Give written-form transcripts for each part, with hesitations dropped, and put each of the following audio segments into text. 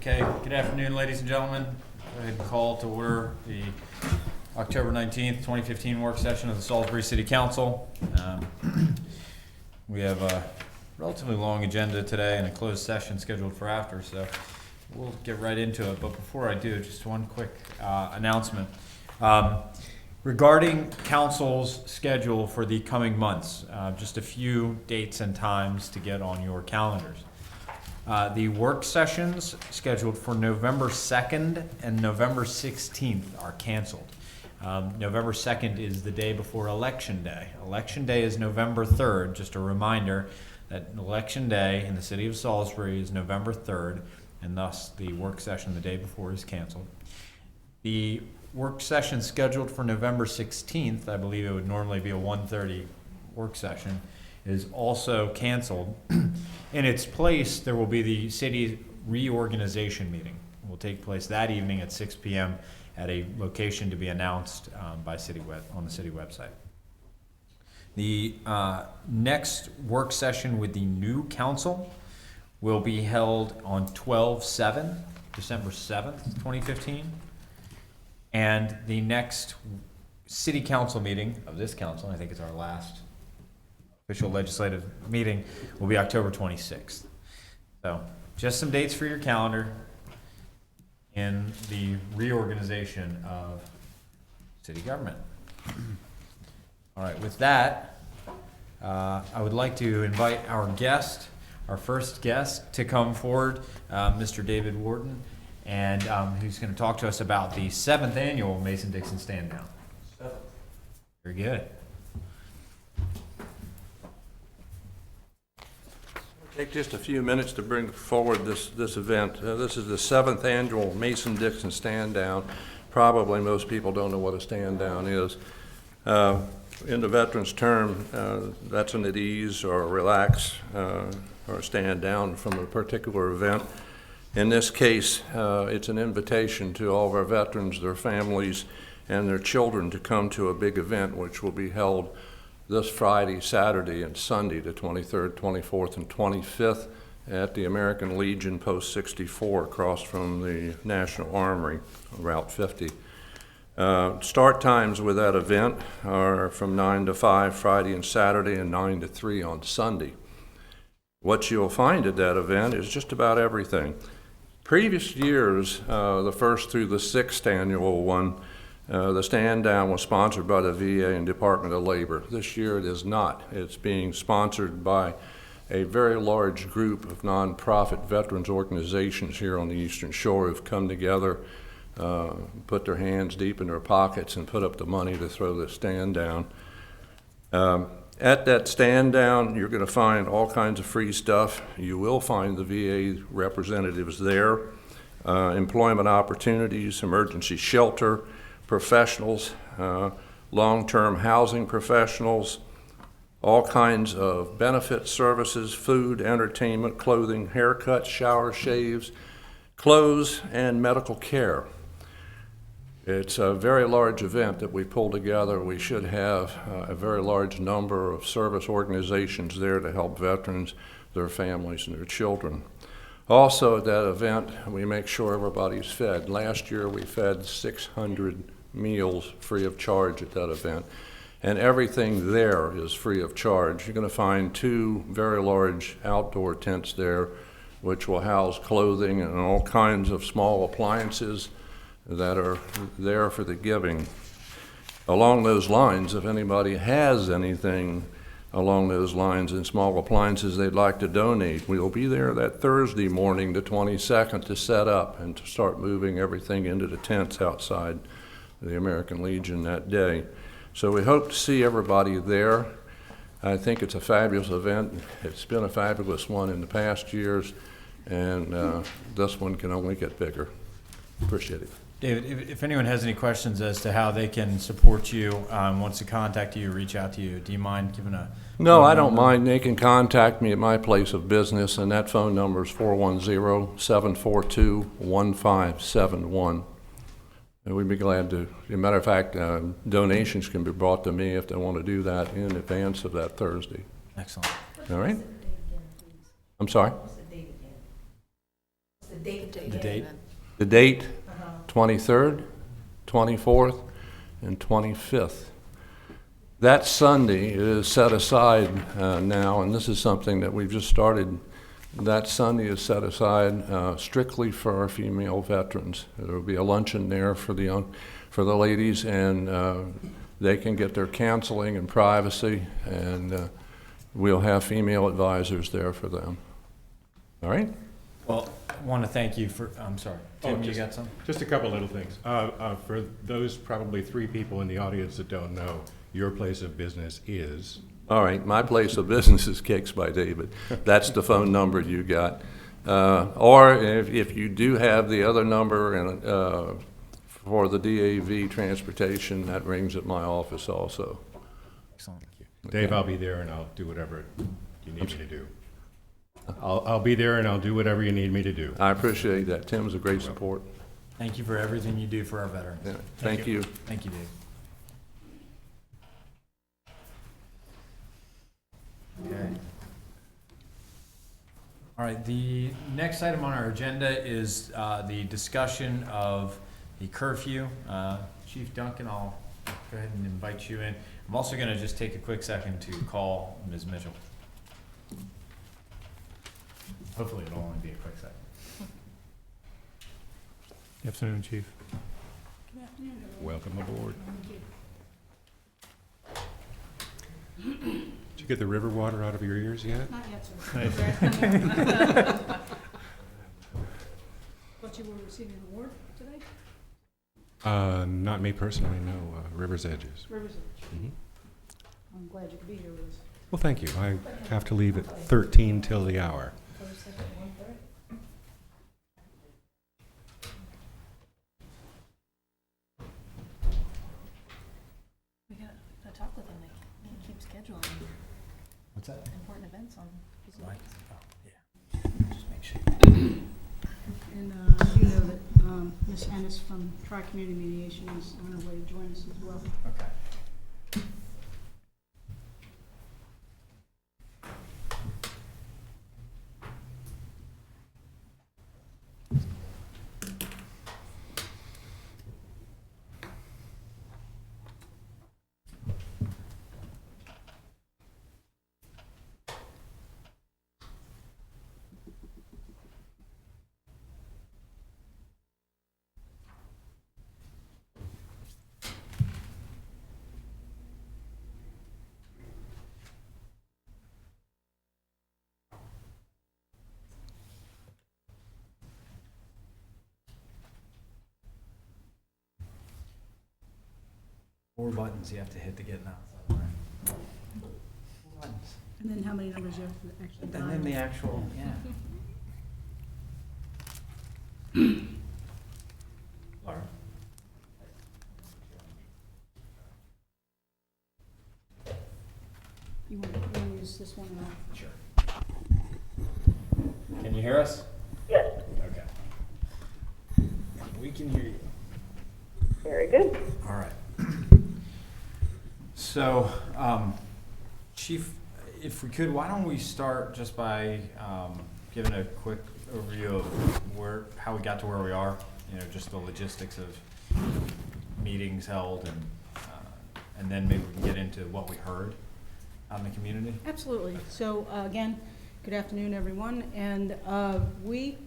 Okay, good afternoon, ladies and gentlemen. Go ahead and call to order the October 19th, 2015 work session of the Salisbury City Council. We have a relatively long agenda today and a closed session scheduled for after, so we'll get right into it. But before I do, just one quick announcement. Regarding council's schedule for the coming months, just a few dates and times to get on your calendars. The work sessions scheduled for November 2nd and November 16th are canceled. November 2nd is the day before Election Day. Election Day is November 3rd. Just a reminder that Election Day in the city of Salisbury is November 3rd, and thus the work session the day before is canceled. The work session scheduled for November 16th, I believe it would normally be a 1:30 work session, is also canceled. In its place, there will be the city reorganization meeting. It will take place that evening at 6 p.m. at a location to be announced on the city website. The next work session with the new council will be held on 12/7, December 7th, 2015. And the next city council meeting of this council, I think it's our last official legislative meeting, will be October 26th. So just some dates for your calendar in the reorganization of city government. All right, with that, I would like to invite our first guest to come forward, Mr. David Warden, and who's going to talk to us about the 7th annual Mason-Dixon Stand Down. Very good. Take just a few minutes to bring forward this event. This is the 7th annual Mason-Dixon Stand Down. Probably most people don't know what a stand down is. In the veterans' term, that's an at ease or relax or stand down from a particular event. In this case, it's an invitation to all of our veterans, their families, and their children to come to a big event which will be held this Friday, Saturday, and Sunday, the 23rd, 24th, and 25th at the American Legion Post 64 across from the National Armory, Route 50. Start times with that event are from 9 to 5 Friday and Saturday and 9 to 3 on Sunday. What you'll find at that event is just about everything. Previous years, the 1st through the 6th annual one, the stand down was sponsored by the VA and Department of Labor. This year it is not. It's being sponsored by a very large group of nonprofit veterans organizations here on the Eastern Shore who've come together, put their hands deep in their pockets and put up the money to throw the stand down. At that stand down, you're going to find all kinds of free stuff. You will find the VA representatives there, employment opportunities, emergency shelter, professionals, long-term housing professionals, all kinds of benefit services, food, entertainment, clothing, haircuts, showers, shaves, clothes, and medical care. It's a very large event that we pull together. We should have a very large number of service organizations there to help veterans, their families, and their children. Also at that event, we make sure everybody's fed. Last year we fed 600 meals free of charge at that event, and everything there is free of charge. You're going to find 2 very large outdoor tents there which will house clothing and all kinds of small appliances that are there for the giving. Along those lines, if anybody has anything along those lines in small appliances they'd like to donate, we'll be there that Thursday morning, the 22nd, to set up and to start moving everything into the tents outside the American Legion that day. So we hope to see everybody there. I think it's a fabulous event. It's been a fabulous one in the past years, and this one can only get bigger. Appreciate it. David, if anyone has any questions as to how they can support you, wants to contact you, reach out to you, do you mind giving a... No, I don't mind. They can contact me at my place of business, and that phone number is 410-742-1571. And we'd be glad to. As a matter of fact, donations can be brought to me if they want to do that in advance of that Thursday. Excellent. All right? I'm sorry? What's the date again? What's the date. The date? The date, 23rd, 24th, and 25th. That Sunday is set aside now, and this is something that we've just started. That Sunday is set aside strictly for our female veterans. There will be a luncheon there for the ladies, and they can get their counseling and privacy, and we'll have female advisors there for them. All right? Well, I want to thank you for, I'm sorry. Tim, you just- got some? Just a couple little things. For those probably 3 people in the audience that don't know, your place of business is? All right, my place of business is Cakes by David. That's the phone number you got. Or if you do have the other number and for the DAV transportation, that rings at my office also. Excellent. Dave, I'll be there and I'll do whatever you need me to do. I'll be there and I'll do whatever you need me to do. I appreciate that. Tim's a great support. Thank you for everything you do for our veterans. Yeah, thank you. Thank you, Dave. Okay. All right, the next item on our agenda is the discussion of the curfew. Chief Duncan, I'll go ahead and invite you in. I'm also going to just take a quick second to call Ms. Mitchell. Hopefully it'll only be a quick second. Good afternoon, Chief. Welcome aboard. Did you get the river water out of your ears yet? Not yet, sir. But you were receiving an award today? Not me personally, no. River's Edges. Rivers Edge. Mhm. I'm glad you could be here with us. Well, thank you. I have to leave at 13 till the hour. First, second, 1:30. We gotta talk with them. They keep scheduling What's that? important events on his Right. life. Oh, yeah. Just make sure. And you know that Ms. Ennis from Tri-Community Mediation is on her way to join us as well. Okay. Four buttons you have to hit to get an outside. Four buttons. And then how many numbers you have to actually dial? And then the actual, yeah. Laura? You want to use this one or not? Sure. Can you hear us? Yes, Okay. We can hear you. very good. All right. So, Chief, if we could, why don't we start just by giving a quick overview of how we got to where we are, just the logistics of meetings held, and then maybe we can get into what we heard out in the community. Absolutely. So again, good afternoon, everyone. And we,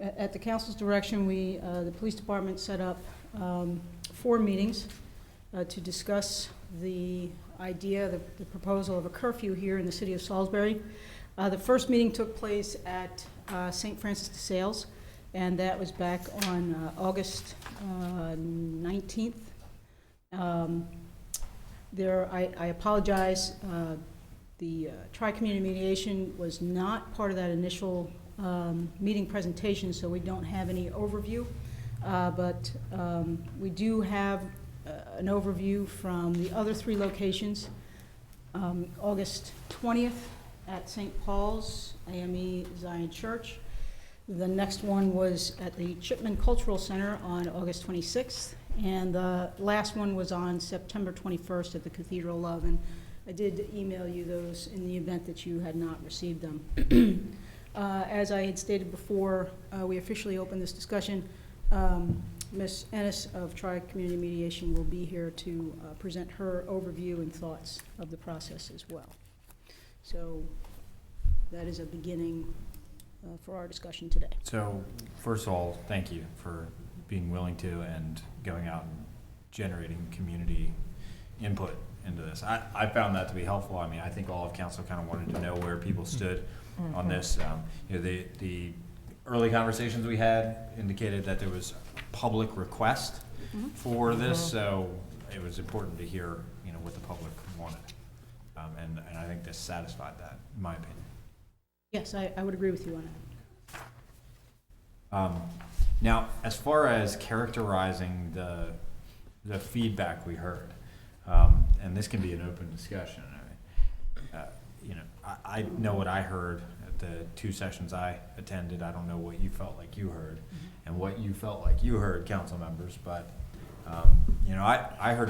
at the council's direction, the police department set up 4 meetings to discuss the idea, the proposal of a curfew here in the city of Salisbury. The first meeting took place at St. Francis de Sales, and that was back on August 19th. I apologize, the Tri-Community Mediation was not part of that initial meeting presentation, so we don't have any overview, but we do have an overview from the other 3 locations. August 20th at St. Paul's AME Zion Church. The next one was at the Chipman Cultural Center on August 26th, and the last one was on September 21st at the Cathedral of, and I did email you those in the event that you had not received them. As I had stated before, we officially opened this discussion. Ms. Ennis of Tri-Community Mediation will be here to present her overview and thoughts of the process as well. So that is a beginning for our discussion today. So, first of all, thank you for being willing to and going out and generating community input into this. I found that to be helpful. I mean, I think all of council kind of wanted to know where people stood on this. You know, the early conversations we had indicated that there was public request for this, so it was important to hear, you know, what the public wanted. And I think this satisfied that, in my opinion. Yes, I would agree with you on that. Now, as far as characterizing the feedback we heard, and this can be an open discussion. I mean, you know, I know what I heard at the 2 sessions I attended. I don't know what you felt like you heard, and what you felt like you heard, council members. But you know, I heard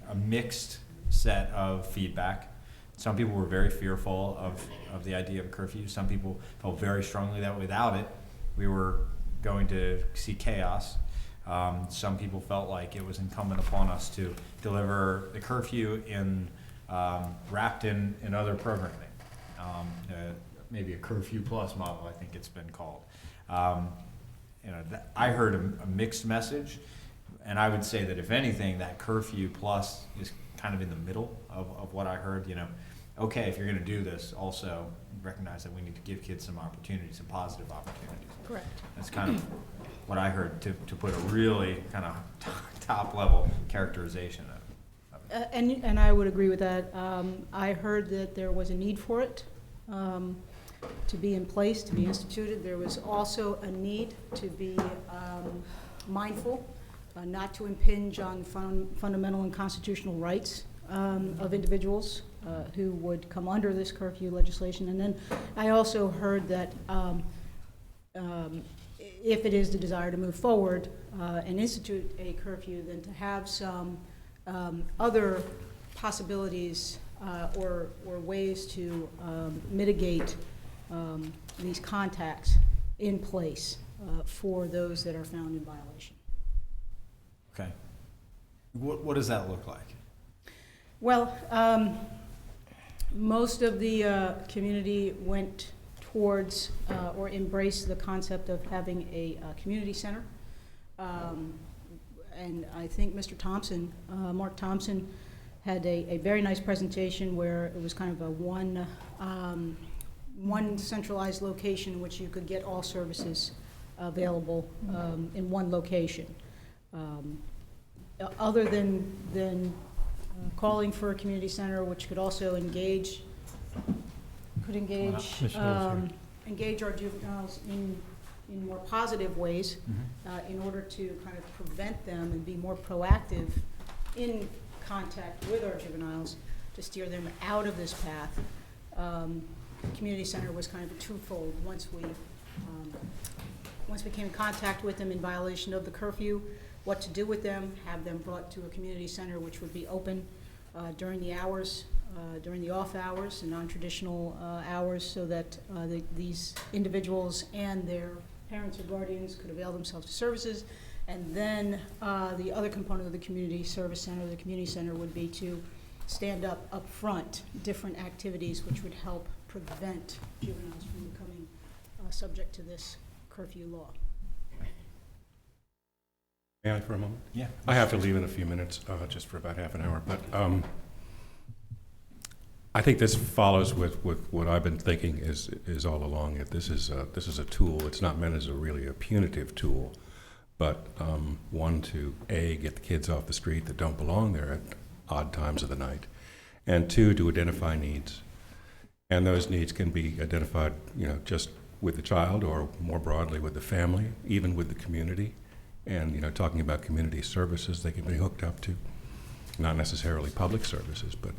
a mixed set of feedback. Some people were very fearful of the idea of a curfew. Some people felt very strongly that without it, we were going to see chaos. Some people felt like it was incumbent upon us to deliver the curfew wrapped in other programming. Maybe a curfew plus model, I think it's been called. You know, I heard a mixed message, and I would say that if anything, that curfew plus is kind of in the middle of what I heard. You know, okay, if you're going to do this, also recognize that we need to give kids some opportunities, some positive opportunities. Correct. That's kind of what I heard, to put a really kind of top level characterization of it. And I would agree with that. I heard that there was a need for it to be in place, to be instituted. There was also a need to be mindful, not to impinge on fundamental and constitutional rights of individuals who would come under this curfew legislation. And then I also heard that if it is the desire to move forward and institute a curfew, then to have some other possibilities or ways to mitigate these contacts in place for those that are found in violation. Okay. What does that look like? Well, most of the community went towards or embraced the concept of having a community center. And I think Mr. Thompson, Mark Thompson, had a very nice presentation where it was kind of a one centralized location in which you could get all services available in one location. Other than calling for a community center, which could also engage our juveniles in more positive ways, in order to kind of prevent them and be more proactive in contact with our juveniles to steer them out of this path. Community center was kind of a twofold. Once we came in contact with them in violation of the curfew, what to do with them, have them brought to a community center which would be open during the hours, during the off hours and non-traditional hours, so that these individuals and their parents or guardians could avail themselves to services. And then the other component of the community service center, the community center, would be to stand up front different activities which would help prevent juveniles from becoming subject to this curfew law. May I for a moment? Yeah. I have to leave in a few minutes, just for about half an hour, but I think this follows with what I've been thinking is all along. This is a tool. It's not meant as really a punitive tool, but one to get the kids off the street that don't belong there at odd times of the night, and two, to identify needs. And those needs can be identified, just with the child or more broadly with the family, even with the community. And, talking about community services, they can be hooked up to not necessarily public services, but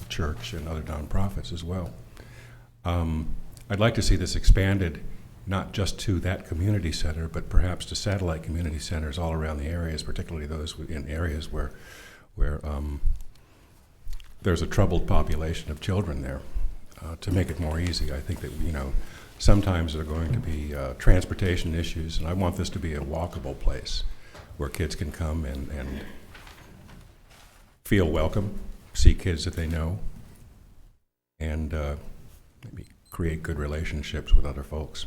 church and other nonprofits as well. I'd like to see this expanded not just to that community center, but perhaps to satellite community centers all around the areas, particularly those in areas where there's a troubled population of children there. to make it more easy. I think that, sometimes there are going to be transportation issues, and I want this to be a walkable place where kids can come and feel welcome, see kids that they know, and maybe create good relationships with other folks.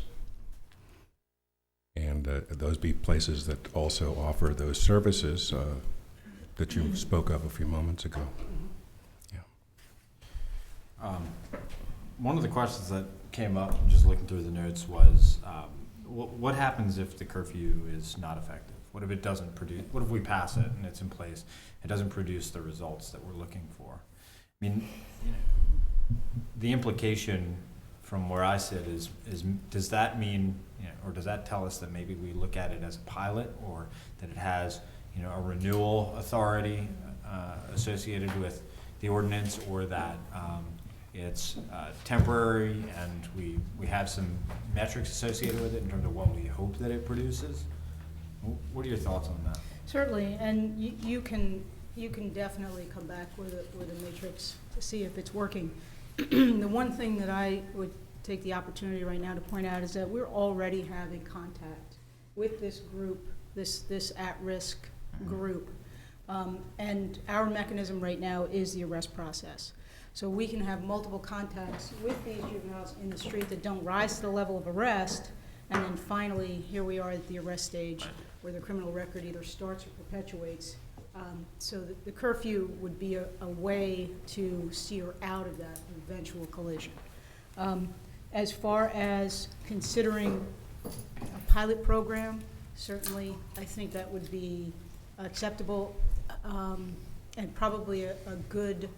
And those be places that also offer those services that you spoke of a few moments ago. Yeah. One of the questions that came up, just looking through the notes, was what happens if the curfew is not effective? What if it doesn't produce, what if we pass it and it's in place, it doesn't produce the results that we're looking for? I mean, the implication from where I sit is does that mean, or does that tell us that maybe we look at it as a pilot, or that it has, a renewal authority associated with the ordinance, or that it's temporary and we have some metrics associated with it in terms of what we hope that it produces? What are your thoughts on that? Certainly, and you can definitely come back with a matrix to see if it's working. The one thing that I would take the opportunity right now to point out is that we're already having contact with this group, this at-risk group. And our mechanism right now is the arrest process. So we can have multiple contacts with these juveniles in the street that don't rise to the level of arrest, and then finally, here we are at the arrest stage where the criminal record either starts or perpetuates. So the curfew would be a way to steer out of that eventual collision. As far as considering a pilot program, certainly I think that would be acceptable and probably a good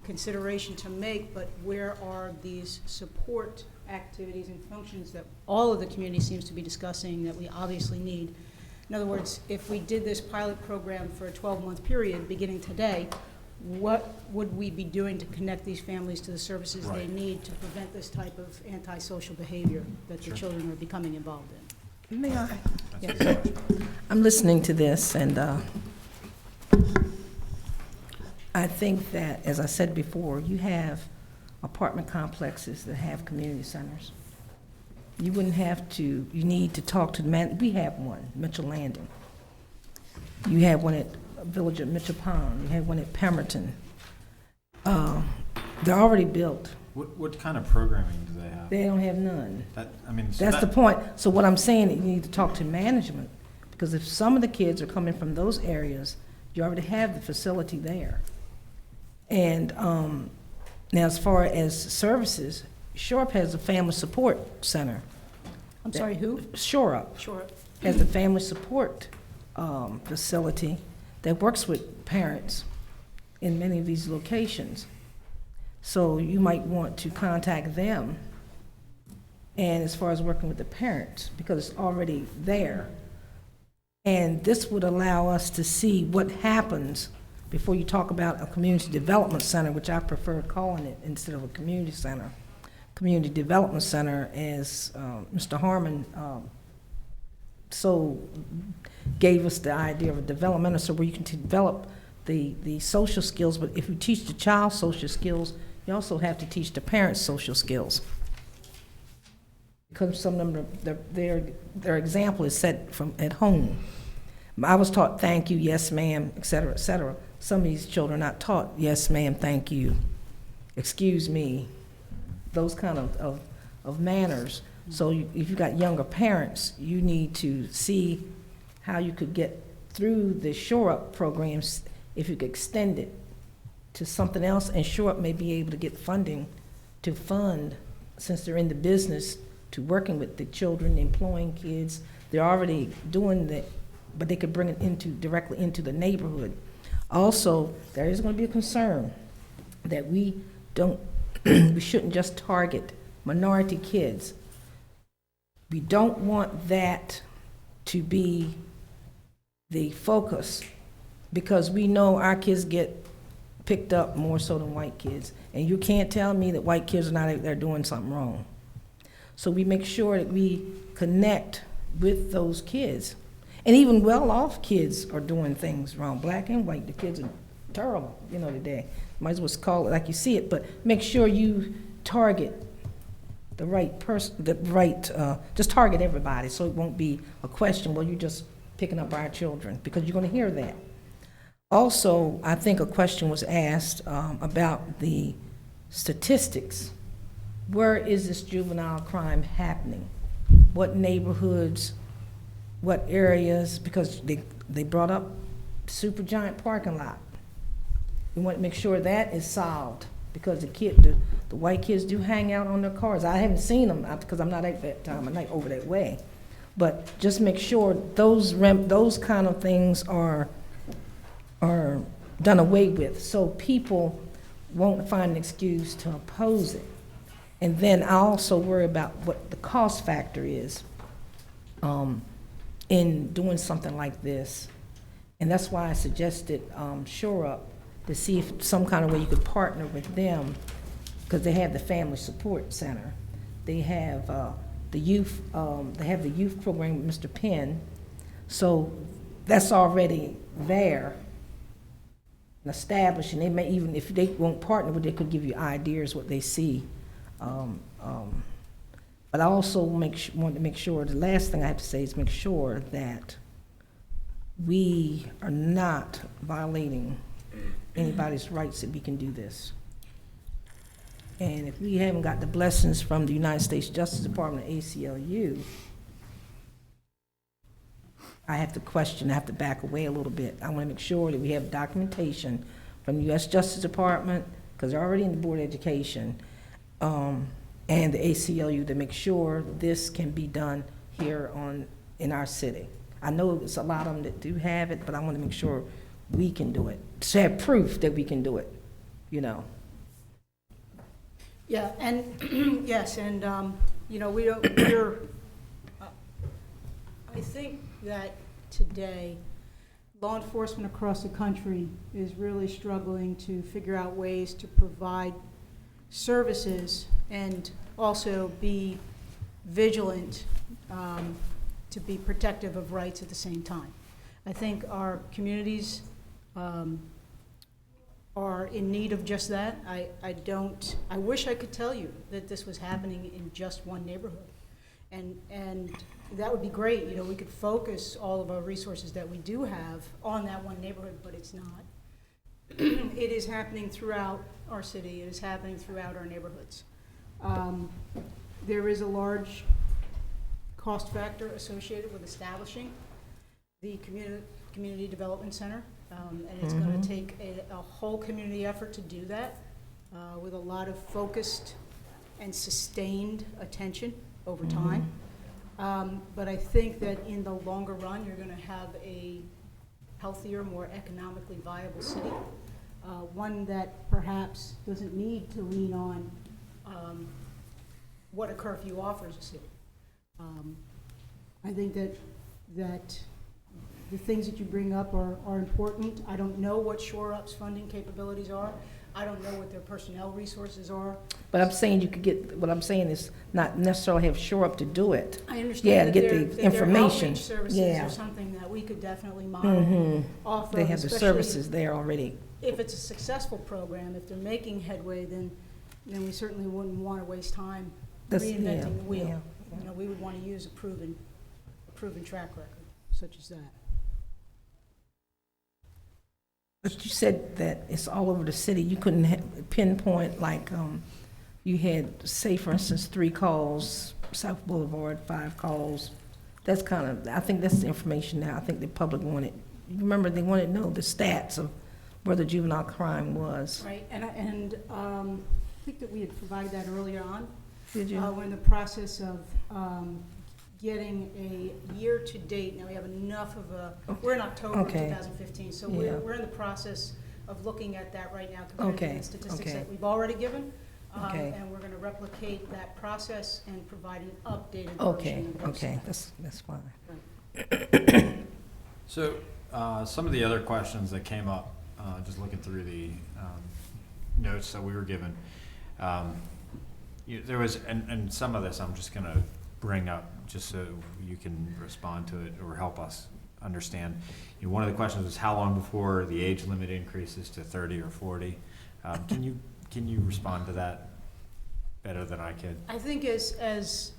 consideration to make, but where are these support activities and functions that all of the community seems to be discussing that we obviously need? In other words, if we did this pilot program for a 12-month period beginning today, what would we be doing to connect these families to the services they need to prevent this type of antisocial behavior that the children are becoming involved in? May I? Yes. I'm listening to this, and I think that, as I said before, you have apartment complexes that have community centers. You wouldn't have to, you need to talk to the man. We have one, Mitchell Landing. You have one at Village at Mitchell Pond. You have one at Pemberton. They're already built. What kind of programming do they have? They don't have none. That's the point. So what I'm saying, you need to talk to management, because if some of the kids are coming from those areas, you already have the facility there. And now, as far as services, Shore Up has a family support center. I'm sorry, who? Shore Up Sure. has a family support facility that works with parents in many of these locations. So you might want to contact them, and as far as working with the parents, because it's already there. And this would allow us to see what happens before you talk about a community development center, which I prefer calling it instead of a community center. Community development center, as Mr. Harmon so gave us the idea of a developmental center where you can develop the social skills, but if you teach the child social skills, you also have to teach the parents social skills. Because some of them, their example is set from at home. I was taught thank you, yes ma'am, et cetera, et cetera. Some of these children are not taught yes ma'am, thank you, excuse me, those kind of manners. So if you've got younger parents, you need to see how you could get through the Shore Up programs, if you could extend it to something else, and Shore Up may be able to get funding to fund, since they're in the business, to working with the children, employing kids. They're already doing that, but they could bring it directly into the neighborhood. Also, there is going to be a concern that we shouldn't just target minority kids. We don't want that to be the focus, because we know our kids get picked up more so than white kids. And you can't tell me that white kids are not out there doing something wrong. So we make sure that we connect with those kids. And even well-off kids are doing things wrong, black and white. The kids are terrible, today. Might as well call it like you see it, but make sure you target the right person, just target everybody, so it won't be a question, well, you're just picking up our children, because you're gonna hear that. Also, I think a question was asked about the statistics. Where is this juvenile crime happening? What neighborhoods, what areas, because they brought up Supergiant parking lot. We want to make sure that is solved, because the white kids do hang out on their cars. I haven't seen them, because I'm not at that time, I'm not over that way. But just make sure those kind of things are done away with, so people won't find an excuse to oppose it. And then I also worry about what the cost factor is in doing something like this. And that's why I suggested Shore Up, to see if some kind of way you could partner with them, because they have the Family Support Center. They have the youth program with Mr. Penn. So that's already there and established, and they may even, if they won't partner with, they could give you ideas what they see. But I also want to make sure, the last thing I have to say is make sure that we are not violating anybody's rights, that we can do this. And if we haven't got the blessings from the United States Justice Department, ACLU, I have to question, I have to back away a little bit. I want to make sure that we have documentation from the U.S. Justice Department, because they're already in the Board of Education, and the ACLU, to make sure this can be done here in our city. I know it's a lot of them that do have it, but I want to make sure we can do it, to have proof that we can do it, you know. Yeah, and, yes, and, you know, I think that today, law enforcement across the country is really struggling to figure out ways to provide services and also be vigilant, to be protective of rights at the same time. I think our communities are in need of just that. I wish I could tell you that this was happening in just one neighborhood. And that would be great. You know, we could focus all of our resources that we do have on that one neighborhood, but it's not. It is happening throughout our city. It is happening throughout our neighborhoods. There is a large cost factor associated with establishing the community development center, and it's going to take a whole community effort to do that, with a lot of focused and sustained attention over time. But I think that in the longer run, you're going to have a healthier, more economically viable city, one that perhaps doesn't need to lean on what a curfew offers a city. I think that the things that you bring up are important. I don't know what Shore Up's funding capabilities are. I don't know what their personnel resources are. But I'm saying you could get, what I'm saying is not necessarily have Shore Up to do it. I understand Yeah, that to get their the information. outreach services Yeah. are something that we could definitely model off of. They have the especially services there already. If it's a successful program, if they're making headway, then we certainly wouldn't want to waste time reinventing the wheel. Yeah. You know, we would want to use a proven track record, such as that. But you said that it's all over the city. You couldn't pinpoint, like, you had, say, for instance, 3 calls, South Boulevard, 5 calls. That's kind of, I think that's the information now. I think the public wanted, remember, they wanted to know the stats of where the juvenile crime was. Right, and I think that we had provided that earlier on. Did you? We're in the process of getting a year-to-date. Now, we have enough of we're in October of 2015, so we're in the process of looking at that right now, compared to the statistics that we've already given. And we're going to replicate that process and provide an updated version of those. Okay, that's fine. Right. So, some of the other questions that came up, just looking through the notes that we were given, there was, and some of this I'm just going to bring up just so you can respond to it or help us understand. One of the questions was how long before the age limit increases to 30 or 40? Can you respond to that, better than I could. I think as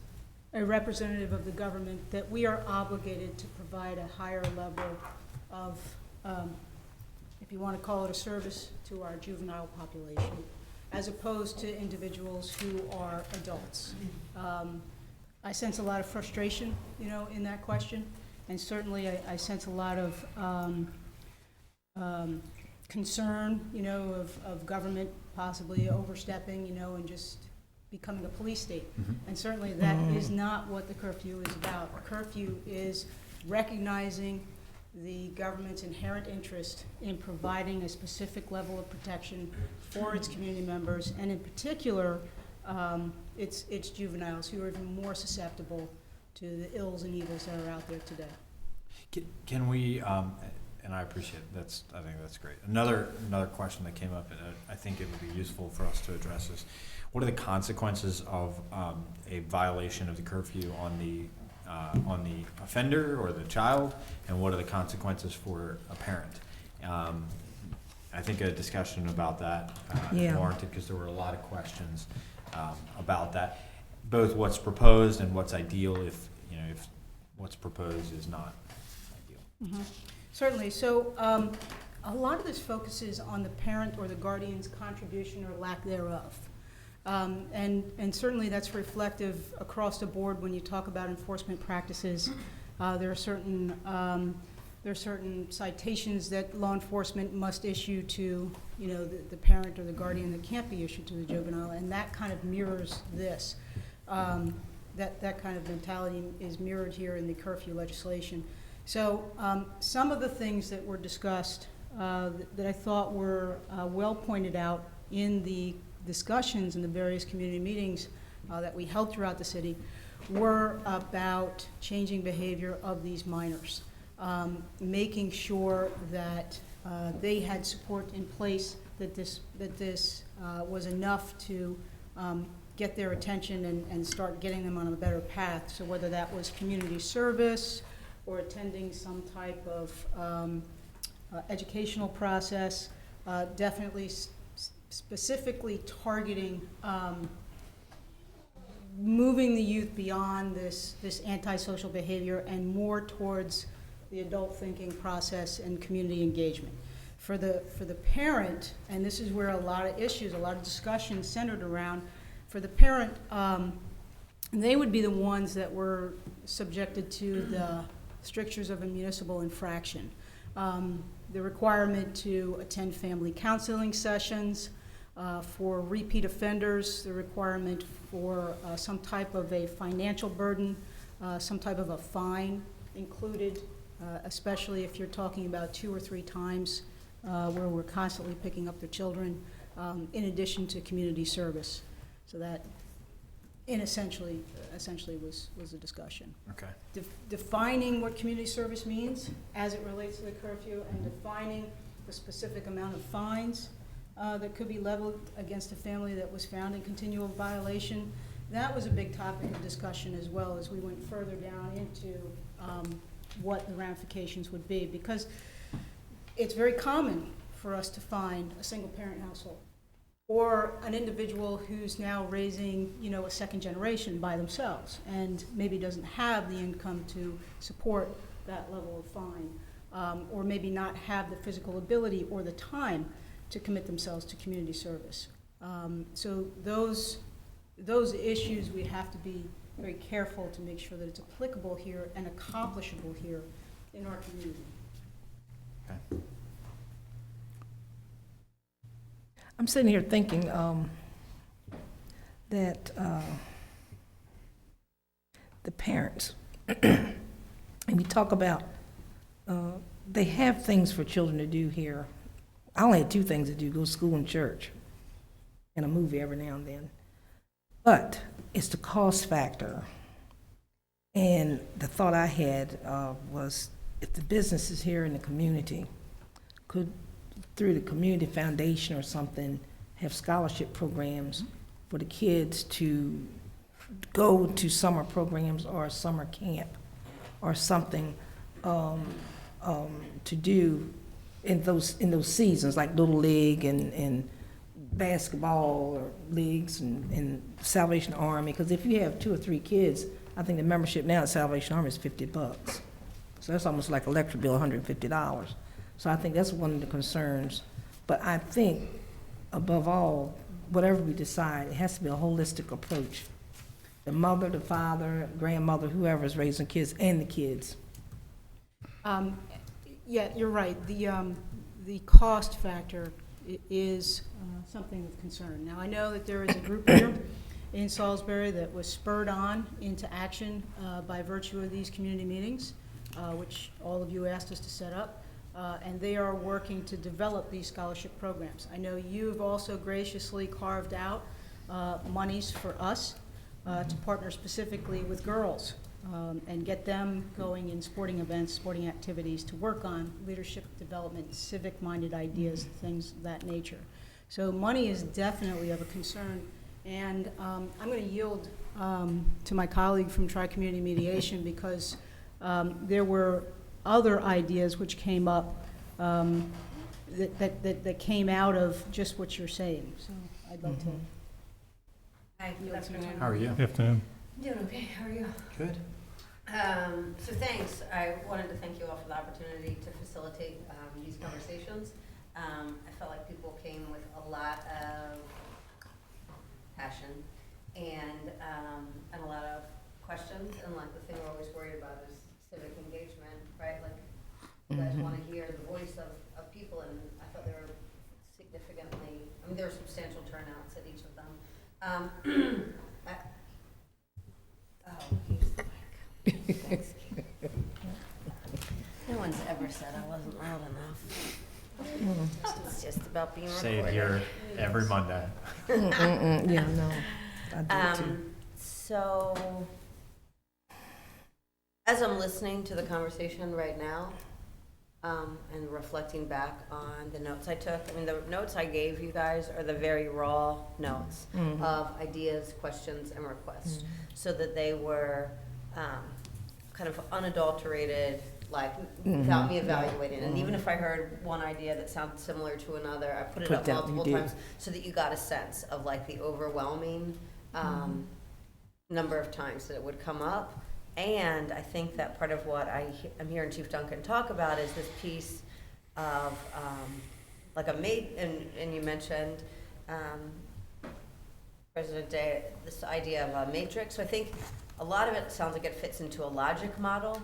a representative of the government, that we are obligated to provide a higher level of, if you want to call it a service, to our juvenile population, as opposed to individuals who are adults. I sense a lot of frustration, in that question, and certainly I sense a lot of concern, of government possibly overstepping, and just becoming a police state. And certainly that is not what the curfew is about. A curfew is recognizing the government's inherent interest in providing a specific level of protection for its community members, and in particular, its juveniles, who are even more susceptible to the ills and evils that are out there today. Can we, and I appreciate it, I think that's great. Another question that came up, and I think it would be useful for us to address is, what are the consequences of a violation of the curfew on the offender or the child, and what are the consequences for a parent? I think a discussion about that is warranted, because there were a lot of questions about that, both what's proposed and what's ideal if what's proposed is not ideal. Certainly. So a lot of this focuses on the parent or the guardian's contribution or lack thereof. And certainly that's reflective across the board when you talk about enforcement practices. There are certain citations that law enforcement must issue to the parent or the guardian that can't be issued to the juvenile, and that kind of mirrors this. That kind of mentality is mirrored here in the curfew legislation. So some of the things that were discussed that I thought were well pointed out in the discussions in the various community meetings that we held throughout the city were about changing behavior of these minors, making sure that they had support in place, that this was enough to get their attention and start getting them on a better path. So whether that was community service or attending some type of educational process, definitely specifically targeting moving the youth beyond this antisocial behavior and more towards the adult thinking process and community engagement. For the parent, and this is where a lot of issues, a lot of discussion centered around, for the parent, they would be the ones that were subjected to the strictures of a municipal infraction. The requirement to attend family counseling sessions, for repeat offenders, the requirement for some type of a financial burden, some type of a fine included, especially if you're talking about 2 or 3 times where we're constantly picking up their children, in addition to community service. So that, essentially was the discussion. Okay. Defining what community service means as it relates to the curfew, and defining the specific amount of fines that could be leveled against a family that was found in continual violation. That was a big topic of discussion as well as we went further down into what the ramifications would be, because it's very common for us to find a single parent household or an individual who's now raising, a second generation by themselves and maybe doesn't have the income to support that level of fine, or maybe not have the physical ability or the time to commit themselves to community service. So those issues, we have to be very careful to make sure that it's applicable here and accomplishable here in our community. Okay. I'm sitting here thinking that the parents, and you talk about, they have things for children to do here. I only had 2 things to do: go to school and church, and a movie every now and then. But it's the cost factor. And the thought I had was, if the businesses here in the community could, through the community foundation or something, have scholarship programs for the kids to go to summer programs or a summer camp or something to do in those seasons, like Little League and basketball or leagues and Salvation Army, because if you have 2 or 3 kids, I think the membership now at Salvation Army is $50. So that's almost like electric bill, $150. So I think that's one of the concerns. But I think, above all, whatever we decide, it has to be a holistic approach. The mother, the father, grandmother, whoever is raising kids, and the kids. Yeah, you're right. The cost factor is something of concern. Now, I know that there is a group here in Salisbury that was spurred on into action by virtue of these community meetings, which all of you asked us to set up, and they are working to develop these scholarship programs. I know you've also graciously carved out monies for us to partner specifically with girls and get them going in sporting events, sporting activities, to work on leadership development, civic-minded ideas, things of that nature. So money is definitely of a concern. And I'm going to yield to my colleague from Tri-Community Mediation, because there were other ideas which came up that came out of just what you're saying. So I'd love to. Hi, good afternoon. How are you? Afternoon. I'm doing okay, how are you? Good. So thanks, I wanted to thank you all for the opportunity to facilitate these conversations. I felt like people came with a lot of passion and a lot of questions, and like the thing we're always worried about is civic engagement, right? Like, you guys want to hear the voice of people, and I thought there were significantly, I mean, there were substantial turnouts at each of them. Here's the mic. Thanks. No one's ever said I wasn't loud enough. It's just about being recorded. Say it here every Monday. Yeah, no, I do too. So, as I'm listening to the conversation right now, and reflecting back on the notes I took, I mean, the notes I gave you guys are the very raw notes of ideas, questions, and requests, so that they were kind of unadulterated, like, without me evaluating. And even if I heard one idea that sounded similar to another, I put it up multiple times so that you got a sense of like the overwhelming number of times that it would come up. And I think that part of what I'm hearing Chief Duncan talk about is this piece of like and you mentioned, President Day, this idea of a matrix. So I think a lot of it sounds like it fits into a logic model,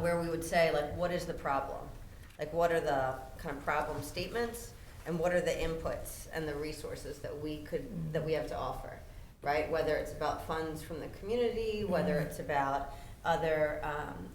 where we would say, like, what is the problem? Like, what are the kind of problem statements, and what are the inputs and the resources that we have to offer? Right, whether it's about funds from the community, whether it's about other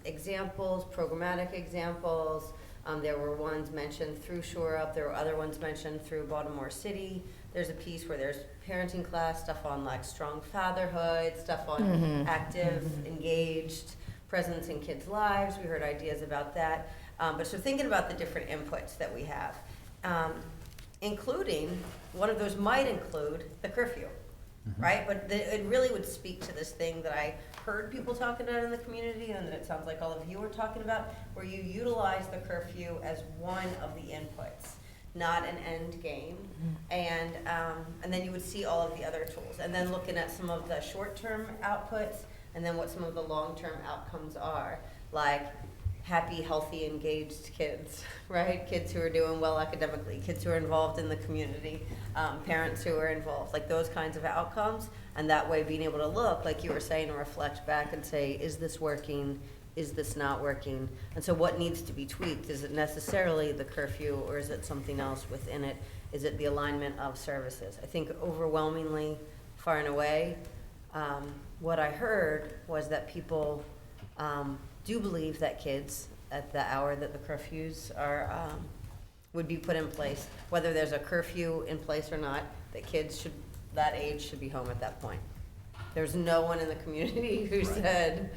examples, programmatic examples. There were ones mentioned through Shore Up. There were other ones mentioned through Baltimore City. There's a piece where there's parenting class, stuff on like strong fatherhood, stuff on active, engaged presence in kids' lives. We heard ideas about that. But so thinking about the different inputs that we have, including, one of those might include the curfew. Right, but it really would speak to this thing that I heard people talking about in the community, and that it sounds like all of you are talking about, where you utilize the curfew as one of the inputs, not an end game, and then you would see all of the other tools, and then looking at some of the short-term outputs, and then what some of the long-term outcomes are, like happy, healthy, engaged kids, right? Kids who are doing well academically, kids who are involved in the community, parents who are involved, like those kinds of outcomes. And that way being able to look, like you were saying, and reflect back and say, is this working? Is this not working? And so what needs to be tweaked? Is it necessarily the curfew, or is it something else within it? Is it the alignment of services? I think overwhelmingly, far and away, what I heard was that people do believe that kids, at the hour that the curfews are, would be put in place, whether there's a curfew in place or not, that kids that age should be home at that point. There's no one in the community who said,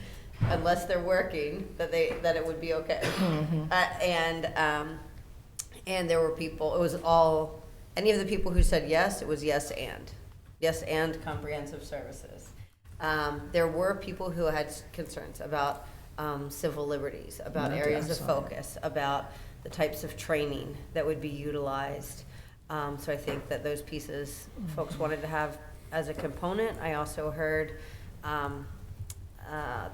unless they're working, that it would be okay. And there were people, it was all, any of the people who said yes, it was yes and comprehensive services. There were people who had concerns about civil liberties, about areas of focus, about the types of training that would be utilized. So I think that those pieces folks wanted to have as a component. I also heard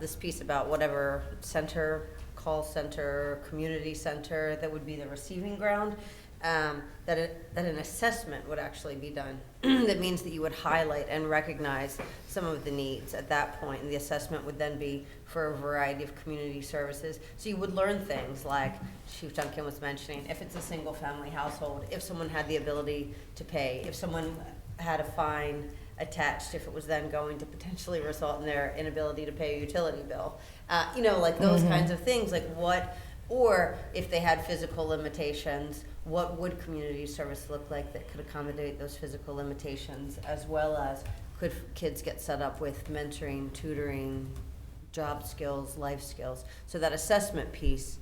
this piece about whatever center, call center, community center, that would be the receiving ground, that an assessment would actually be done. That means that you would highlight and recognize some of the needs at that point, and the assessment would then be for a variety of community services. So you would learn things like Chief Duncan was mentioning, if it's a single family household, if someone had the ability to pay, if someone had a fine attached, if it was then going to potentially result in their inability to pay a utility bill. Like those kinds of things, like what, or if they had physical limitations, what would community service look like that could accommodate those physical limitations, as well as could kids get set up with mentoring, tutoring, job skills, life skills. So that assessment piece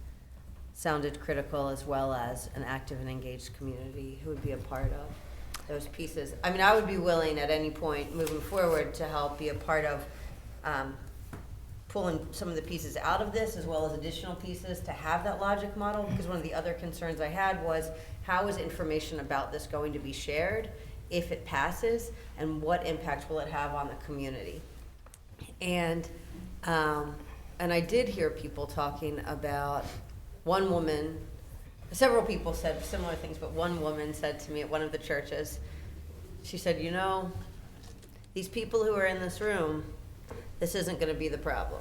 sounded critical, as well as an active and engaged community who would be a part of those pieces. I mean, I would be willing at any point moving forward to help be a part of pulling some of the pieces out of this, as well as additional pieces to have that logic model, because one of the other concerns I had was, how is information about this going to be shared if it passes, and what impact will it have on the community? And I did hear people talking about, one woman, several people said similar things, but one woman said to me at one of the churches, she said, these people who are in this room, this isn't going to be the problem,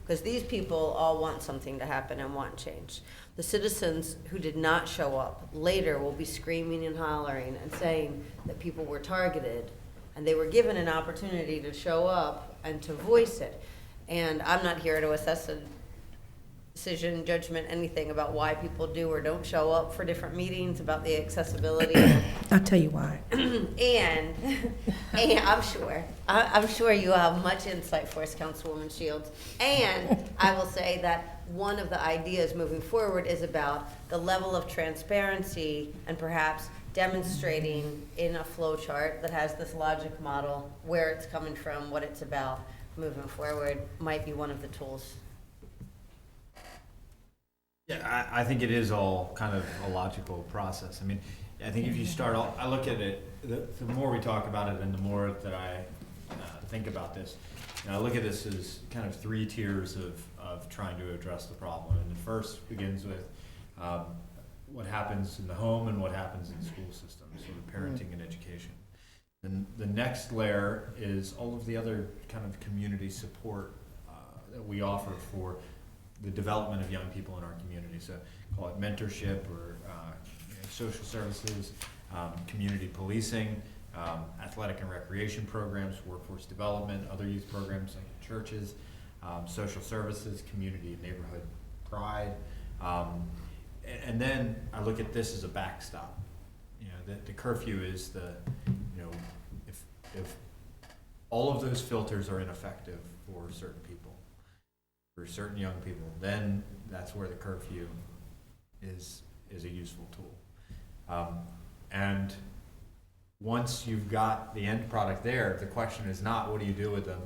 because these people all want something to happen and want change. The citizens who did not show up later will be screaming and hollering and saying that people were targeted, and they were given an opportunity to show up and to voice it. And I'm not here to assess a decision, judgment, anything about why people do or don't show up for different meetings, about the accessibility. I'll tell you why. And I'm sure you have much insight for us, Councilwoman Shields. And I will say that one of the ideas moving forward is about the level of transparency, and perhaps demonstrating in a flow chart that has this logic model where it's coming from, what it's about moving forward, might be one of the tools. Yeah, I think it is all kind of a logical process. I mean, I think if you start off, I look at it, the more we talk about it and the more that I think about this, I look at this as kind of three tiers of trying to address the problem. And the first begins with what happens in the home and what happens in the school system, so the parenting and education. Then the next layer is all of the other kind of community support that we offer for the development of young people in our community. So call it mentorship or social services, community policing, athletic and recreation programs, workforce development, other youth programs like churches, social services, community and neighborhood pride. And then I look at this as a backstop. The curfew is if all of those filters are ineffective for certain people, for certain young people, then that's where the curfew is a useful tool. And once you've got the end product there, the question is not what do you do with them.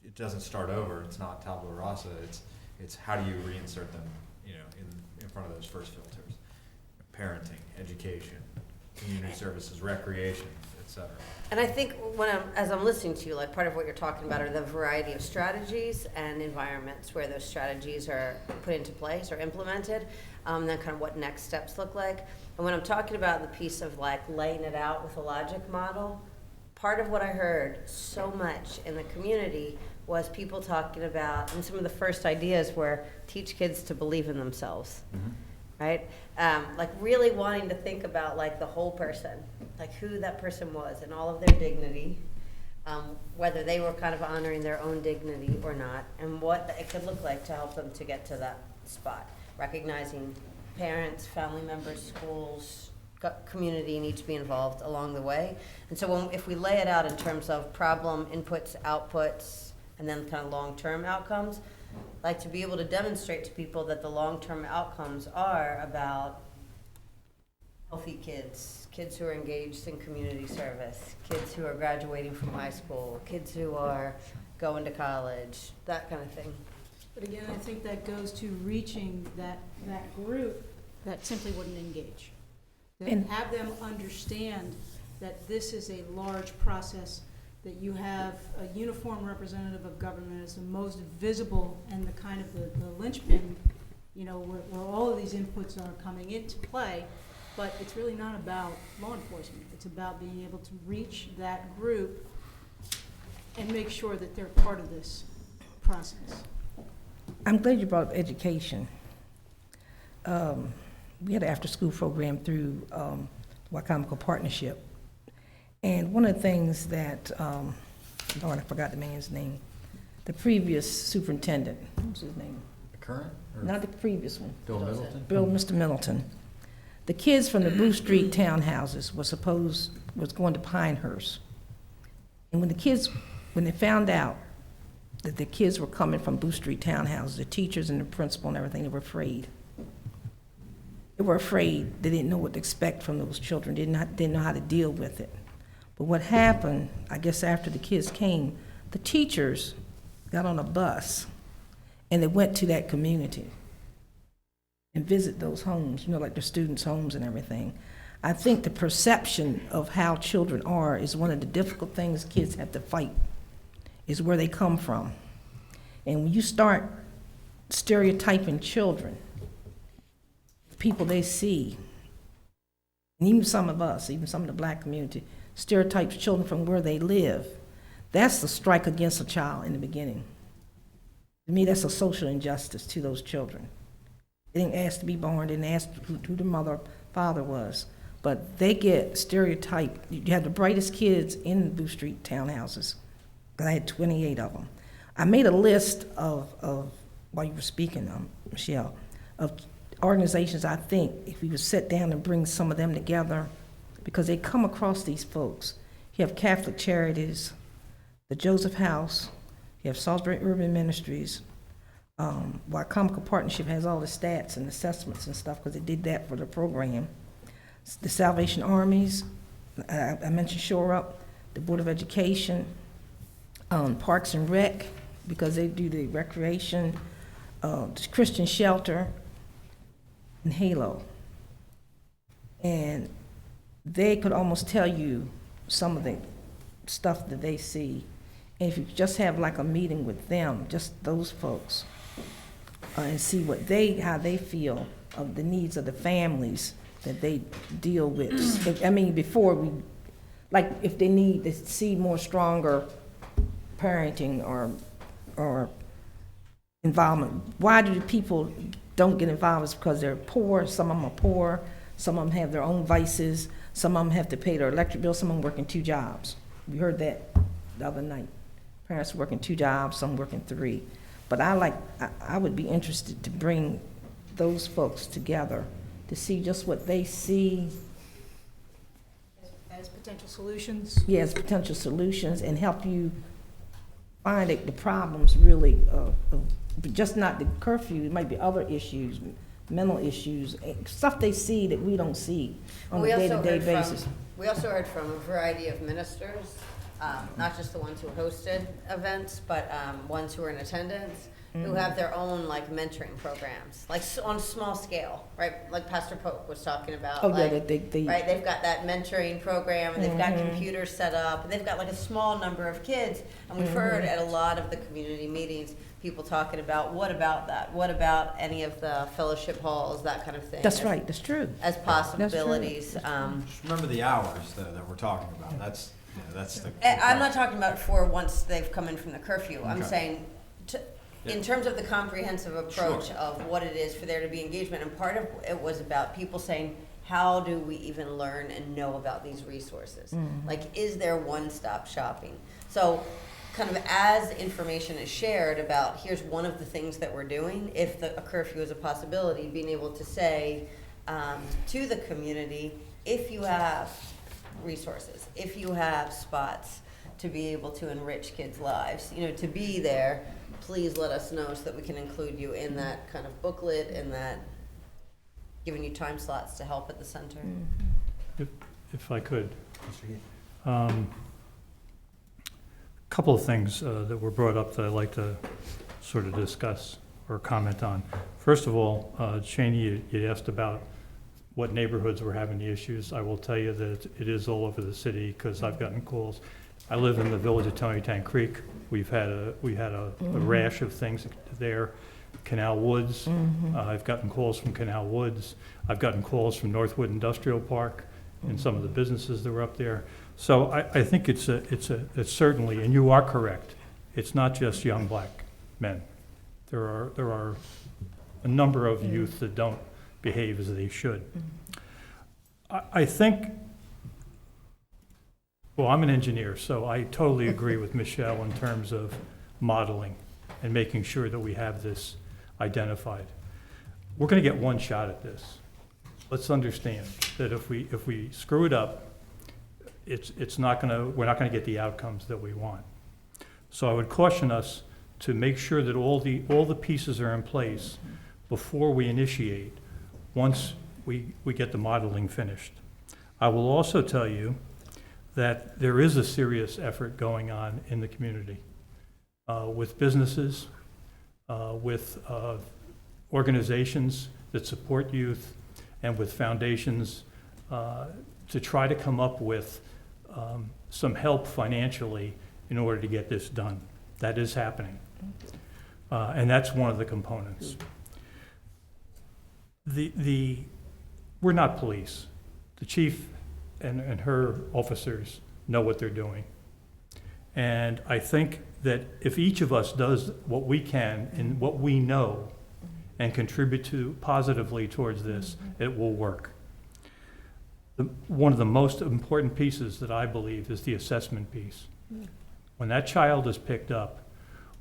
It doesn't start over. It's not tabula rasa. It's how do you reinsert them, in front of those first filters: parenting, education, community services, recreation, etc. And I think as I'm listening to you, like part of what you're talking about are the variety of strategies and environments where those strategies are put into place or implemented, then kind of what next steps look like. And when I'm talking about the piece of like laying it out with a logic model, part of what I heard so much in the community was people talking about, and some of the first ideas were teach kids to believe in themselves. Mm-hmm. Right? Like really wanting to think about like the whole person, like who that person was and all of their dignity, whether they were kind of honoring their own dignity or not, and what it could look like to help them to get to that spot. Recognizing parents, family members, schools, community need to be involved along the way. And so if we lay it out in terms of problem, inputs, outputs, and then kind of long-term outcomes, like to be able to demonstrate to people that the long-term outcomes are about healthy kids, kids who are engaged in community service, kids who are graduating from high school, kids who are going to college, that kind of thing. But again, I think that goes to reaching that group that simply wouldn't engage. That And- have them understand that this is a large process, that you have a uniform representative of government as the most visible and the kind of the linchpin, where all of these inputs are coming into play. But it's really not about law enforcement. It's about being able to reach that group and make sure that they're part of this process. I'm glad you brought up education. We had an after-school program through Wycomico Partnership. And one of the things that, Lord, I forgot the man's name, the previous superintendent, what was his name? The current? Or Not the previous one, Bill Middleton? Mr. Middleton. The kids from the Blue Street townhouses was going to Pinehurst. And when they found out that the kids were coming from Blue Street townhouses, the teachers and the principal and everything, they were afraid. They were afraid. They didn't know what to expect from those children, didn't know how to deal with it. But what happened, I guess after the kids came, the teachers got on a bus and they went to that community and visit those homes, like the students' homes and everything. I think the perception of how children are is one of the difficult things kids have to fight, is where they come from. And when you start stereotyping children, people they see, and even some of us, even some of the black community, stereotypes children from where they live, that's a strike against a child in the beginning. To me, that's a social injustice to those children. They didn't ask to be born, didn't ask who the mother or father was, but they get stereotyped. You have the brightest kids in the Blue Street townhouses, because I had 28 of them. I made a list of while you were speaking, Michelle, of organizations I think if we would sit down and bring some of them together, because they come across these folks. You have Catholic Charities, the Joseph House, you have Salisbury Urban Ministries, Wycomico Partnership has all the stats and assessments and stuff because they did that for the program. The Salvation Armies, I mentioned Shore Up, the Board of Education, Parks and Rec, because they do the recreation, the Christian Shelter, and Halo. And they could almost tell you some of the stuff that they see. And if you just have like a meeting with them, just those folks, and see how they feel of the needs of the families that they deal with. Before if they need to see more stronger parenting or involvement. Why do the people don't get involved? It's because they're poor. Some of them are poor. Some of them have their own vices. Some of them have to pay their electric bill. Some of them working 2 jobs. We heard that the other night. Parents working 2 jobs, some working 3. But I would be interested to bring those folks together to see just what they see. As potential solutions. Yes, potential solutions, and help you find the problems really, just not the curfew, it might be other issues, mental issues, stuff they see that we don't see on a day-to-day basis. We also heard from a variety of ministers, not just the ones who hosted events, but ones who were in attendance, who have their own mentoring programs, on a small scale, right? Like Pastor Pope was talking about. Oh, yeah, right, they've got that mentoring program, and they've got computers set up, and they've got a small number of kids. And we've heard at a lot of the community meetings, people talking about, what about that? What about any of the fellowship halls, that kind of thing? That's right, that's true. As possibilities. Just remember the hours that we're talking about. That's the. I'm not talking about for once they've come in from the curfew. I'm Okay. saying, in terms of the comprehensive approach Sure. of what it is for there to be engagement, and part of it was about people saying, how do we even learn and know about these resources? Is there one-stop shopping? So, kind of as information is shared about, here's one of the things that we're doing, if a curfew is a possibility, being able to say to the community, if you have resources, if you have spots to be able to enrich kids' lives, to be there, please let us know so that we can include you in that kind of booklet and that giving you time slots to help at the center. If I could. Couple of things that were brought up that I'd like to sort of discuss or comment on. First of all, Shani, you asked about what neighborhoods were having the issues. I will tell you that it is all over the city, because I've gotten calls. I live in the village of Tony Tank Creek. We had a rash of things there. Canal Woods, I've gotten calls from Canal Woods. I've gotten calls from Northwood Industrial Park and some of the businesses that were up there. So I think it's certainly, and you are correct, it's not just young black men. There are a number of youth that don't behave as they should. I think, well, I'm an engineer, so I totally agree with Michelle in terms of modeling and making sure that we have this identified. We're going to get one shot at this. Let's understand that if we screw it up, we're not going to get the outcomes that we want. So I would caution us to make sure that all the pieces are in place before we initiate, once we get the modeling finished. I will also tell you that there is a serious effort going on in the community with businesses, with organizations that support youth, and with foundations to try to come up with some help financially in order to get this done. That is happening. And that's one of the components. We're not police. The chief and her officers know what they're doing. And I think that if each of us does what we can and what we know and contribute positively towards this, it will work. One of the most important pieces that I believe is the assessment piece. When that child is picked up,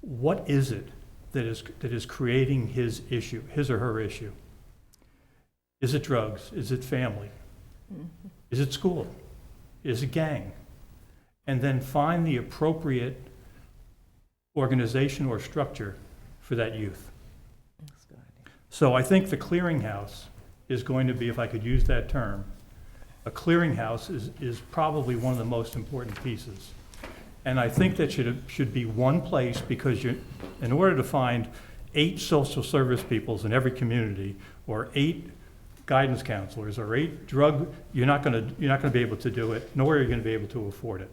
what is it that is creating his or her issue? Is it drugs? Is it family? Is it school? Is it gang? And then find the appropriate organization or structure for that youth. So I think the clearinghouse is going to be, if I could use that term, a clearinghouse is probably one of the most important pieces. And I think that should be one place, because in order to find 8 social service peoples in every community, or 8 guidance counselors, or 8 you're not going to be able to do it, nor are you going to be able to afford it.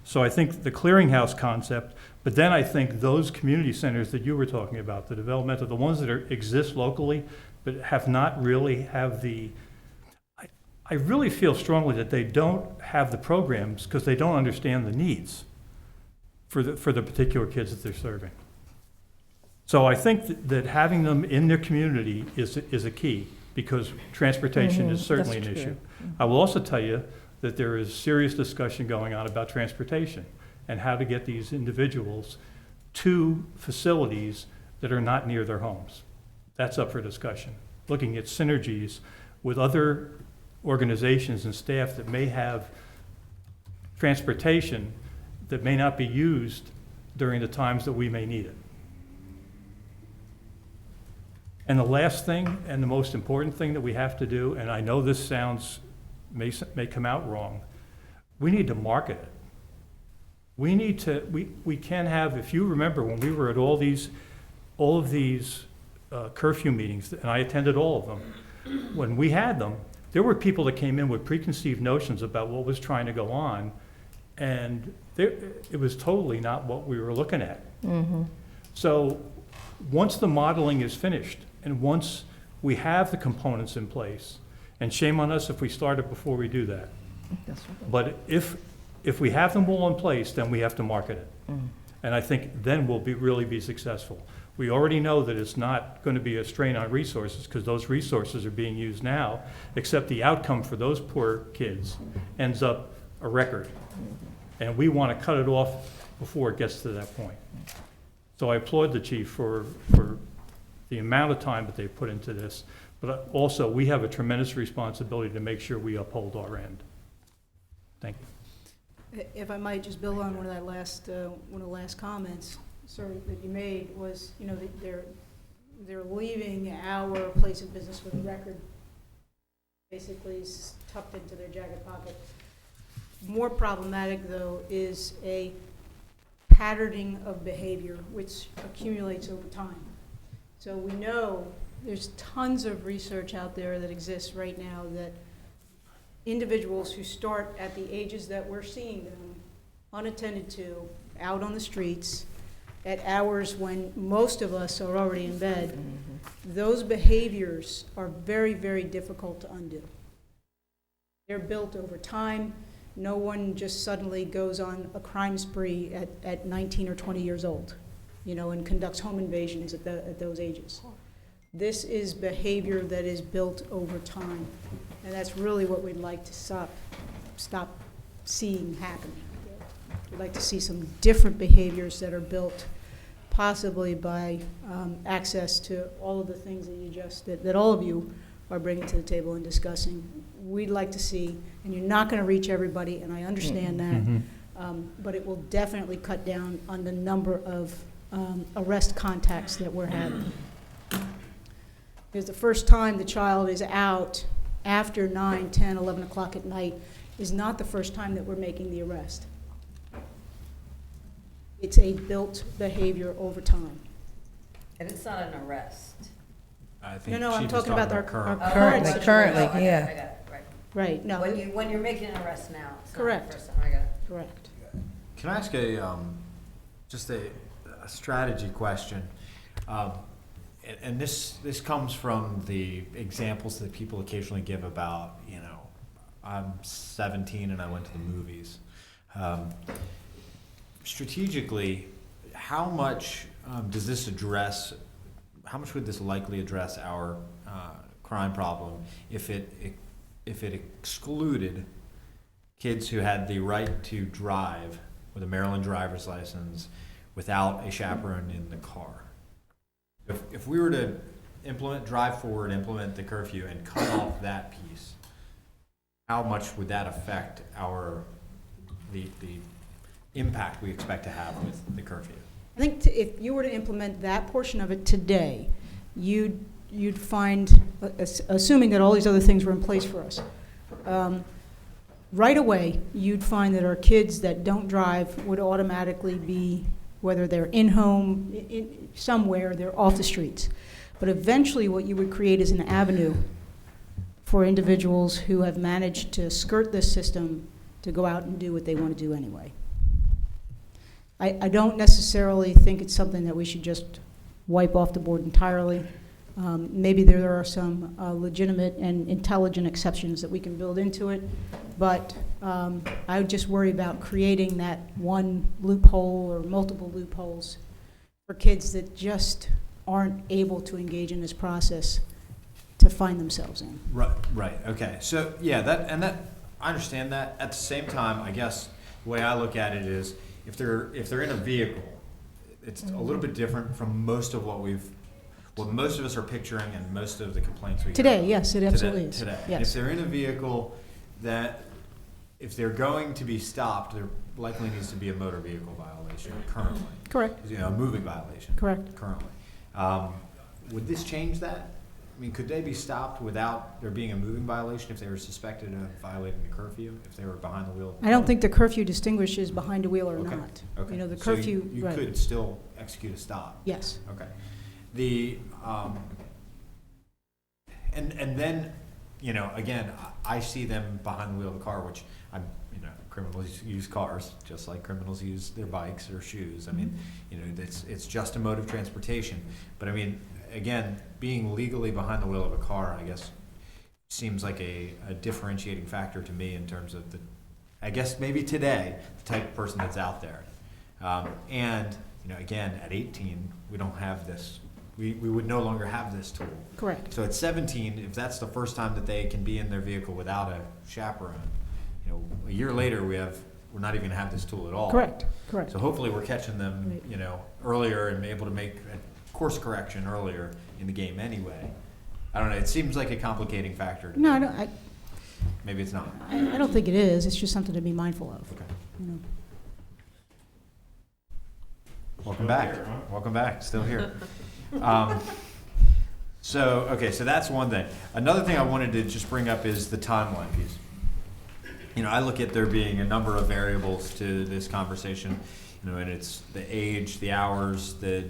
So I think the clearinghouse concept, but then I think those community centers that you were talking about, the developmental, the ones that exist locally, but have not really have the, I really feel strongly that they don't have the programs because they don't understand the needs for the particular kids that they're serving. So I think that having them in their community is a key, because transportation is certainly an issue. I will also tell you that there is serious discussion going on about transportation and how to get these individuals to facilities that are not near their homes. That's up for discussion. Looking at synergies with other organizations and staff that may have transportation that may not be used during the times that we may need it. And the last thing, and the most important thing that we have to do, and I know this may come out wrong, we need to market it. We can have, if you remember when we were at all of these curfew meetings, and I attended all of them, when we had them, there were people that came in with preconceived notions about what was trying to go on, and it was totally not what we were looking at. So once the modeling is finished, and once we have the components in place, and shame on us if we start it before we do that. But if we have them all in place, then we have to market it. And I think then we'll really be successful. We already know that it's not going to be a strain on resources, because those resources are being used now, except the outcome for those poor kids ends up a record. And we want to cut it off before it gets to that point. So I applaud the chief for the amount of time that they put into this, but also we have a tremendous responsibility to make sure we uphold our end. Thank you. If I might just build on one of the last comments, sir, that you made was, that they're leaving our place of business with a record basically tucked into their jacket pocket. More problematic, though, is a patterning of behavior which accumulates over time. So we know there's tons of research out there that exists right now that individuals who start at the ages that we're seeing them, unattended to, out on the streets, at hours when most of us are already in bed, those behaviors are very, very difficult to undo. They're built over time. No one just suddenly goes on a crime spree at 19 or 20 years old, and conducts home invasions at those ages. This is behavior that is built over time, and that's really what we'd like to stop seeing happening. We'd like to see some different behaviors that are built possibly by access to all of the things that all of you are bringing to the table and discussing. We'd like to see, and you're not going to reach everybody, and I understand that, but it will definitely cut down on the number of arrest contacts that we're having. Because the first time the child is out after 9, 10, 11 o'clock at night is not the first time that we're making the arrest. It's a built behavior over time. And it's not an arrest. I think No, I'm she was talking about our current. Currently, Oh, currently, I got it, yeah. I got it, right. Right, no, When you're making an arrest now, it's not the Correct. first time, I got it. correct. Can I ask just a strategy question? And this comes from the examples that people occasionally give about, I'm 17 and I went to the movies. Strategically, how much does this address, how much would this likely address our crime problem if it excluded kids who had the right to drive with a Maryland driver's license without a chaperone in the car? If we were to implement the curfew and cut off that piece, how much would that affect the impact we expect to have with the curfew? I think if you were to implement that portion of it today, you'd find, assuming that all these other things were in place for us, right away, you'd find that our kids that don't drive would automatically be, whether they're in-home, somewhere, they're off the streets. But eventually what you would create is an avenue for individuals who have managed to skirt this system to go out and do what they want to do anyway. I don't necessarily think it's something that we should just wipe off the board entirely. Maybe there are some legitimate and intelligent exceptions that we can build into it, but I would just worry about creating that one loophole or multiple loopholes for kids that just aren't able to engage in this process to find themselves in. Right, okay. So, yeah, I understand that. At the same time, I guess the way I look at it is if they're in a vehicle, it's a little bit different from most of what most of us are picturing and most of the complaints we hear Today, about. yes, it absolutely is. Today. Yes. If they're in a vehicle that, if they're going to be stopped, there likely needs to be a motor vehicle violation currently. Correct, A moving violation. correct. Currently. Would this change that? I mean, could they be stopped without there being a moving violation if they were suspected of violating the curfew, if they were behind the wheel? I don't think the curfew distinguishes behind a wheel or Okay, not. Okay. The So curfew, you right. could still execute a stop? Yes. Okay. And then, again, I see them behind the wheel of the car, which criminals use cars just like criminals use their bikes or shoes. I mean, it's just a mode of transportation. But I mean, again, being legally behind the wheel of a car, I guess, seems like a differentiating factor to me in terms of I guess maybe today, the type of person that's out there. And, again, at 18, we don't have this. We would no longer have this tool. Correct. So at 17, if that's the first time that they can be in their vehicle without a chaperone, a year later we're not even gonna have this tool at all. Correct, correct. So hopefully we're catching them, Right. Earlier and able to make a course correction earlier in the game anyway. I don't know. It seems like a complicating factor. To No, me. Maybe it's not. I don't think it is. It's just something to be mindful of. Okay. you know. Welcome back. Welcome back. Still here. So that's one thing. Another thing I wanted to just bring up is the timeline piece. I look at there being a number of variables to this conversation, and it's the age, the hours, the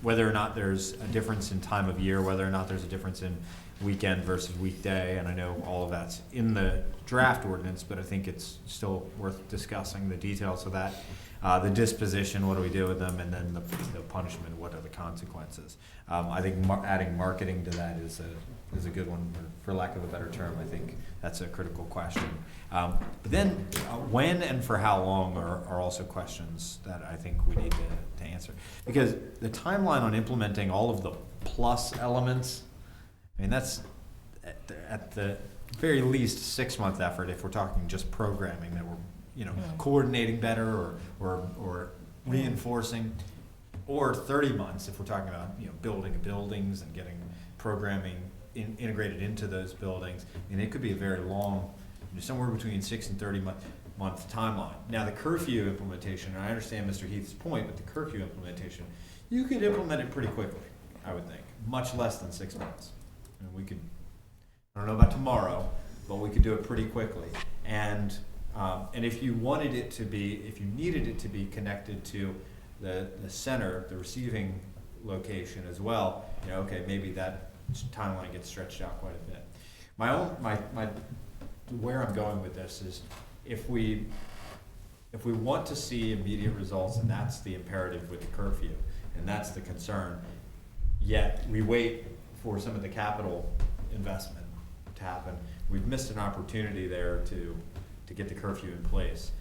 whether or not there's a difference in time of year, whether or not there's a difference in weekend versus weekday, and I know all of that's in the draft ordinance, but I think it's still worth discussing the details of that. The disposition, what do we do with them, and then the punishment, what are the consequences? I think adding marketing to that is a good one, for lack of a better term. I think that's a critical question. But then when and for how long are also questions that I think we need to answer. Because the timeline on implementing all of the plus elements, I mean, that's at the very least 6-month effort if we're talking just programming, that we're coordinating better or reinforcing, or 30 months if we're talking about building buildings and getting programming integrated into those buildings. I mean, it could be a very long, somewhere between 6 and 30 month timeline. Now the curfew implementation, and I understand Mr. Heath's point, but the curfew implementation, you could implement it pretty quickly, I would think, much less than 6 months. And we could, I don't know about tomorrow, but we could do it pretty quickly. And if you wanted it to be, if you needed it to be connected to the center, the receiving location as well, okay, maybe that timeline gets stretched out quite a bit. Where I'm going with this is, if we want to see immediate results, and that's the imperative with the curfew, and that's the concern, yet we wait for some of the capital investment to happen, we've missed an opportunity there to get the curfew in place,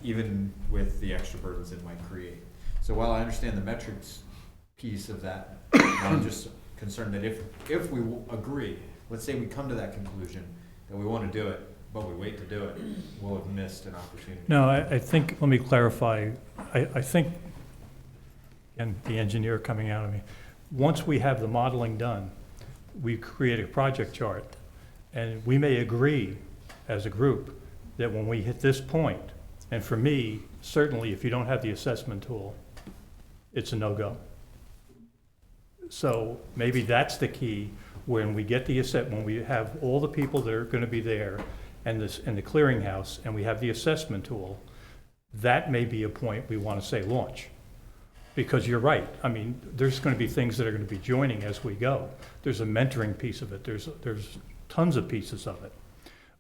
even with the extra burdens it might create. So while I understand the metrics piece of that, I'm just concerned that if we agree, let's say we come to that conclusion that we want to do it, but we wait to do it, we'll have missed an opportunity. No, I think, let me clarify, I think, and the engineer coming out of me, once we have the modeling done, we create a project chart, and we may agree as a group that when we hit this point, and for me, certainly if you don't have the assessment tool, it's a no-go. So maybe that's the key, when we get when we have all the people that are going to be there and the clearinghouse, and we have the assessment tool, that may be a point we want to say launch. Because you're right, I mean, there's going to be things that are going to be joining as we go. There's a mentoring piece of it, there's tons of pieces of it.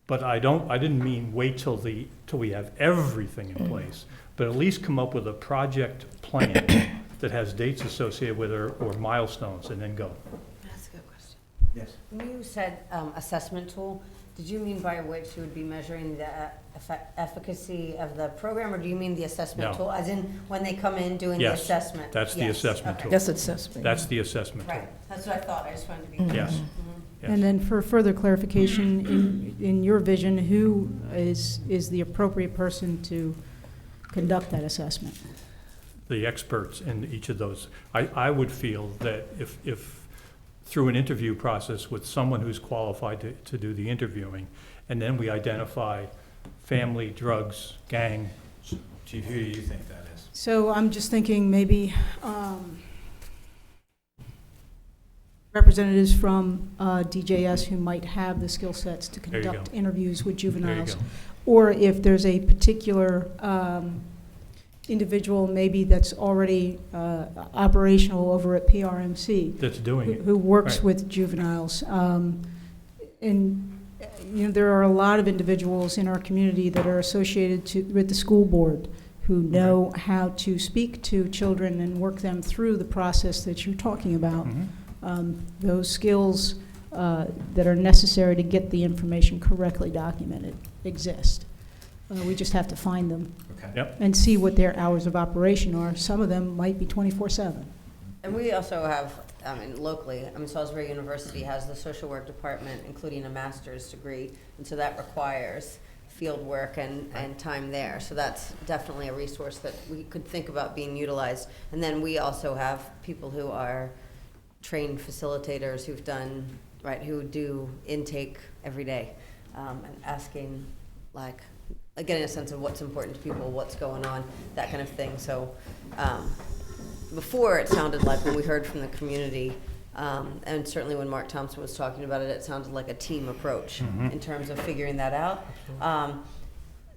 But I didn't mean wait till we have everything in place, but at least come up with a project plan that has dates associated with it or milestones, and then go. That's a good question. Yes. When you said assessment tool, did you mean by which you would be measuring the efficacy of the program, or do you mean the assessment No. tool, as in when they come in doing the Yes, assessment? that's the assessment tool. That's assessment. That's the assessment tool. Right, that's what I thought, I just wanted to be clear. Yes. Mhm. And then for further clarification, in your vision, who is the appropriate person to conduct that assessment? The experts in each of those. I would feel that if through an interview process with someone who's qualified to do the interviewing, and then we identify family, drugs, gang. Chief, who do you think that is? So I'm just thinking maybe representatives from DJS who might have the skill sets to There you conduct go. interviews with There you juveniles. go. Or if there's a particular individual maybe that's already operational over at PRMC That's doing it. who works Right. with juveniles. And there are a lot of individuals in our community that are associated with the school board who know how to speak to children and work them through the process that you're talking about. Mhm. Those skills that are necessary to get the information correctly documented exist. We just have to find them Okay. Yep. and see what their hours of operation are. Some of them might be 24/7. And we also have, locally, Salisbury University has the social work department, including a master's degree, and so that requires field work and time there. So that's definitely a resource that we could think about being utilized. And then we also have people who are trained facilitators who do intake every day, and asking, getting a sense of what's important to people, what's going on, that kind of thing. So before, it sounded like, when we heard from the community, and certainly when Mark Thompson was talking about it, it sounded like a team approach in terms of figuring that out.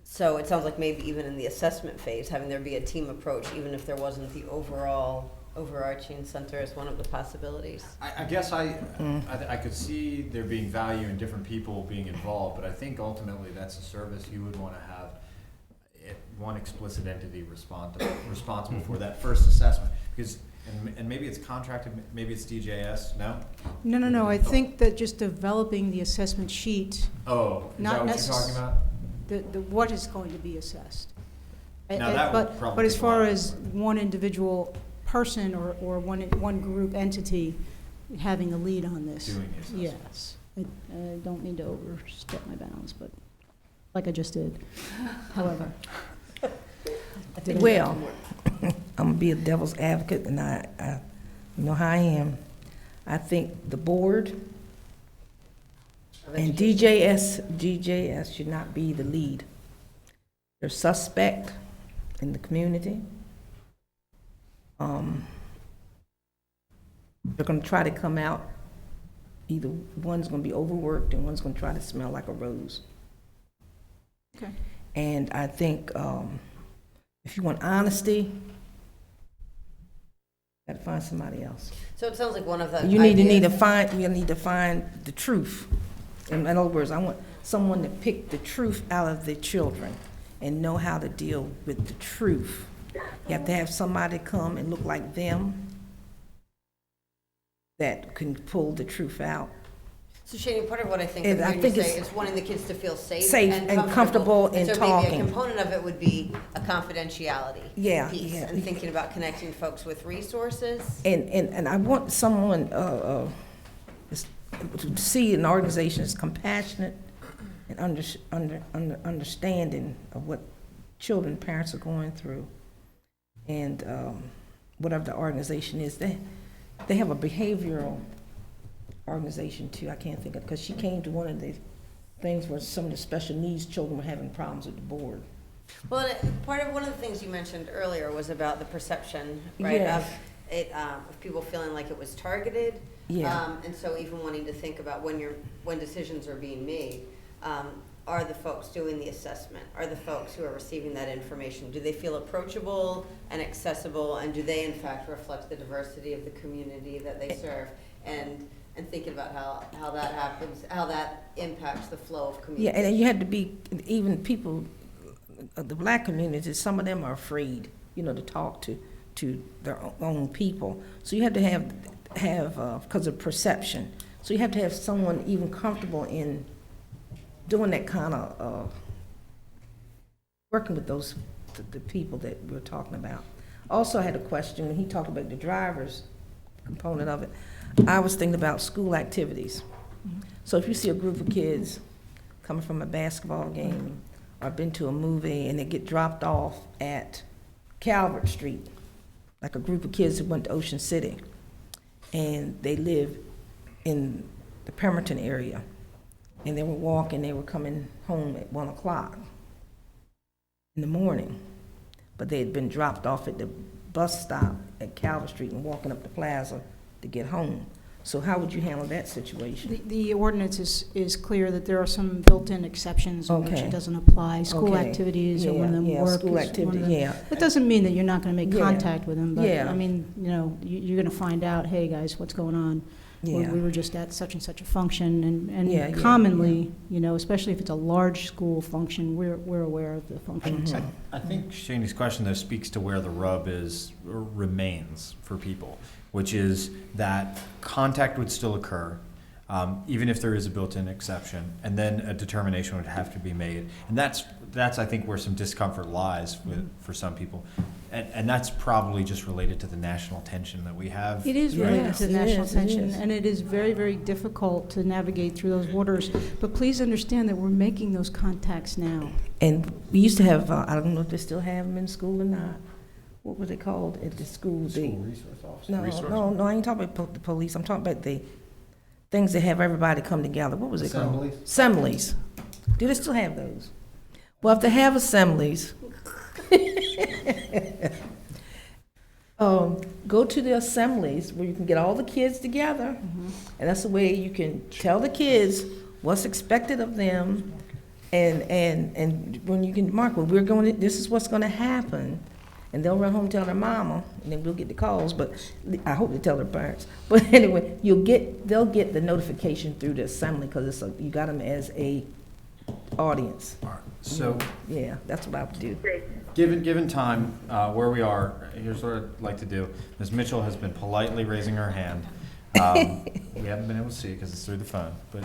So it sounds like maybe even in the assessment phase, having there be a team approach, even if there wasn't the overall overarching center as one of the possibilities. I guess I could see there being value in different people being involved, but I think ultimately that's a service you would want to have one explicit entity responsible for that first assessment. Because, and maybe it's contracted, maybe it's DJS, no? No, I think that just developing the assessment sheet, Oh, is Not that what you're talking about? the what is going to be assessed. Now, that would probably But as take a while. far as one individual person or one group entity having a lead on this. Doing the assessment. Yes. I don't mean to overstep my bounds, but like I just did. However. Well, I'm gonna be a devil's advocate, and I you know how I am. I think the board and DJS should not be the lead. They're suspect in the community. They're gonna try to come out, either one's gonna be overworked and one's gonna try to smell like a rose. Okay. And I think, if you want honesty, gotta find somebody else. So it sounds like one of the You need ideas- to find the truth. In other words, I want someone to pick the truth out of the children and know how to deal with the truth. You have to have somebody come and look like them that can pull the truth out. So Shani, part of what I think And I'm I hearing you think say it's is wanting the kids to feel safe safe and and comfortable in so maybe talking. a component of it would be a confidentiality Yeah, piece yeah. and thinking about connecting folks with resources. And I want someone to see an organization that's compassionate and understanding of what children, parents are going through. And whatever the organization is, they have a behavioral organization too. I can't think of, because she came to one of the things where some of the special needs children were having problems with the board. Well, one of the things you mentioned earlier was about the perception, right, Yes. of people feeling like it was targeted. Yeah. And so even wanting to think about when decisions are being made, are the folks doing the assessment? Are the folks who are receiving that information, do they feel approachable and accessible, and do they in fact reflect the diversity of the community that they serve? And thinking about how that happens, how that impacts the flow of community. Yeah, and you had to be, even people, the black community, some of them are afraid, to talk to their own people. So you have to have because of perception. So you have to have someone even comfortable in doing that kind of, working with the people that we're talking about. Also, I had a question, when he talked about the driver's component of it, I was thinking about school activities. So if you see a group of kids coming from a basketball game or been to a movie and they get dropped off at Calvert Street, like a group of kids that went to Ocean City, and they live in the Pemberton area, and they were coming home at 1 o'clock in the morning, but they had been dropped off at the bus stop at Calvert Street and walking up the plaza to get home. So how would you handle that situation? The ordinance is clear that there are some built-in exceptions in which Okay. it doesn't apply. School Okay. activities are one of them, Yeah, work school is one of activity, them. yeah. That doesn't mean that you're not gonna make Yeah. contact with them, but, Yeah. I mean, you're gonna find out, hey, guys, what's going on? Yeah. We were just at such and such a function, Yeah, and yeah, commonly, especially if it's a large school function, we're aware of the functions. Mhm. I think Shani's question, though, speaks to where the rub is, or remains for people, which is that contact would still occur, even if there is a built-in exception, and then a determination would have to be made. And that's I think, where some discomfort lies for some people. And that's probably just related to the national tension that we have. It is related Yes, to it national is, it tension, is. and it is very, very difficult to navigate through those waters. But please understand that we're making those contacts now. And we used to have, I don't know if they still have them in school or not. What were they called at the school? School resource officer. No, I ain't talking about the police. I'm talking about the things that have everybody come together. What was it called? Assemblies? Assemblies. Do they still have those? Well, if they have assemblies, go to the assemblies where you can get all the kids together, and that's the way you can tell the kids what's expected of them, and when you can mark, well, this is what's going to happen, and they'll run home and tell their mama, and then we'll get the calls, but I hope they tell their parents. But anyway, they'll get the notification through the assembly, because you got them as a audience. So, Yeah, that's what I would do. given time, where we are, here's what I'd like to do. Ms. Mitchell has been politely raising her hand. We haven't been able to see it because it's through the phone, but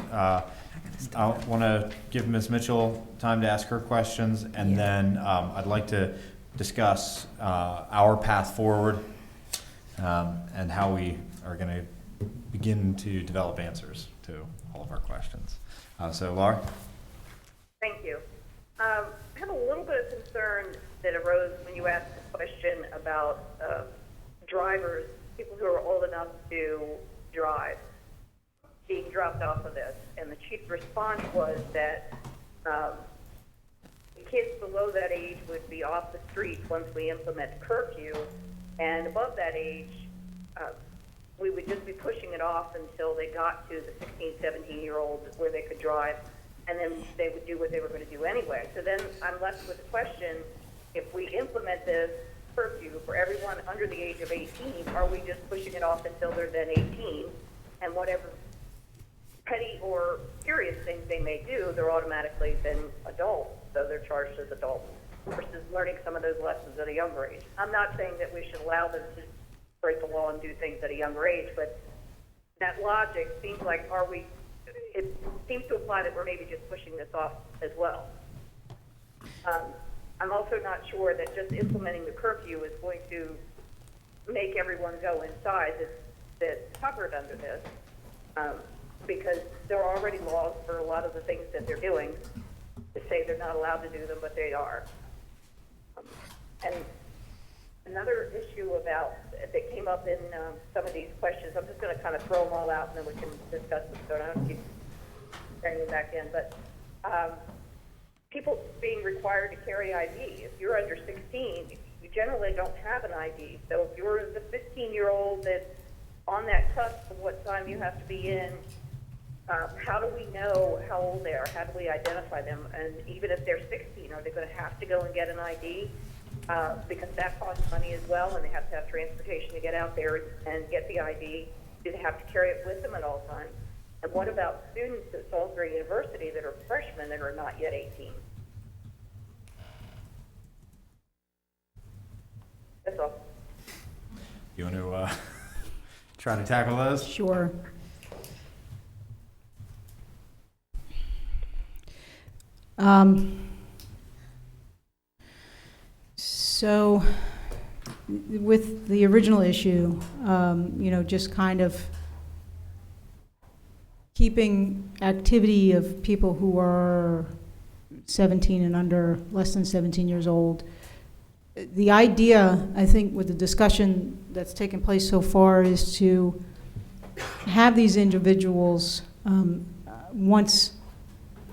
I want to give Ms. Mitchell time to ask her questions, and then I'd like to discuss our path forward and how we are going to begin to develop answers to all of our questions. So, Laura? Thank you. I have a little bit of concern that arose when you asked the question about drivers, people who are old enough to drive, being dropped off of this. And the chief's response was that the kids below that age would be off the street once we implement curfew, and above that age, we would just be pushing it off until they got to the 16, 17-year-olds where they could drive, and then they would do what they were going to do anyway. So then I'm left with the question, if we implement this curfew for everyone under the age of 18, are we just pushing it off until they're then 18, and whatever petty or serious things they may do, they're automatically then adults, so they're charged as adults, versus learning some of those lessons at a younger age. I'm not saying that we should allow them to break the law and do things at a younger age, but that logic seems like, it seems to imply that we're maybe just pushing this off as well. I'm also not sure that just implementing the curfew is going to make everyone go inside that's covered under this, because there are already laws for a lot of the things that they're doing to say they're not allowed to do them, but they are. And another issue that came up in some of these questions, I'm just going to kind of throw them all out and then we can discuss them, so I don't keep bringing them back in. But people being required to carry ID. If you're under 16, you generally don't have an ID. So if you're the 15-year-old that's on that cusp of what time you have to be in, how do we know how old they are? How do we identify them? And even if they're 16, are they going to have to go and get an ID? Because that costs money as well, and they have to have transportation to get out there and get the ID. Do they have to carry it with them at all times? And what about students at Salisbury University that are freshmen and are not yet 18? That's all. You want to try to tackle those? Sure. So with the original issue, just kind of keeping activity of people who are 17 and under, less than 17 years old. The idea, I think, with the discussion that's taken place so far is to have these individuals, once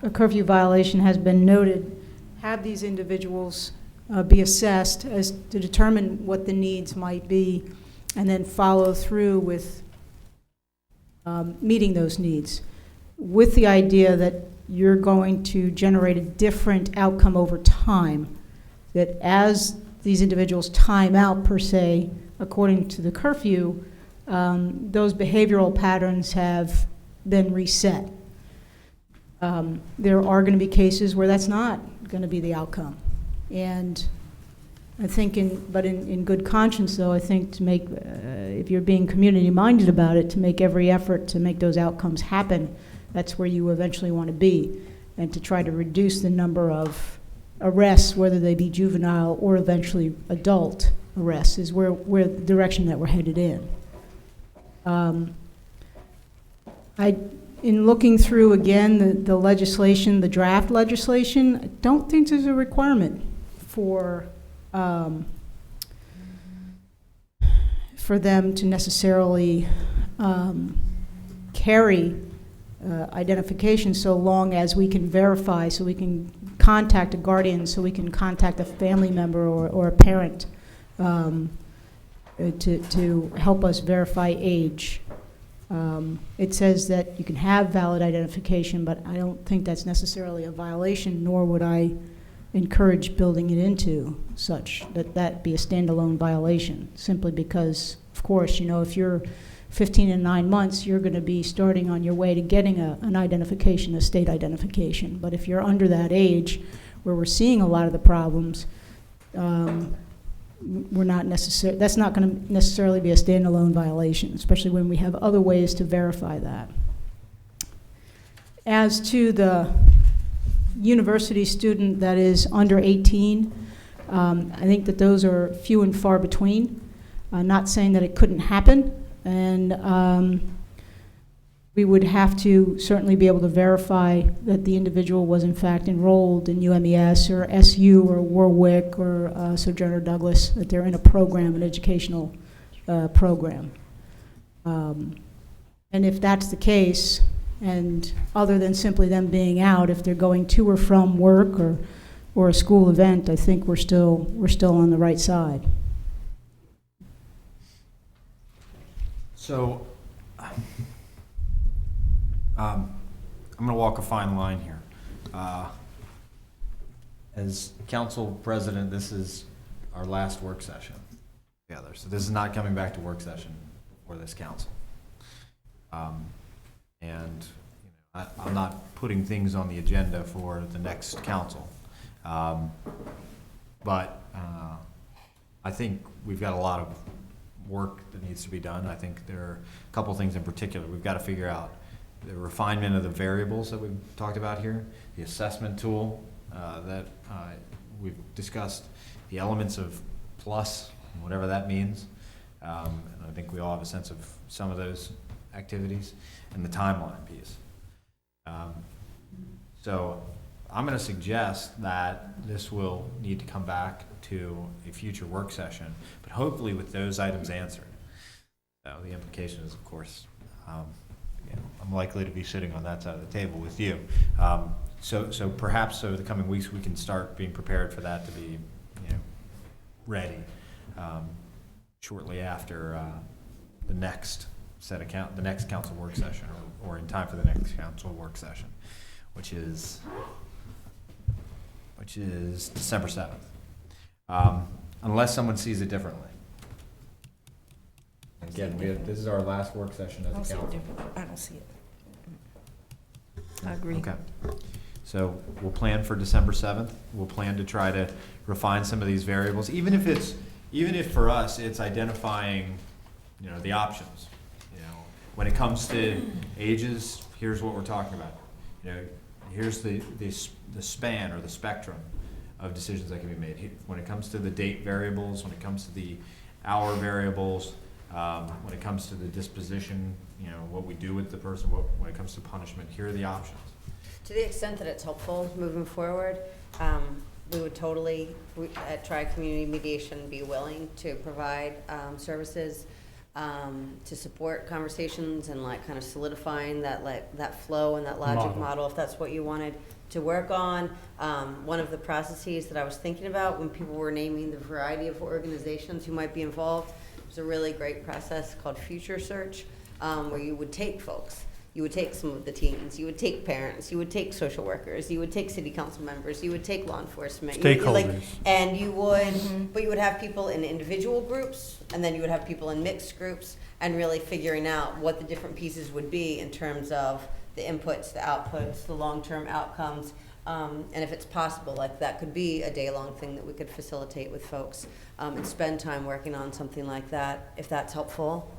a curfew violation has been noted, have these individuals be assessed as to determine what the needs might be, and then follow through with meeting those needs, with the idea that you're going to generate a different outcome over time, that as these individuals time out, per se, according to the curfew, those behavioral patterns have been reset. There are going to be cases where that's not going to be the outcome. And I think in good conscience, though, I think to make, if you're being community-minded about it, to make every effort to make those outcomes happen, that's where you eventually want to be, and to try to reduce the number of arrests, whether they be juvenile or eventually adult arrests, is where the direction that we're headed in. In looking through again the legislation, the draft legislation, I don't think there's a requirement for them to necessarily carry identification, so long as we can verify, so we can contact a guardian, so we can contact a family member or a parent to help us verify age. It says that you can have valid identification, but I don't think that's necessarily a violation, nor would I encourage building it into such that that be a standalone violation, simply because, of course, you know, if you're 15 and 9 months, you're going to be starting on your way to getting an identification, a state identification. But if you're under that age, where we're seeing a lot of the problems, we're not necessarily, that's not going to necessarily be a standalone violation, especially when we have other ways to verify that. As to the university student that is under 18, I think that those are few and far between. Not saying that it couldn't happen, and we would have to certainly be able to verify that the individual was in fact enrolled in UMES or SU or Warwick or Sojourner Douglas, that they're in a program, an educational program. And if that's the case, and other than simply them being out, if they're going to or from work or a school event, I think we're still on the right side. So, I'm going to walk a fine line here. As council president, this is our last work session together. So this is not coming back to work session for this council. And you know, I'm not putting things on the agenda for the next council. But I think we've got a lot of work that needs to be done. I think there are a couple things in particular. We've got to figure out the refinement of the variables that we've talked about here, the assessment tool that we've discussed, the elements of plus, whatever that means. And I think we all have a sense of some of those activities, and the timeline piece. So I'm going to suggest that this will need to come back to a future work session, but hopefully with those items answered. So the implication is, of course, you know, I'm likely to be sitting on that side of the table with you. So perhaps over the coming weeks we can start being prepared for that to be, you know, ready shortly after the next the next council work session, or in time for the next council work session, which is December 7th, unless someone sees it differently. Again, this is our last work session as a council. I don't see it. I agree. Okay. So we'll plan for December 7th. We'll plan to try to refine some of these variables, even if for us it's identifying, you know, the options. You know, when it comes to ages, here's what we're talking about. You know, here's the span or the spectrum of decisions that can be made. When it comes to the date variables, when it comes to the hour variables, when it comes to the disposition, you know, what we do with the person, when it comes to punishment, here are the options. To the extent that it's helpful moving forward, we would totally, at Tri-Community Mediation, be willing to provide services to support conversations and like kind of solidifying that flow and that logic model, if that's what you wanted to work on. One of the processes that I was thinking about when people were naming the variety of organizations who might be involved was a really great process called Future Search, where you would take folks. You would take some of the teens, you would take parents, you would take social workers, you would take city council members, you would take law enforcement. Stakeholders. And you would, but you would have people in individual groups, and then you would have people in mixed groups, and really figuring out what the different pieces would be in terms of the inputs, the outputs, the long-term outcomes, and if it's possible, like that could be a day-long thing that we could facilitate with folks, and spend time working on something like that, if that's helpful,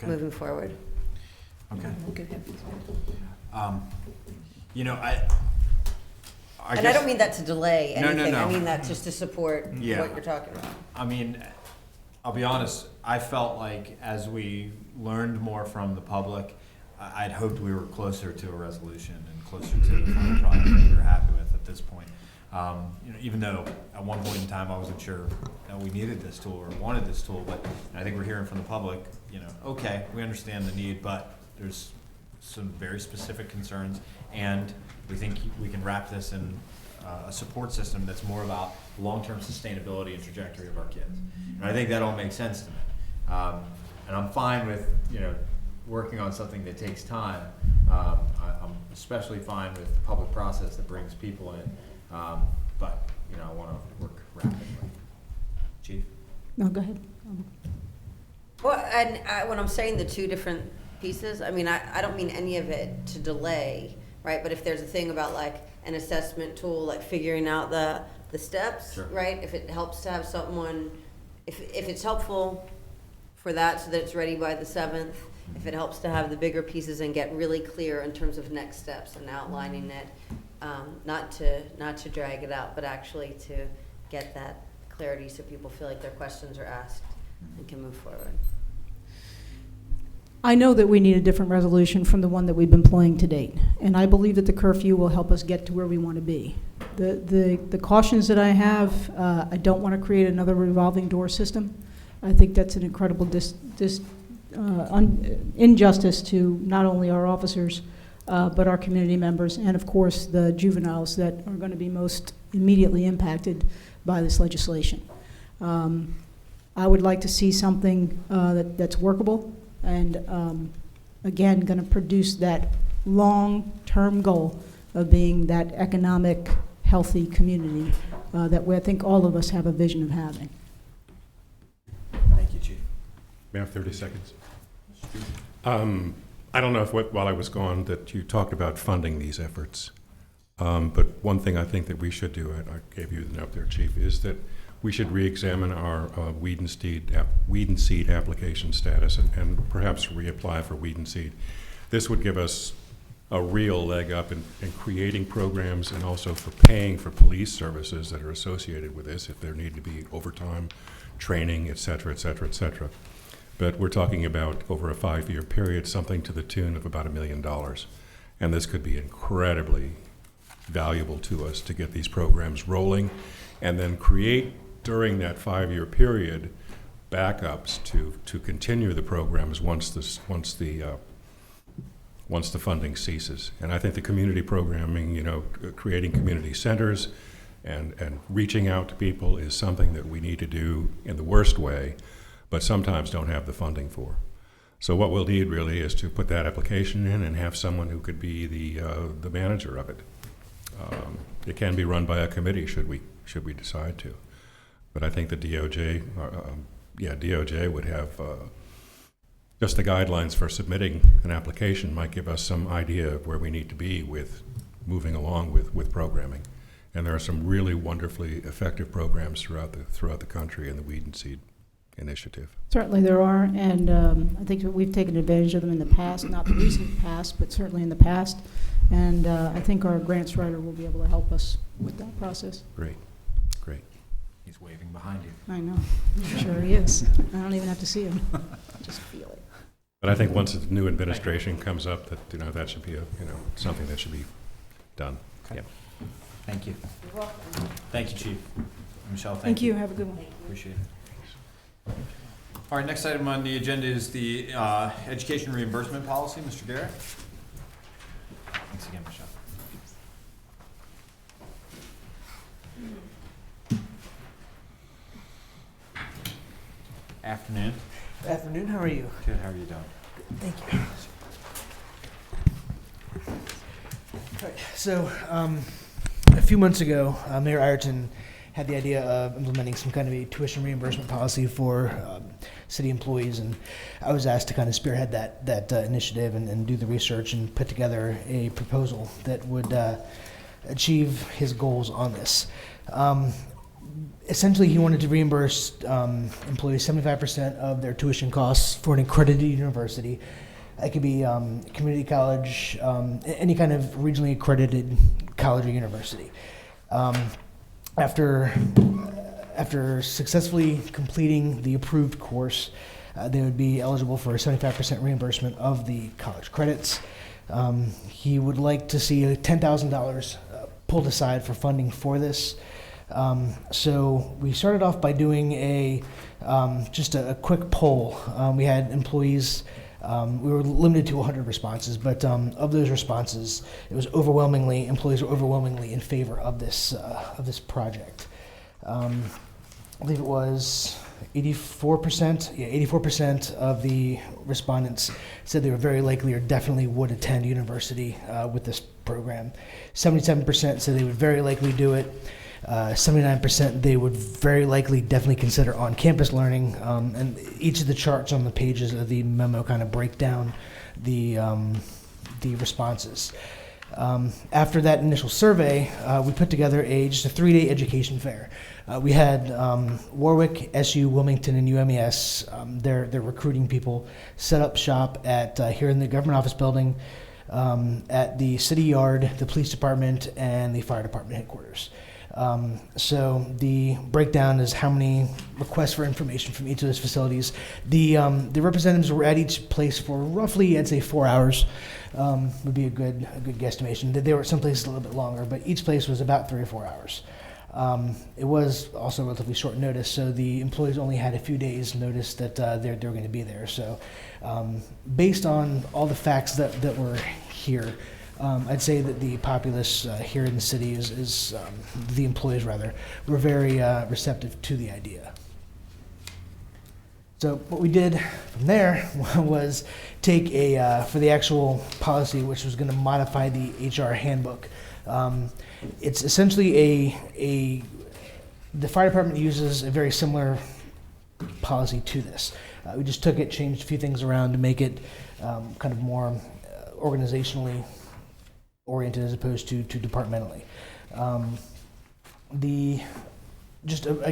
moving forward. Okay. Good. You know, I And I don't mean that to delay No, anything. no. I mean that just to support Yeah. what you're talking about. I mean, I'll be honest, I felt like as we learned more from the public, I'd hoped we were closer to a resolution and closer to the final product that we were happy with at this point. You know, even though at one point in time I wasn't sure that we needed this tool or wanted this tool, but I think we're hearing from the public, you know, okay, we understand the need, but there's some very specific concerns, and we think we can wrap this in a support system that's more about long-term sustainability and trajectory of our kids. And I think that all makes sense to me. And I'm fine with, you know, working on something that takes time. I'm especially fine with the public process that brings people in. But I want to work rapidly. Chief? No, go ahead. Well, and when I'm saying the two different pieces, I mean, I don't mean any of it to delay, right? But if there's a thing about like an assessment tool, like figuring out the steps, Sure. right? If it helps to have someone, if it's helpful for that so that it's ready by the 7th, if it helps to have the bigger pieces and get really clear in terms of next steps and outlining it, not to drag it out, but actually to get that clarity so people feel like their questions are asked and can move forward. I know that we need a different resolution from the one that we've been playing to date, and I believe that the curfew will help us get to where we want to be. The cautions that I have, I don't want to create another revolving door system. I think that's an incredible injustice to not only our officers, but our community members, and of course the juveniles that are going to be most immediately impacted by this legislation. I would like to see something that's workable and, again, going to produce that long-term goal of being that economic, healthy community that I think all of us have a vision of having. Thank you, Chief. May I have 30 seconds? I don't know if while I was gone that you talked about funding these efforts. But one thing I think that we should do, and I gave you the note there, Chief, is that we should re-examine our weed and seed application status and perhaps reapply for weed and seed. This would give us a real leg up in creating programs and also for paying for police services that are associated with this if there need to be overtime, training, et cetera, et cetera, et cetera. But we're talking about over a 5-year period, something to the tune of about $1 million. And this could be incredibly valuable to us to get these programs rolling and then create during that 5-year period backups to continue the programs once the funding ceases. And I think the community programming, creating community centers and reaching out to people is something that we need to do in the worst way, but sometimes don't have the funding for. So what we'll need really is to put that application in and have someone who could be the manager of it. It can be run by a committee should we decide to. But I think the DOJ would have just the guidelines for submitting an application might give us some idea of where we need to be with moving along with programming. And there are some really wonderfully effective programs throughout the country in the Weed and Seed Initiative. Certainly there are, and I think that we've taken advantage of them in the past, not the recent past, but certainly in the past. And I think our grants writer will be able to help us with that process. Great. He's waving behind you. I know, sure he is. I don't even have to see him, I just feel it. But I think once the new administration comes up, that that should be something that should be done. Okay. Yep. Thank you. You're welcome. Thank you, Chief. Michelle, Thank you, have a good one. Appreciate it. All right, next item on the agenda is the education reimbursement policy. Mr. Garrett? Thanks again, Michelle. Afternoon. Afternoon, how are you? Good, how are you doing? Thank you. All right, so a few months ago, Mayor Ireton had the idea of implementing some kind of a tuition reimbursement policy for city employees, and I was asked to kind of spearhead that initiative and do the research and put together a proposal that would achieve his goals on this. Essentially, he wanted to reimburse employees 75% of their tuition costs for an accredited university. It could be community college, any kind of regionally accredited college or university. After successfully completing the approved course, they would be eligible for a 75% reimbursement of the college credits. He would like to see $10,000 pulled aside for funding for this. So we started off by doing just a quick poll. We had employees, we were limited to 100 responses, but of those responses, employees were overwhelmingly in favor of this project. I believe it was 84%. Yeah, 84% of the respondents said they were very likely or definitely would attend university with this program. 77% said they would very likely do it. 79% they would very likely definitely consider on-campus learning, and each of the charts on the pages of the memo kind of break down the responses. After that initial survey, we put together just a 3-day education fair. We had Warwick, SU, Wilmington, and UMES. They're recruiting people set up shop at here in the government office building, at the city yard, the police department, and the fire department headquarters. So the breakdown is how many requests for information from each of those facilities. The representatives were at each place for roughly, I'd say, 4 hours. Would be a good guesstimation. They were at some places a little bit longer, but each place was about 3 or 4 hours. It was also relatively short notice, so the employees only had a few days notice that they were going to be there. So based on all the facts that were here, I'd say that the populace here in the city is the employees rather, were very receptive to the idea. So what we did from there was take for the actual policy, which was going to modify the HR handbook. It's essentially the fire department uses a very similar policy to this. We just took it, changed a few things around to make it kind of more organizationally oriented as opposed to departmentally. I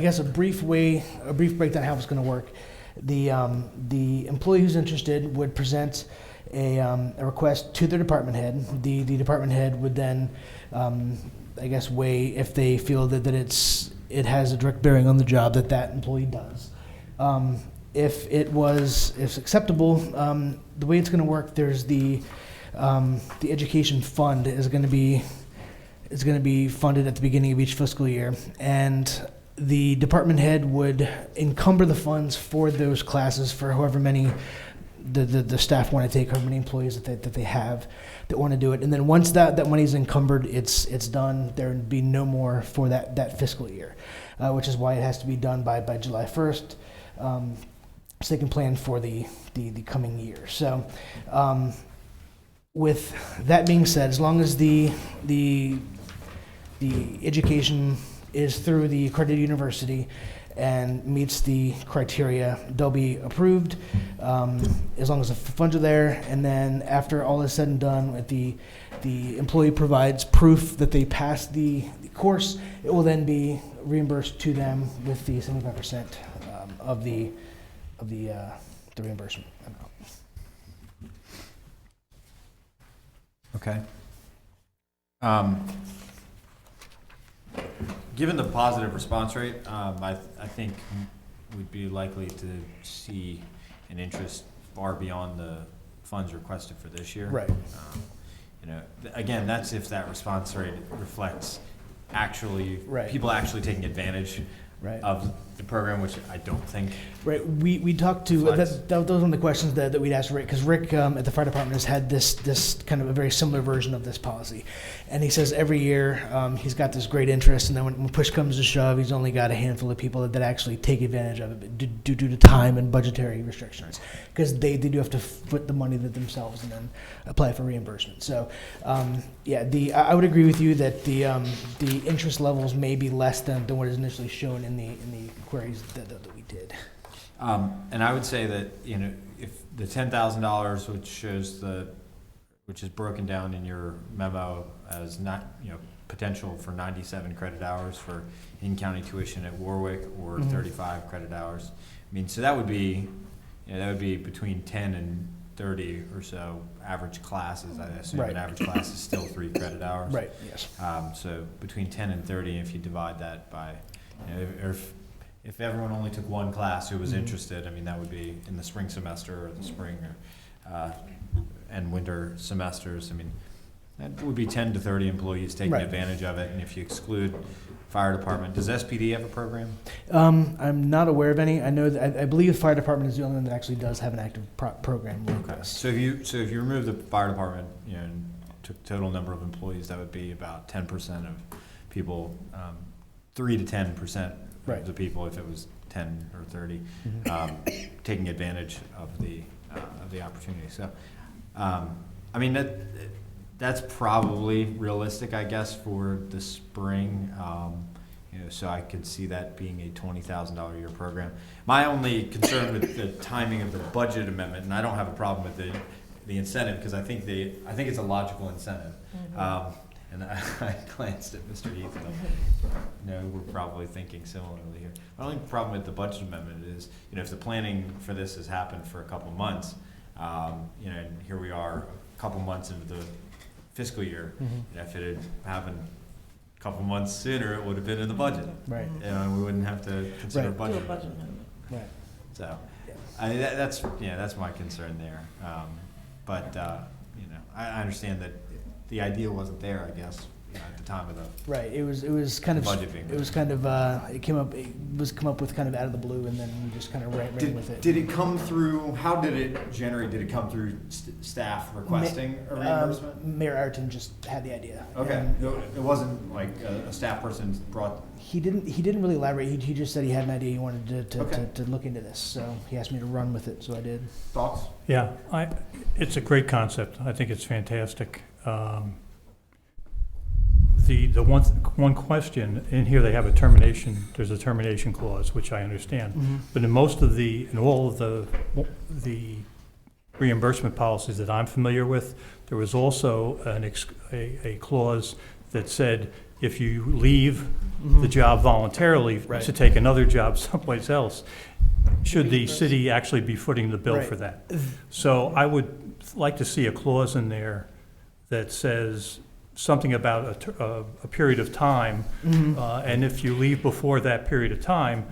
guess a brief breakdown of how it's going to work. The employee who's interested would present a request to their department head. The department head would then, I guess, weigh if they feel that it has a direct bearing on the job that employee does. If it's acceptable, the way it's going to work, there's the education fund is going to be funded at the beginning of each fiscal year, and the department head would encumber the funds for those classes for however many the staff want to take, however many employees that they have that want to do it. And then once that money is encumbered, it's done. There would be no more for that fiscal year, which is why it has to be done by July 1st, so they can plan for the coming year. So with that being said, as long as the education is through the accredited university and meets the criteria, they'll be approved, as long as the funds are there. And then after all is said and done, the employee provides proof that they passed the course, it will then be reimbursed to them with the 75% of the reimbursement amount. Okay. Given the positive response rate, I think we'd be likely to see an interest far beyond the funds requested for this year. Right. Again, that's if that response rate reflects people actually taking advantage of the program, which I don't think. Right. We talked to those are one of the questions that we'd asked Rick, because Rick at the fire department has had this kind of a very similar version of this policy, and he says every year he's got this great interest, and then when push comes to shove, he's only got a handful of people that actually take advantage of it due to time and budgetary restrictions, because they do have to foot the money themselves and then apply for reimbursement. So I would agree with you that the interest levels may be less than what is initially shown in the queries that we did. And I would say that, if the $10,000, which is broken down in your memo as potential for 97 credit hours for in-county tuition at Warwick, or 35 credit hours. So that would be, between 10 and 30 or so average classes. I assume an average class is still 3 credit hours. Right. Yes. So between 10 and 30, if you divide that by, if everyone only took one class who was interested, that would be in the spring semester or the spring and winter semesters. That would be 10 to 30 employees taking advantage of it. And if you exclude fire department, does SPD have a program? I'm not aware of any. I know that I believe the fire department is the only one that actually does have an active program like this. So if you remove the fire department, and took total number of employees, that would be about 10% of people, 3 to 10%. Of the people, if it was 10 or 30, taking advantage of the opportunity. So, that's probably realistic, I guess, for the spring. So I could see that being a $20,000 a year program. My only concern with the timing of the budget amendment, and I don't have a problem with the incentive, because I think it's a logical incentive. And I glanced at Mr. Heath, and we're probably thinking similarly here. My only problem with the budget amendment is, if the planning for this has happened for a couple of months, and here we are a couple months into the fiscal year, if it had happened a couple months sooner, it would have been in the budget. Right. We wouldn't have to consider Right. budget. Do a budget amendment. Right. So, I mean, that's my concern there. But I understand that the idea wasn't there, I guess, at the time of the. Right. It was kind of Budget being it was kind of it was come up with kind of out of the blue, and then we just kind of ran with it. Did it come through? How did it generate? Did it come through staff requesting a reimbursement? Mayor Ayrton just had the idea. Okay, And it wasn't like a staff person brought. he didn't really elaborate. He just said he had an idea. He wanted Okay. to look into this, so he asked me to run with it. So I did. Thoughts? Yeah, it's a great concept. I think it's fantastic. The one question, in here they have there's a termination clause, which I understand. But in all of the reimbursement policies that I'm familiar with, there was also a clause that said, if you leave the job voluntarily Right. to take another job someplace else, should the city actually be footing the bill Right. for that? So I would like to see a clause in there that says something about a period of time, and if you leave before that period of time,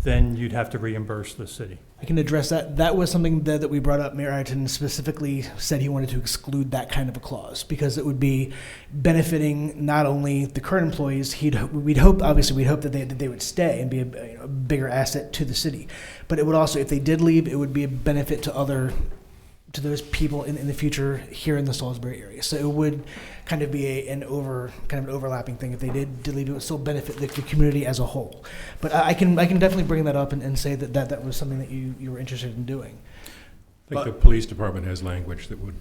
then you'd have to reimburse the city. I can address that. That was something that we brought up. Mayor Ayrton specifically said he wanted to exclude that kind of a clause because it would be benefiting not only the current employees. We'd hope that they would stay and be a bigger asset to the city, but it would also, if they did leave, it would be a benefit to those people in the future here in the Salisbury area. So it would kind of be an overlapping thing. If they did leave, it would still benefit the community as a whole. But I can definitely bring that up and say that was something that you were interested in doing. I think the police department has language that would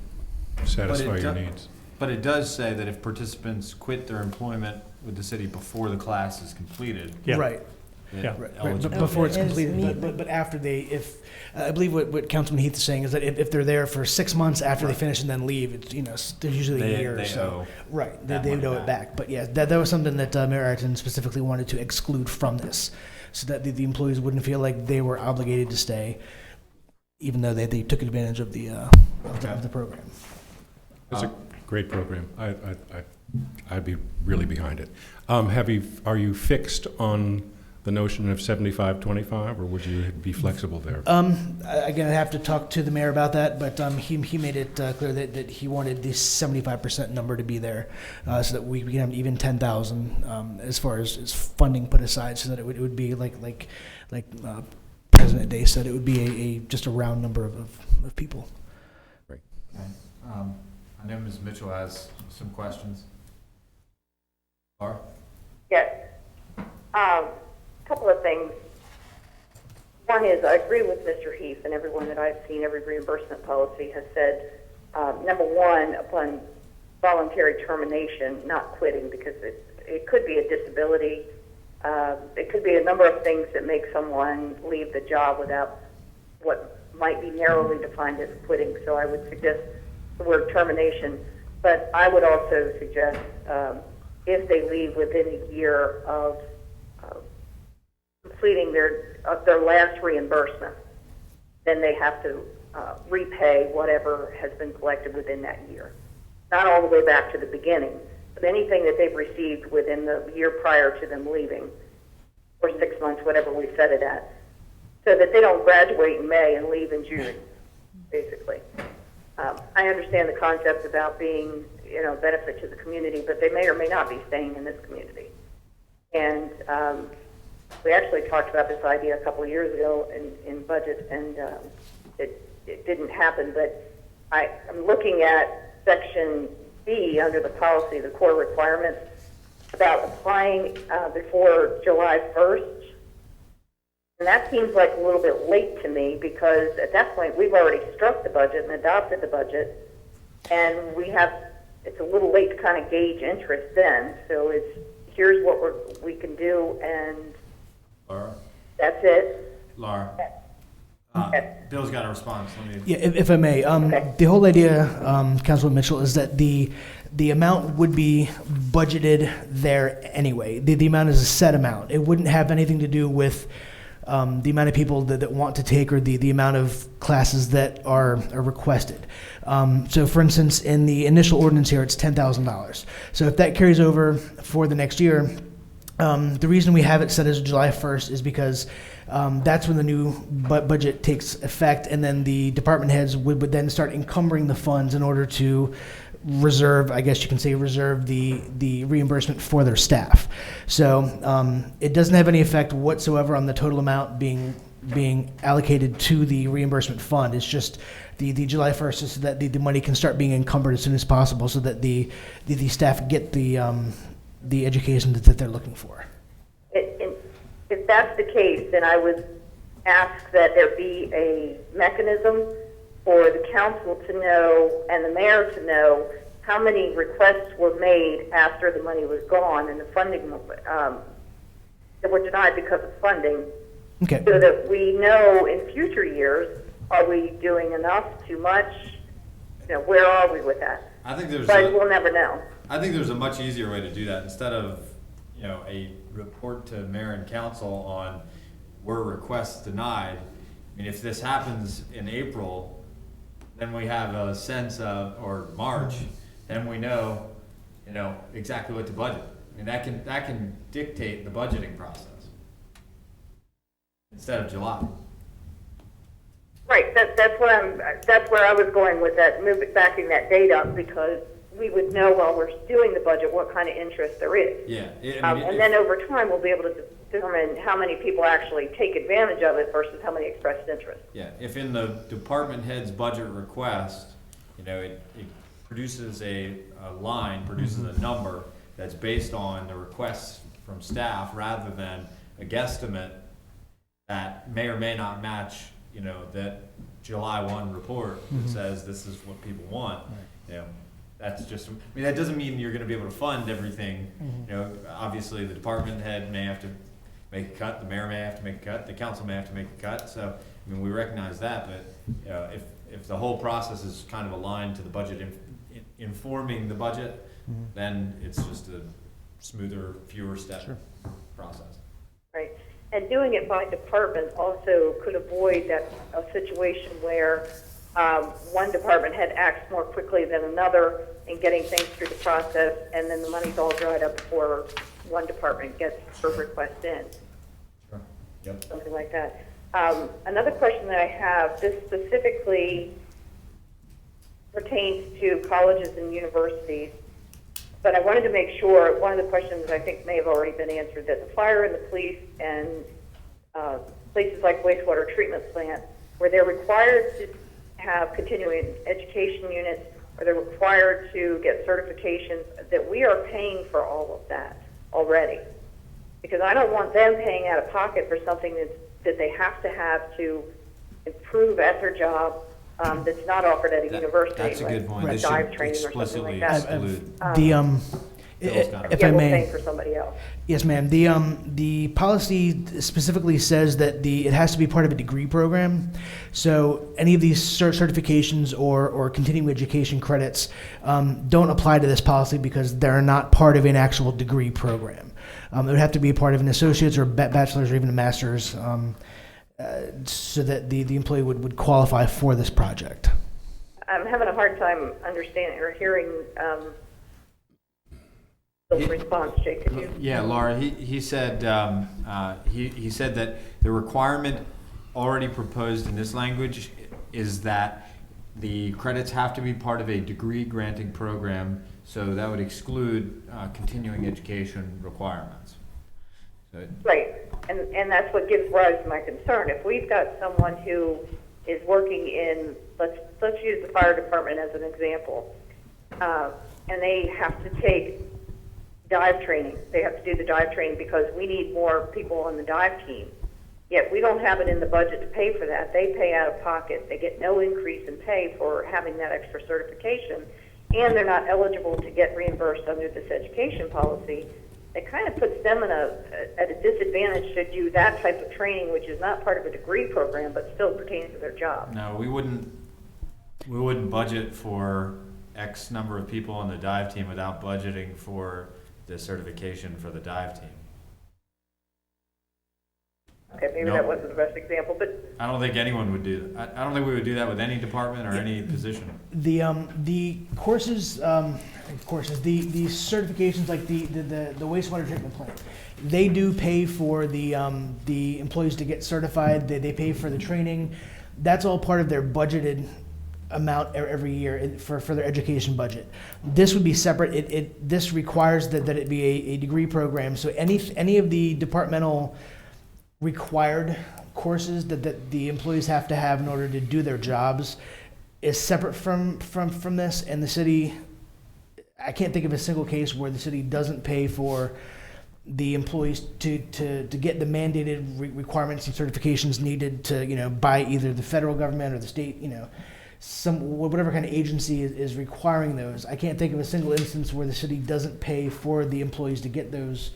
satisfy your needs. But it does say that if participants quit their employment with the city before the class is completed, Yeah. Right. Yeah. Right. eligible. But before it's And it's completed, but after I believe what Councilman Heath is saying is that if they're there for 6 months after they finish and then leave, it's there's usually a year or They so. owe Right, that they money would owe it back. But yeah, that was something that Mayor Ayrton specifically wanted to exclude from this, so that the employees wouldn't feel like they were obligated to stay, even though they took advantage of the program. It's a great program. I'd be really behind it. Are you fixed on the notion of 75-25, or would you be flexible there? Again, I'd have to talk to the mayor about that, but he made it clear that he wanted the 75% number to be there, so that we can have even 10,000 as far as funding put aside, so that it would be like President Day said, it would be just a round number of people. Okay. I know Ms. Mitchell has some questions. Laura? Yes. Couple of things. One is, I agree with Mr. Heath, and everyone that I've seen, every reimbursement policy has said, number one, upon voluntary termination, not quitting, because it could be a disability. It could be a number of things that make someone leave the job without what might be narrowly defined as quitting. So I would suggest the word termination, but I would also suggest if they leave within a year of completing their last reimbursement, then they have to repay whatever has been collected within that year. Not all the way back to the beginning, but anything that they've received within the year prior to them leaving, or 6 months, whatever we set it at, so that they don't graduate in May and leave in June, basically. I understand the concept about being, benefit to the community, but they may or may not be staying in this community. And we actually talked about this idea a couple of years ago in budget, and it didn't happen. But I'm looking at Section B under the policy, the core requirements, about applying before July 1st. And that seems like a little bit late to me, because at that point we've already struck the budget and adopted the budget, and it's a little late to kind of gauge interest then. So here's what we can do, and Laura? that's it. Laura? Bill's got a response. Let me. Yeah, if I may, the whole idea, Councilman Mitchell, is that the amount would be budgeted there anyway. The amount is a set amount. It wouldn't have anything to do with the amount of people that want to take or the amount of classes that are requested. So for instance, in the initial ordinance here, it's $10,000. So if that carries over for the next year, the reason we have it set as July 1st is because that's when the new budget takes effect, and then the department heads would then start encumbering the funds in order to reserve, I guess you can say, reserve the reimbursement for their staff. So it doesn't have any effect whatsoever on the total amount being allocated to the reimbursement fund. It's just the July 1st is so that the money can start being encumbered as soon as possible, so that the staff get the education that they're looking for. If that's the case, then I would ask that there be a mechanism for the council to know and the mayor to know how many requests were made after the money was gone and the funding that were denied because of funding. Okay. So that we know in future years, are we doing enough, too much? You know, where are we with that? I think there's. But we'll never know. I think there's a much easier way to do that. Instead of, a report to mayor and council on were requests denied. I mean, if this happens in April, then we have a sense of, or March, then we know, exactly what to budget. I mean, that can dictate the budgeting process instead of July. Right. That's where I was going with that, backing that date up, because we would know while we're doing the budget what kind of interest there is. Yeah. And then over time, we'll be able to determine how many people actually take advantage of it versus how many expressed interest. Yeah, if in the department head's budget request, it produces a line, produces a number that's based on the requests from staff rather than a guesstimate that may or may not match, that July 1 report that says this is what people want. That's just, that doesn't mean you're going to be able to fund everything. Obviously the department head may have to make a cut, the mayor may have to make a cut, the council may have to make a cut. So, we recognize that, but if the whole process is kind of aligned to the budget, informing the budget, then it's just a smoother, fewer step process. Right. And doing it by department also could avoid a situation where one department head acts more quickly than another in getting things through the process, and then the money's all dried up before one department gets her request in. Sure. Yep. Something like that. Another question that I have, this specifically pertains to colleges and universities, but I wanted to make sure, one of the questions I think may have already been answered, that the fire and the police and places like wastewater treatment plant, where they're required to have continuing education units, or they're required to get certifications, that we are paying for all of that already. Because I don't want them paying out of pocket for something that they have to improve at their job, that's not offered at a university. That's a good point. Like They dive should training or something like explicitly that. exclude. If Yeah, I we're may. paying for somebody else. Yes, ma'am. The policy specifically says that it has to be part of a degree program. So any of these certifications or continuing education credits don't apply to this policy because they're not part of an actual degree program. It would have to be a part of an associate's or bachelor's or even a master's, so that the employee would qualify for this project. I'm having a hard time understanding or hearing the response, Jake. Could you? Yeah, Laura, he said, he said that the requirement already proposed in this language is that the credits have to be part of a degree granting program, so that would exclude continuing education requirements. So Right, and that's what gives rise to my concern. If we've got someone who is working in, let's use the fire department as an example, and they have to take dive training. They have to do the dive training because we need more people on the dive team. Yet we don't have it in the budget to pay for that. They pay out of pocket. They get no increase in pay for having that extra certification, and they're not eligible to get reimbursed under this education policy it kind of puts them at a disadvantage to do that type of training, which is not part of a degree program, but still pertains to their job. No, we wouldn't budget for X number of people on the dive team without budgeting for the certification for the dive team. Okay, maybe No. that wasn't the best example, but I don't think anyone would do that. I don't think we would do that with any department or any position. The courses, the certifications like the wastewater treatment plant, they do pay for the employees to get certified. They pay for the training. That's all part of their budgeted amount every year for their education budget. This would be separate. This requires that it be a degree program. So any of the departmental required courses that the employees have to have in order to do their jobs is separate from this. And the city, I can't think of a single case where the city doesn't pay for the employees to get the mandated requirements and certifications needed to, by either the federal government or the state, whatever kind of agency is requiring those. I can't think of a single instance where the city doesn't pay for the employees to get those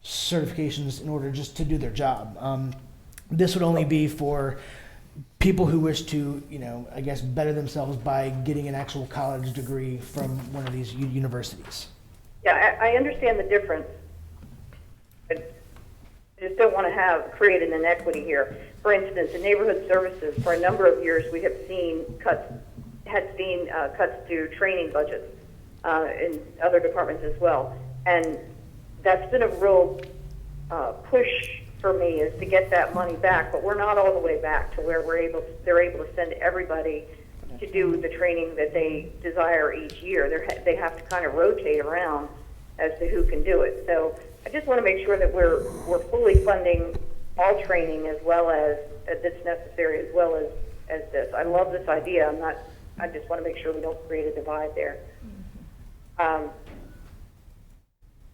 certifications in order just to do their job. This would only be for people who wish to, I guess, better themselves by getting an actual college degree from one of these universities. yeah, I understand the difference. I just don't want to create an inequity here. For instance, in neighborhood services, for a number of years, we have seen cuts to training budgets in other departments as well, and that's been a real push for me, is to get that money back. But we're not all the way back to where they're able to send everybody to do the training that they desire each year. They have to kind of rotate around as to who can do it. So I just want to make sure that we're fully funding all training as well as that's necessary, as well as this. I love this idea. I just want to make sure we don't create a divide there.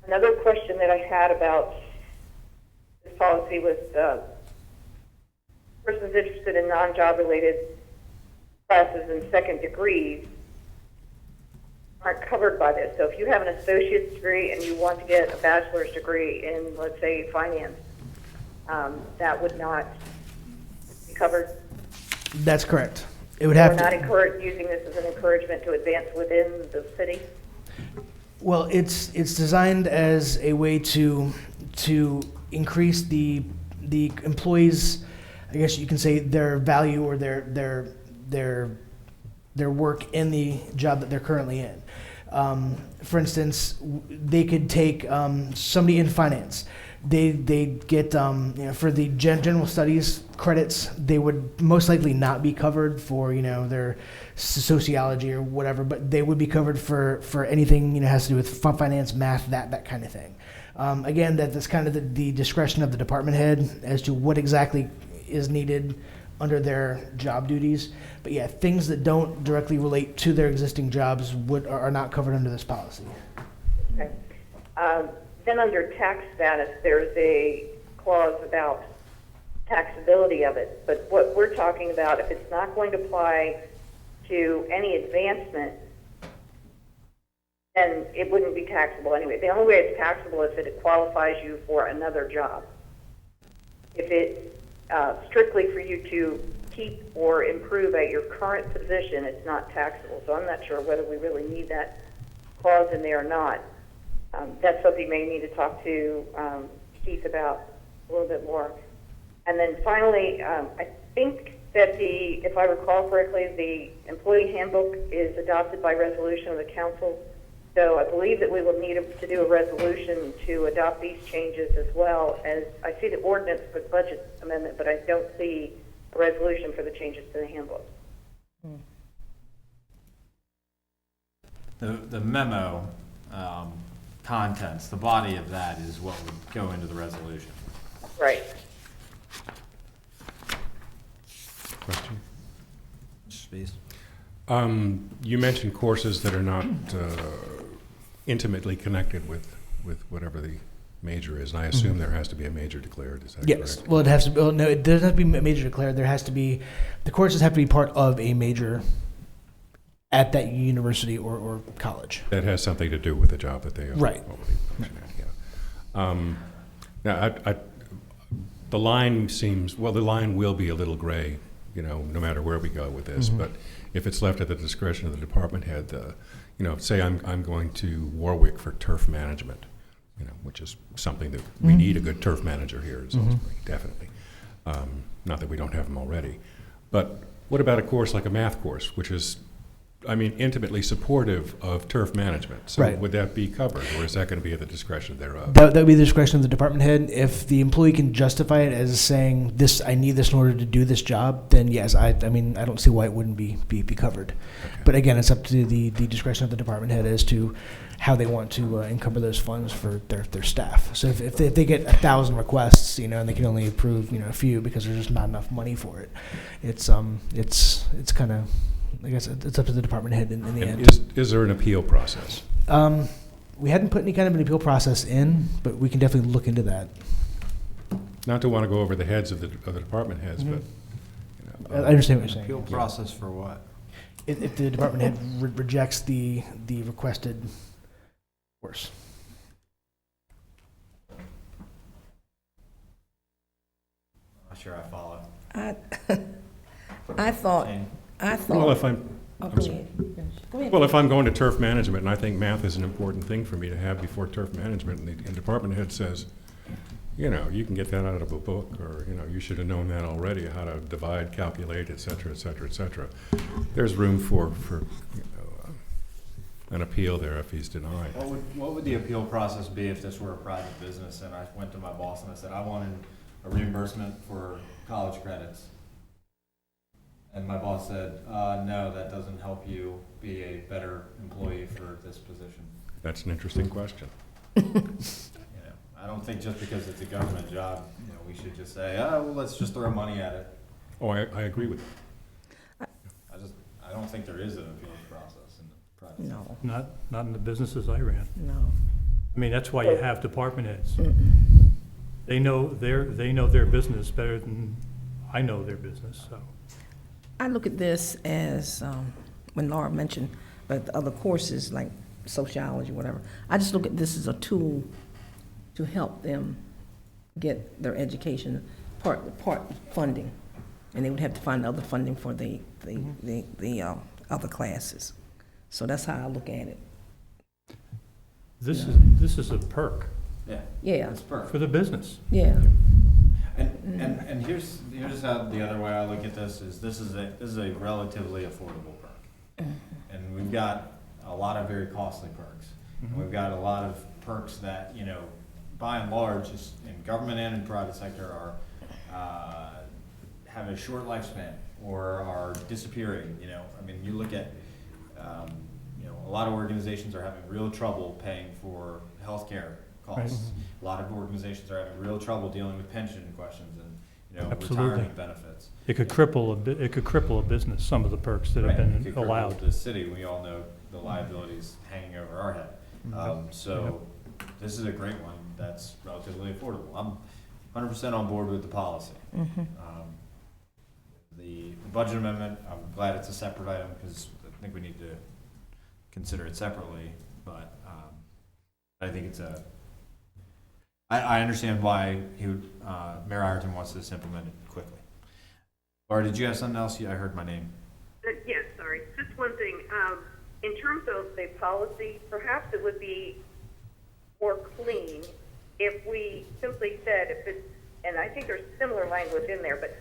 Another question that I had about this policy was persons interested in non-job related classes and second degrees aren't covered by this. So if you have an associate's degree and you want to get a bachelor's degree in, let's say, finance, that would not be covered. That's correct. It would have We're not using this as an encouragement to advance within the city. Well, it's designed as a way to increase the employees, I guess you can say, their value or their work in the job that they're currently in. For instance, they could take somebody in finance. They get for the general studies credits, they would most likely not be covered for their sociology or whatever, but they would be covered for anything has to do with finance, math, that kind of thing. Again, that's kind of the discretion of the department head as to what exactly is needed under their job duties. But yeah, things that don't directly relate to their existing jobs are not covered under this policy. Okay. Then under tax status, there's a clause about taxability of it. But what we're talking about, if it's not going to apply to any advancement, then it wouldn't be taxable anyway. The only way it's taxable is if it qualifies you for another job. If it's strictly for you to keep or improve at your current position, it's not taxable. So I'm not sure whether we really need that clause in there or not. That's something you may need to talk to Keith about a little bit more. And then finally, I think that if I recall correctly, the employee handbook is adopted by resolution of the council. So I believe that we will need to do a resolution to adopt these changes, as well as I see the ordinance for the budget amendment, but I don't see a resolution for the changes to the handbook. The memo contents, the body of that is what would go into the resolution. Right. Question? Space. You mentioned courses that are not intimately connected with whatever the major is, and I assume there has to be a major declared. Is that Yes. correct? Well, it has to. Well, no, it doesn't have to be a major declared. There has to be, the courses have to be part of a major at that university or college. That has something to do with the job that they are. Right. Yeah. Now, the line seems, well, the line will be a little gray, no matter where we go with this. But if it's left at the discretion of the department head, say I'm going to Warwick for turf management, which is something that we need a good turf manager here in Salisbury, definitely. Not that we don't have them already. But what about a course like a math course, which is, intimately supportive of turf management? So Right. would that be covered, or is that going to be at the discretion thereof? That would be the discretion of the department head. If the employee can justify it as saying, "This, I need this in order to do this job," then yes, I don't see why it wouldn't be covered. Okay. But again, it's up to the discretion of the department head as to how they want to encumber those funds for their staff. So if they get 1,000 requests, and they can only approve, a few because there's just not enough money for it, it's kind of, I guess it's up to the department head in the And end. is there an appeal process? We hadn't put any kind of an appeal process in, but we can definitely look into that. Not to want to go over the heads of the department heads, but I understand what you're saying. Appeal process for what? If the department head rejects the requested course. Not sure I follow. I thought, Jane? well, if I'm oh, I'm go sorry. ahead. Go ahead. Well, if I'm going to turf management, and I think math is an important thing for me to have before turf management, and the department head says, you can get that out of a book, or, you should have known that already, how to divide, calculate, et cetera, et cetera, et cetera. There's room for an appeal there if he's denied. What would the appeal process be if this were a private business and I went to my boss and I said, I wanted a reimbursement for college credits? And my boss said, no, that doesn't help you be a better employee for this position. That's an interesting question. I don't think just because it's a government job, we should just say, well, let's just throw money at it. Oh, I agree with you. I don't think there is an appeals process in the private sector. No, Not in the businesses I ran. no. That's why you have department heads. They know their business better than I know their business, so. I look at this as, when Laura mentioned, but the other courses like sociology, whatever, I just look at this as a tool to help them get their education, part funding. And they would have to find other funding for the other classes. So that's how I look at it. This is a perk Yeah, Yeah, it's perfect. for the business. yeah. And here's how the other way I look at this is this is a relatively affordable perk. And we've got a lot of very costly perks. And we've got a lot of perks that, by and large, just in government and in private sector have a short lifespan or are disappearing. You look at a lot of organizations are having real trouble paying for healthcare costs. A lot of organizations are having real trouble dealing with pension questions and Absolutely. retirement benefits. It could cripple a business, some of the perks that have Right, it been could cripple allowed. the city. We all know the liabilities hanging over our head. So this is a great one that's relatively affordable. I'm 100% on board with the policy. The budget amendment, I'm glad it's a separate item because I think we need to consider it separately. But I think it's I understand why Mayor Ireton wants this implemented quickly. Laura, did you have something else? I heard my name. Yes, sorry. Just one thing. In terms of the policy, perhaps it would be more clean if we simply said, and I think there's similar language in there, but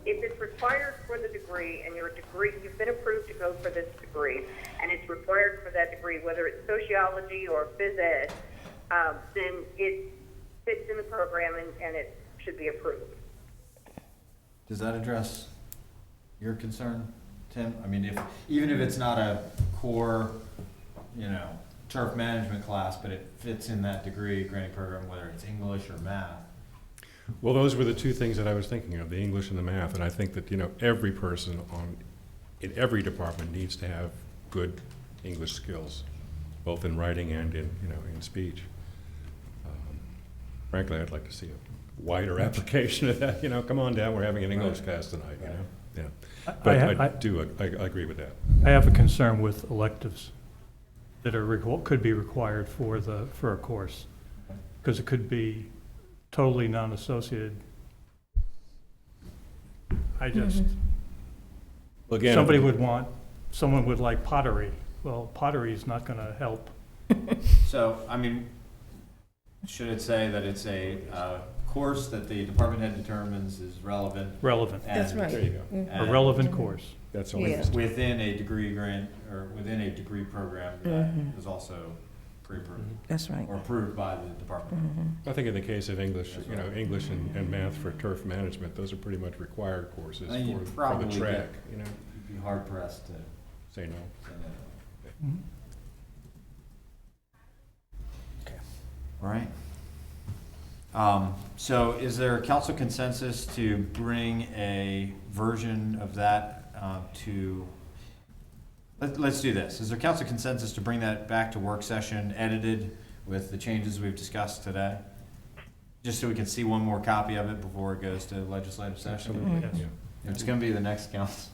if it's required for the degree and you've been approved to go for this degree, and it's required for that degree, whether it's sociology or phys ed, then it fits in the program and it should be approved. Does that address your concern, Tim? Even if it's not a core, turf management class, but it fits in that degree granting program, whether it's English or math. Well, those were the two things that I was thinking of, the English and the math. And I think that, every person in every department needs to have good English skills, both in writing and in speech. Frankly, I'd like to see a wider application of that. Come on down, we're having an English class tonight, Yeah. But I agree with that. I have a concern with electives that could be required for a course. because it could be totally non-associated. I just, Well, again, someone would like pottery. Well, pottery is not going to help. So, I mean, should it say that it's a course that the department head determines is relevant? Relevant, and- That's right. there you go. and a relevant course. That's all. Yeah. Within a degree grant, or within a degree program that is also pre-approved, That's right. or approved by the department. I think in the case of English, English and math for turf management, those are pretty much required courses And you'd for the probably track, You'd be hard pressed to say no. say that. Mhm. All right. So is there council consensus to bring a version of that let's do this. Is there council consensus to bring that back to work session edited with the changes we've discussed today? Just so we can see one more copy of it before it goes to legislative session? Absolutely, yeah. It's gonna be the next council.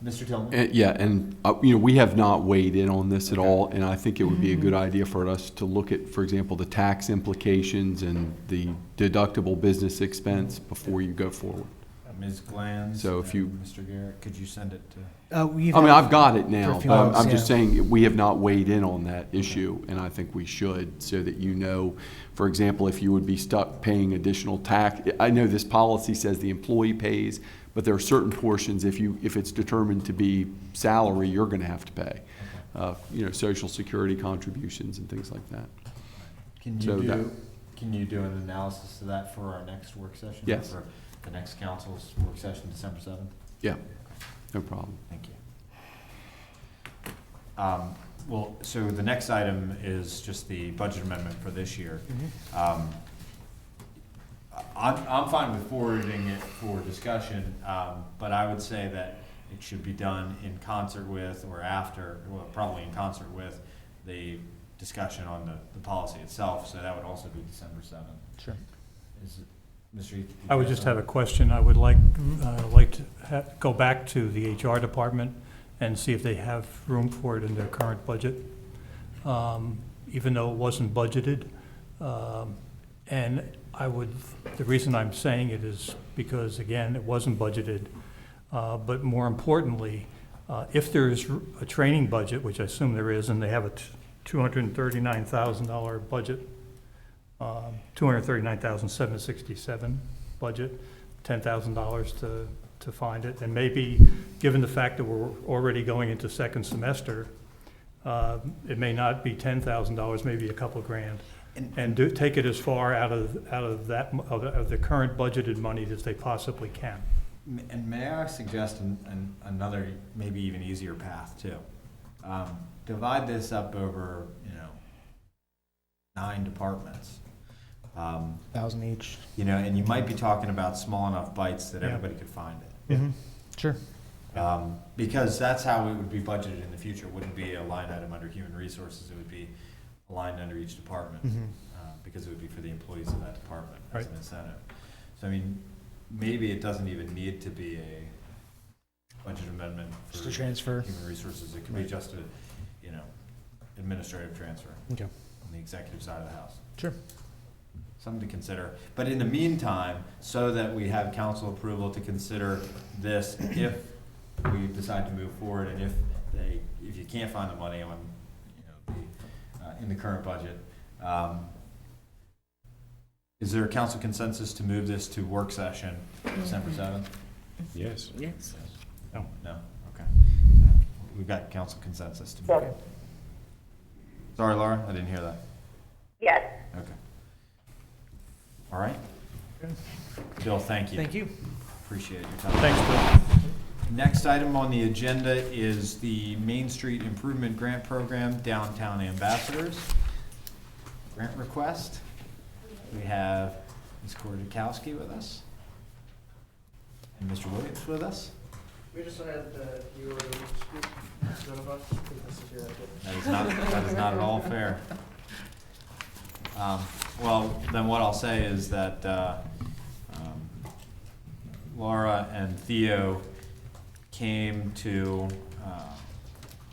Mr. Tillman? Yeah, and, we have not weighed in on this at all, and I think it would be a good idea for us to look at, for example, the tax implications and the deductible business expense before you go forward. Ms. Glanz? So if you- and Mr. Garrett, could you send it to? I've got it now, for a few but months, I'm just yeah. saying, we have not weighed in on that issue, and I think we should, so that you know, for example, if you would be stuck paying additional tax. I know this policy says the employee pays, but there are certain portions, if it's determined to be salary, you're gonna have to pay. Social security contributions and things like that. Can So you that- can you do an analysis of that for our next work session? Yes. For the next council's work session, December 7th? Yeah, no problem. Thank you. Well, so the next item is just the budget amendment for this year. I'm fine with forwarding it for discussion, but I would say that it should be done in concert with, or after, well, probably in concert with the discussion on the policy itself, so that would also be December 7th. Sure. Is it, Mr. Heath? I would just have a question. I would like to go back to the HR department and see if they have room for it in their current budget, even though it wasn't budgeted. And the reason I'm saying it is because, again, it wasn't budgeted. But more importantly, if there's a training budget, which I assume there is, and they have a $239,000 budget, $239,767 budget, $10,000 to find it. And maybe, given the fact that we're already going into second semester, it may not be $10,000, maybe a couple grand. And take it as far out of the current budgeted money as they possibly can. And may I suggest another, maybe even easier path too? Divide this up over, 9 departments. 1,000 each. And you might be talking about small enough bites that Yeah. everybody could find it. Sure. Because that's how it would be budgeted in the future. It wouldn't be a line item under human resources. It would be a line under each department, because it would be for the employees of that department as Right. an incentive. So, maybe it doesn't even need to be a budget amendment for Just a transfer. human resources. It could be just a, administrative transfer Okay. on the executive side of the house. Sure. Something to consider. But in the meantime, so that we have council approval to consider this if we decide to move forward, and if you can't find the money on, in the current budget, is there a council consensus to move this to work session December 7th? Yes. Yes. No? Okay. We've got council consensus to move. Sorry, Laura, I didn't hear that. Yes. Okay. All right. Bill, thank you. Thank you. Appreciate your time. Thanks, Bill. Next item on the agenda is the Main Street Improvement Grant Program, Downtown Ambassadors. Grant request. We have Ms. Kordakowski with us. And Mr. Williams with us. We just had you were speak none of us. This is your idea. That is not at all fair. Well, then what I'll say is that Laura and Theo came to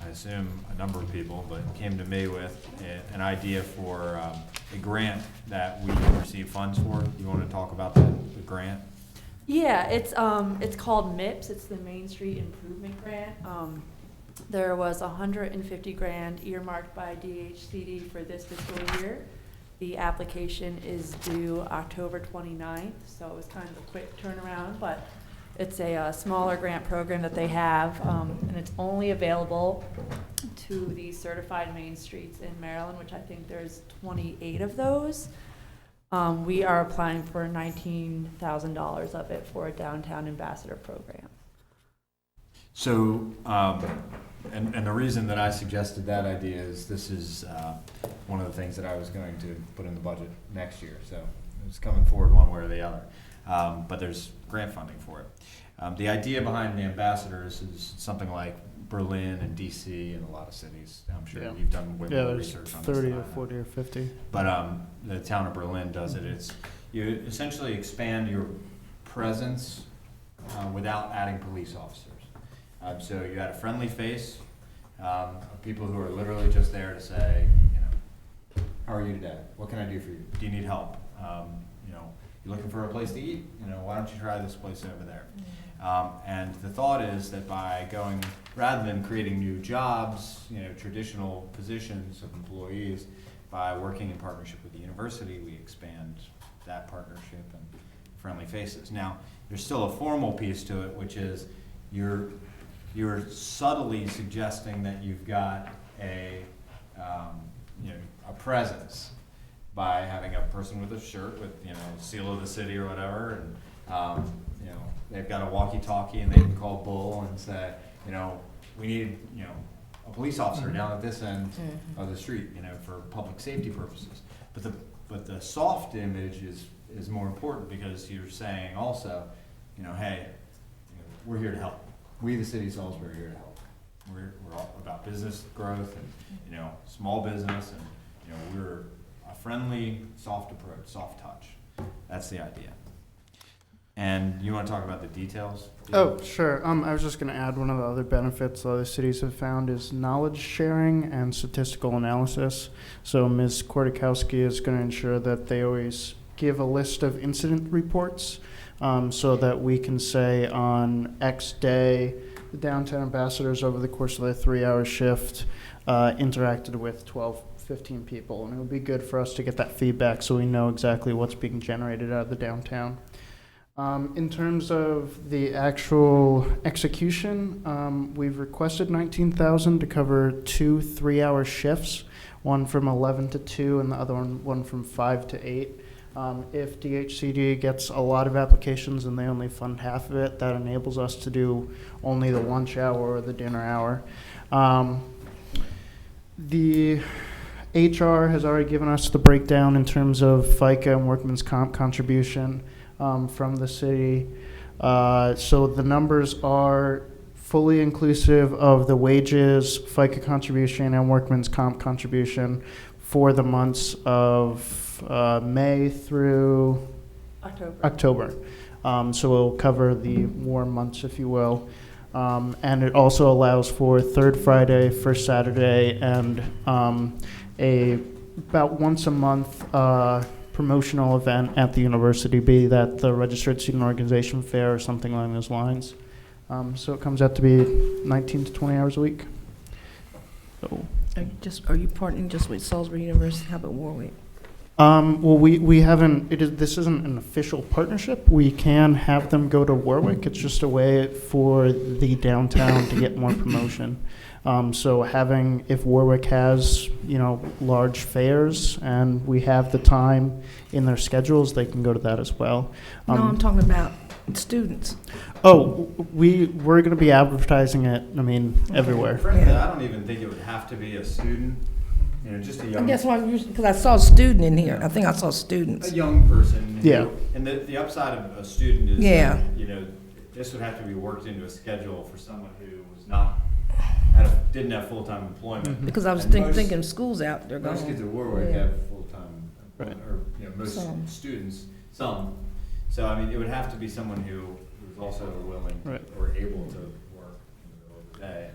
I assume a number of people, but came to me with an idea for a grant that we can receive funds for. You want to talk about the grant? Yeah, it's called MIPS. It's the Main Street Improvement Grant. There was 150 grand earmarked by DHCD for this fiscal year. The application is due October 29th, so it was kind of a quick turnaround, but it's a smaller grant program that they have, and it's only available to the certified main streets in Maryland, which I think there's 28 of those. We are applying for $19,000 of it for a downtown ambassador program. So, and the reason that I suggested that idea is this is one of the things that I was going to put in the budget next year. So it's coming forward one way or the other. But there's grant funding for it. The idea behind the ambassadors is something like Berlin and DC and a lot of cities. I'm sure you've done way more there's research on this 30 than I or have. 40 or 50. But the town of Berlin does it. It's you essentially expand your presence without adding police officers. So you add a friendly face of people who are literally just there to say, you know, how are you today? What can I do for you? Do you need help? You know, you're looking for a place to eat? You know, why don't you try this place over there? And the thought is that by going, rather than creating new jobs, you know, traditional positions of employees, by working in partnership with the university, we expand that partnership and friendly faces. Now, there's still a formal piece to it, which is you're subtly suggesting that you've got a you know, a presence by having a person with a shirt with, you know, seal of the city or whatever, and you know, they've got a walkie-talkie and they can call Bull and say, you know, we need, you know, a police officer down at this end of the street, you know, for public safety purposes. But the soft image is more important, because you're saying also, you know, hey, you know, we're here to help. We, the city of Salisbury, are here to help. We're all about business growth and, you know, small business, and, you know, we're a friendly, soft approach, soft touch. That's the idea. And you want to talk about the details? Oh, sure. I was just going to add, one of the other benefits other cities have found is knowledge sharing and statistical analysis. So Ms. Kordakowski is going to ensure that they always give a list of incident reports, so that we can say on X day, the downtown ambassadors over the course of their 3-hour shift interacted with 12, 15 people. And it would be good for us to get that feedback so we know exactly what's being generated out of the downtown. In terms of the actual execution, we've requested $19,000 to cover 2 3-hour shifts, one from 11 to 2 and the other one from 5 to 8. If DHCD gets a lot of applications and they only fund half of it, that enables us to do only the lunch hour or the dinner hour. The HR has already given us the breakdown in terms of FICA and workman's comp contribution from the city. So the numbers are fully inclusive of the wages, FICA contribution, and workman's comp contribution for the months of May through October. So we'll cover the warm months, if you will. And it also allows for third Friday, first Saturday, and about once a month promotional event at the university, be that the Registered Student Organization Fair or something along those lines. So it comes out to be 19 to 20 hours a week. So. Are you partnering just with Salisbury University? How about Warwick? Well, we haven't. This isn't an official partnership. We can have them go to Warwick. It's just a way for the downtown to get more promotion. So if Warwick has, you know, large fairs and we have the time in their schedules, they can go to that as well. No, I'm talking about students. Oh, we're going to be advertising it. I mean, everywhere. Frankly, I don't even think it would have to be a student. You know, just a young. I guess because I saw a student in here. I think I saw students. A young person. Yeah. And the upside of a student is, that, you know, this would have to be worked into a schedule for someone who was not, didn't have full-time employment. Because I was And thinking schools out there. Most kids at Warwick have full-time employment, or, you know, most students, some. So, I mean, it would have to be someone who was also willing or able to work in the middle of the day.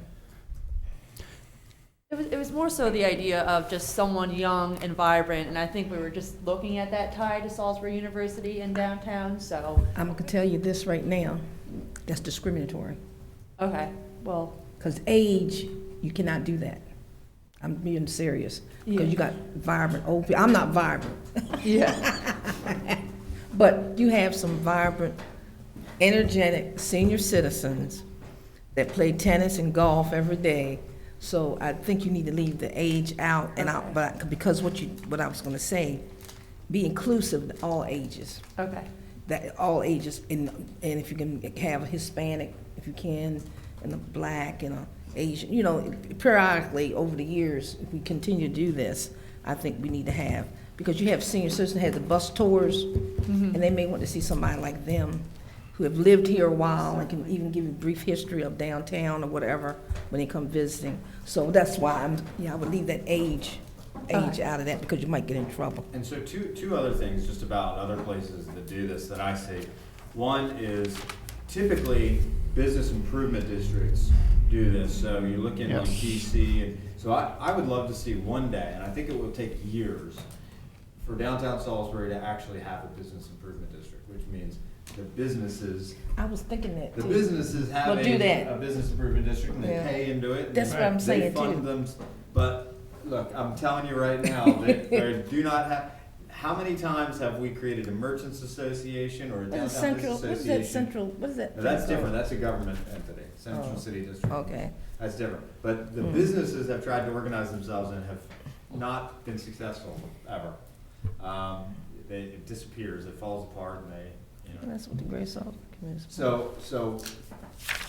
It was more so the idea of just someone young and vibrant, and I think we were just looking at that tie to Salisbury University in downtown, so, I'm gonna tell you this right now, that's discriminatory. okay, well, Because age, you cannot do that. I'm being serious. Yeah. Because you got vibrant old people. I'm not vibrant. yeah, But you have some vibrant, energetic senior citizens that play tennis and golf every day. So I think you need to leave the age out, and because what I was gonna say, be inclusive of all ages. okay, That all ages, and if you can have a Hispanic, if you can, and a black and a Asian, periodically over the years, if we continue to do this, I think we need to have, because you have senior citizens have the bus tours, and they may want to see somebody like them who have lived here a while and can even give you a brief history of downtown or whatever when they come visiting. So that's why I would leave that age out of that, because you might get in trouble. And so two other things just about other places that do this that I see. One is typically business improvement districts do this. So you look in like Yes. DC, and so I would love to see one day, and I think it will take years, for downtown Salisbury to actually have a business improvement district, which means the businesses, I was thinking that the too. businesses have Well, do that. a business improvement district, and they Yeah. pay into it. and That's what I'm they saying, fund too. them. But look, I'm telling you right now, they do not have. How many times have we created a merchants association or a downtown business association? What is that? No, that's different. That's a government entity, Central Oh, City District. okay. That's different. But the businesses have tried to organize themselves and have not been successful ever. It disappears. It falls apart, and they. That's what the Great Salt Community. So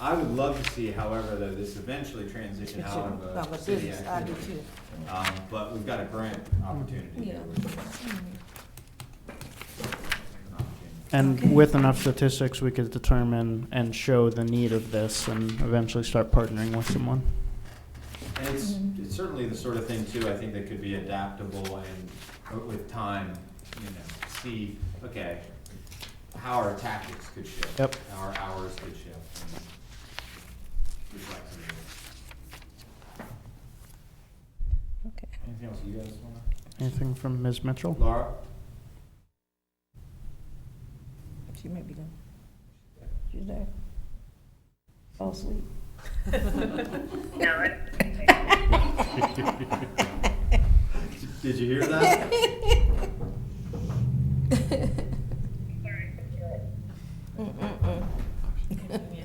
I would love to see, however, that this eventually transition out of a city I do activity. too. But we've got a grant opportunity. Yeah. here, which is an opportunity. And with enough statistics, we could determine and show the need of this and eventually start partnering with someone. And it's certainly the sort of thing too, I think that could be adaptable and with time, see, okay, how our tactics could shift. Yep. How our hours could shift. And reflect some of it. Okay. Anything else you guys want Anything from Ms. Mitchell? to? Laura? She might be done. She's there. Fall asleep. No, Did you hear that?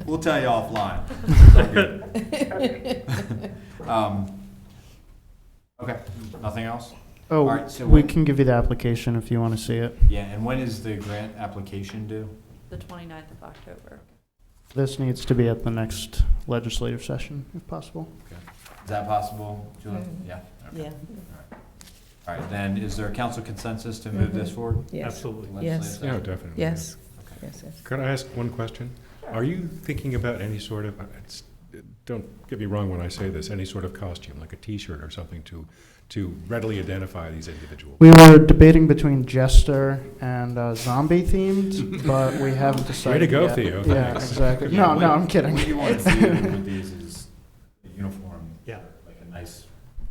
We'll tell you offline. Okay, nothing else? Oh, All right, so we when- can give you the application if you want to see it. Yeah, and when is the grant application due? the 29th of October. This needs to be at the next legislative session, if possible. Is that possible, Julie? Mhm. Yeah? Okay. Yeah, All right, then, is there a council consensus to move this forward? yes, absolutely. Yes. Legislative Yeah, session? definitely. yes, Okay. yes, yes. Could I ask one question? Are you thinking about any sort of, don't get me wrong when I say this, any sort of costume, like a T-shirt or something to readily identify these individuals? We were debating between jester and zombie themed, but we haven't decided Way to go, yet. Theo. Yeah, Thanks. exactly. Yeah, No, I'm kidding. What you want to do with these is a uniform. Yeah. Like a nice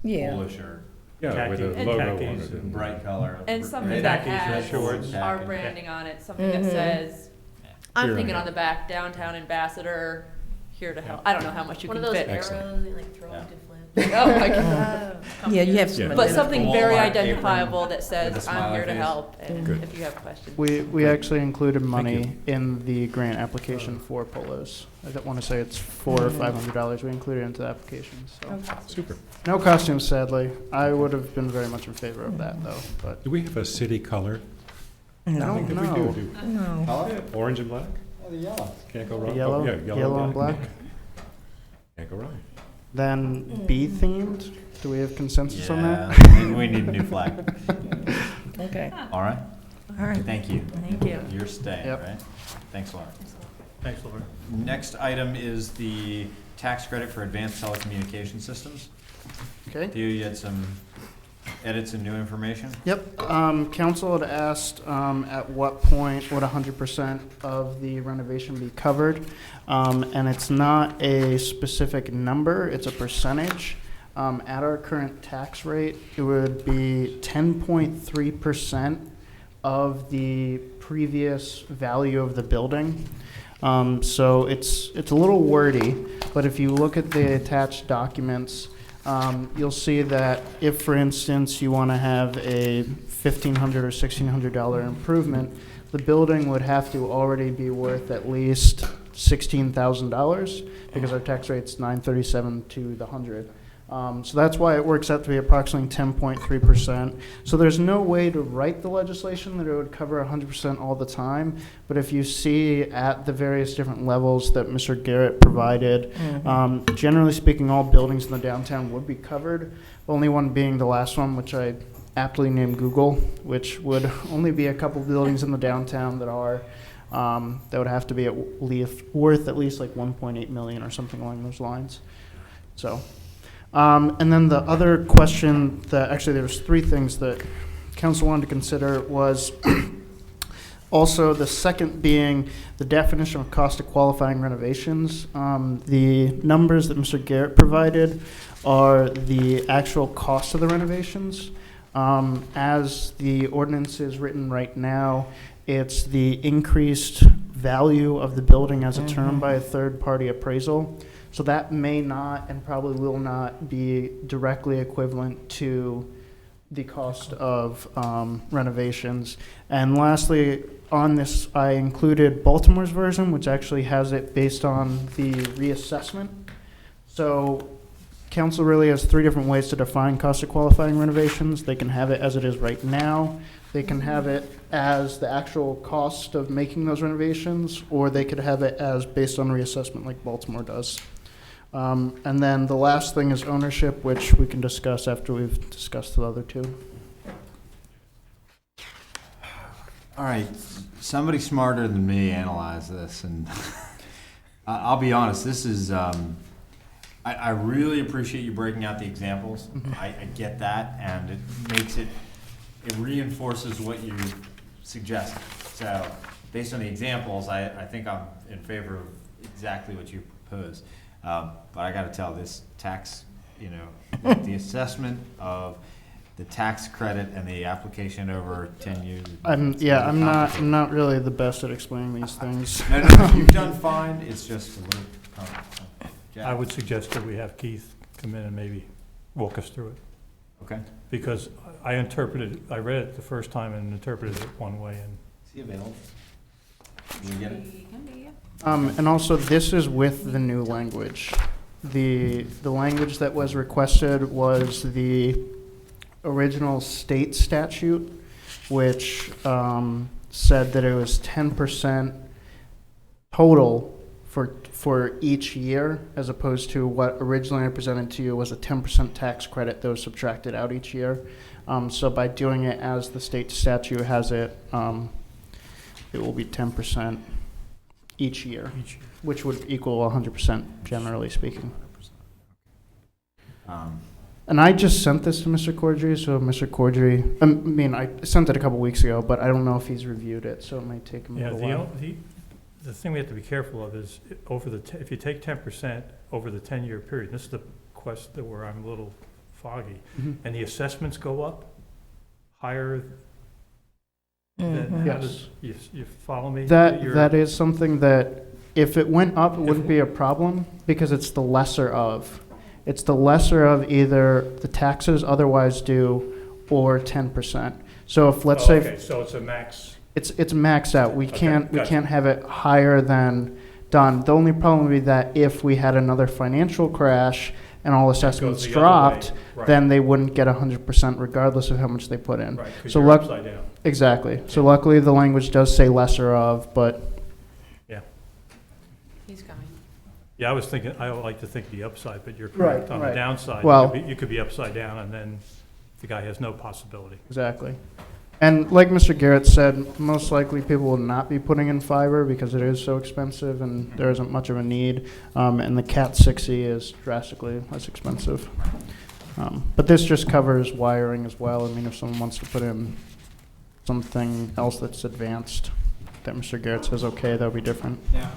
Yeah. polo shirt, Yeah, with a Khaki- logo on khakis it. and- bright color. And something right? that Khakis, red has shorts. our Khaki. branding on it, something that Mhm. says, Yeah. I'm Here I thinking am. on the back, downtown ambassador, here to help. I don't know how much you One can of those fit. Excellent. arrows, you like throw Yeah. them to flip. Oh my God. Yeah, you have Yeah. some. But something very Walmart apron identifiable that with says, a I'm smiley here to face. help, and Good. if you have questions. We actually included Thank money in the grant application for polos. I don't want to say it's $400 or $500. We included it into the application, so. Super. No costumes, sadly. I would have been very much in favor of that, though, but. Do we have a city color? I No, think that we no. do. no. Color? Orange and black? Oh, the yellow. Can't go wrong. Yellow, Oh, yeah, yellow and black. Can't go wrong. Then bee themed. Do we have consensus on that? Yeah, we need a new flag. Okay, All right, all right. thank you. Thank you. You're staying, Yep. right? Thanks, Laura. Thanks, Laura. Next item is the tax credit for advanced telecommunication systems. Okay. Theo, you had some edits and new information? Yep. Council had asked at what point would 100% of the renovation be covered? And it's not a specific number, it's a percentage. At our current tax rate, it would be 10.3% of the previous value of the building. So it's a little wordy, but if you look at the attached documents, you'll see that if, for instance, you want to have a $1,500 or $1,600 improvement, the building would have to already be worth at least $16,000 because our tax rate's 937 to the 100. So that's why it works out to be approximately 10.3%. So there's no way to write the legislation that it would cover 100% all the time. But if you see at the various different levels that Mr. Garrett provided, generally speaking, all buildings in the downtown would be covered. Only one being the last one, which I aptly named Google, which would only be a couple buildings in the downtown that are that would have to be worth at least like 1.8 million or something along those lines. So. And then the other question that, actually there was three things that council wanted to consider was also the second being the definition of cost of qualifying renovations. The numbers that Mr. Garrett provided are the actual cost of the renovations. As the ordinance is written right now, it's the increased value of the building as a term by a third-party appraisal. So that may not and probably will not be directly equivalent to the cost of renovations. And lastly, on this, I included Baltimore's version, which actually has it based on the reassessment. So council really has three different ways to define cost of qualifying renovations. They can have it as it is right now. They can have it as the actual cost of making those renovations, or they could have it as based on reassessment like Baltimore does. And then the last thing is ownership, which we can discuss after we've discussed the other two. All right, somebody smarter than me analyzed this, and I'll be honest, this is, I really appreciate you breaking out the examples. I get that, and it makes it reinforces what you suggested. So based on the examples, I think I'm in favor of exactly what you proposed. But I got to tell this tax, the assessment of the tax credit and the application over 10 years. I'm not really the best at explaining these things. No, you've done fine. It's just a little complicated. I would suggest that we have Keith come in and maybe walk us through it. Okay. Because I read it the first time and interpreted it one way. And Is he available? Can we get it? And also, this is with the new language. The language that was requested was the original state statute, which said that it was 10% total for each year, as opposed to what originally I presented to you was a 10% tax credit that was subtracted out each year. So by doing it as the state statute has it, it will be 10% each year, which would equal 100%, generally speaking. And I just sent this to Mr. Cordry, so Mr. Cordry, I sent it a couple weeks ago, but I don't know if he's reviewed it, so it might take him a little while. The thing we have to be careful of is if you take 10% over the 10-year period, this is the question where I'm a little foggy, and the assessments go up higher than, Yes. You follow me? That is something that, if it went up, it wouldn't be a problem, because it's the lesser of. It's the lesser of either the taxes otherwise due or 10%. So if, let's say. Okay, so it's a max. It's maxed out. We can't gotcha. have it higher than done. The only problem would be that if we had another financial crash and all assessments dropped, right, then they wouldn't get 100% regardless of how much they put in. Right, because so you're upside down. Exactly. So luckily the language does say lesser of, but. Yeah. He's coming. Yeah, I would like to think the upside, but you're correct. On the downside, well, you could be upside down, and then the guy has no possibility. Exactly. And like Mr. Garrett said, most likely people will not be putting in fiber because it is so expensive and there isn't much of a need. And the Cat 6E is drastically less expensive. But this just covers wiring as well. I mean, if someone wants to put in something else that's advanced that Mr. Garrett says, okay, that would be different. Now,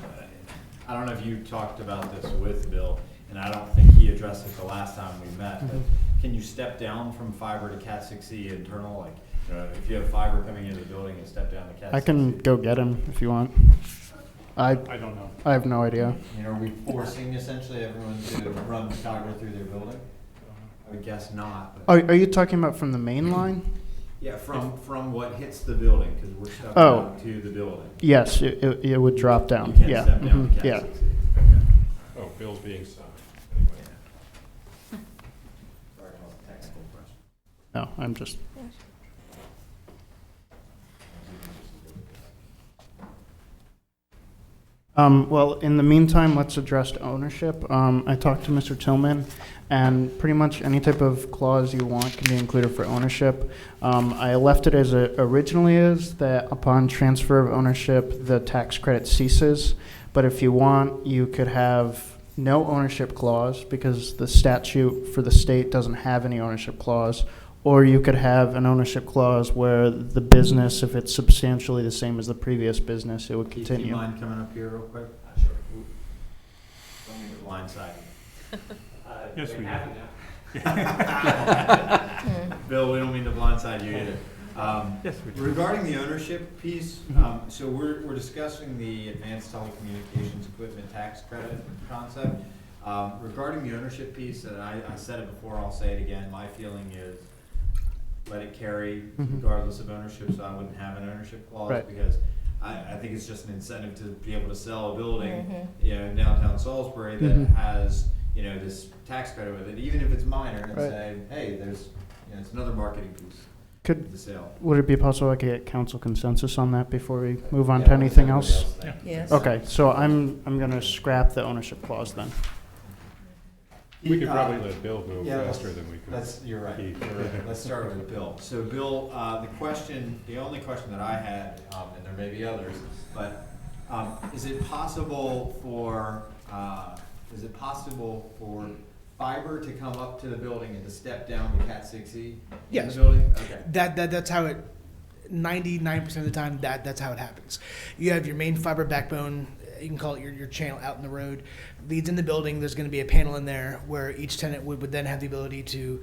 I don't know if you talked about this with Bill, and I don't think he addressed addressed it the last time we met, but can you step down from fiber to Cat 6E internal? Like, if you have fiber coming into the building and step down to Cat 6E? I can go get him if you want. I don't know. I have no idea. Are we forcing essentially everyone to run fiber through their building? I would guess not. But Are you talking about from the main line? yeah, from what hits the building, because we're stuck Oh. down to the building. Yes, it would drop down. You can't Yeah. step down to Cat Yeah. 6E. Oh, Bill's being signed. Sorry, that was a technical question. No, I'm just. Well, in the meantime, let's address ownership. I talked to Mr. Tillman, and pretty much any type of clause you want can be included for ownership. I left it as it originally is, that upon transfer of ownership, the tax credit ceases. But if you want, you could have no ownership clause, because the statute for the state doesn't have any ownership clause. Or you could have an ownership clause where the business, if it's substantially the same as the previous business, it would Do you continue. mind coming up here real quick? Sure. Don't mean to blindside you. Yes, we do. Bill, we don't mean to blindside you either. Yes, we do. Regarding the ownership piece, so we're discussing the advanced telecommunications equipment tax credit concept. Regarding the ownership piece, and I said it before, I'll say it again, my feeling is let it carry regardless of ownership, so I wouldn't have an ownership clause, Right. because I think it's just an incentive to be able to sell a building, in downtown Salisbury that has, this tax credit with it, even if it's minor, and Right. say, hey, there's, it's another marketing piece Could, of the sale. would it be possible I could get council consensus on that before we move on Yeah, to what does anything everybody else? think? Yes. Okay, so I'm gonna scrap the ownership clause then. We could probably let Bill move yeah, faster than we could. You're right. Keith. You're right. Let's start with Bill. So Bill, the only question that I had, and there may be others, but is it possible for fiber to come up to the building and to step down to Cat 6E in Yes. the building? Okay. That's how it. 99% of the time, that's how it happens. You have your main fiber backbone. You can call it your channel out in the road. Leads in the building. There's going to be a panel in there where each tenant would then have the ability to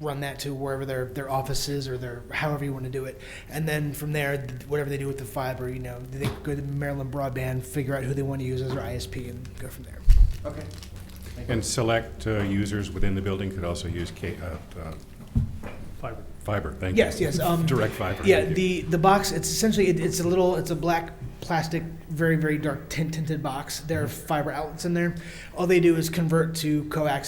run that to wherever their office is, or their however you want to do it. And then from there, whatever they do with the fiber, they go to Maryland Broadband, figure out who they want to use as their ISP, and go from there. Okay. Thank And you. select users within the building could also use Fiber. fiber, thank you. Yes. Direct fiber. Yeah, thank you. the box, it's essentially, it's a black plastic, very, very dark tinted box. There are fiber outlets in there. All they do is convert to convert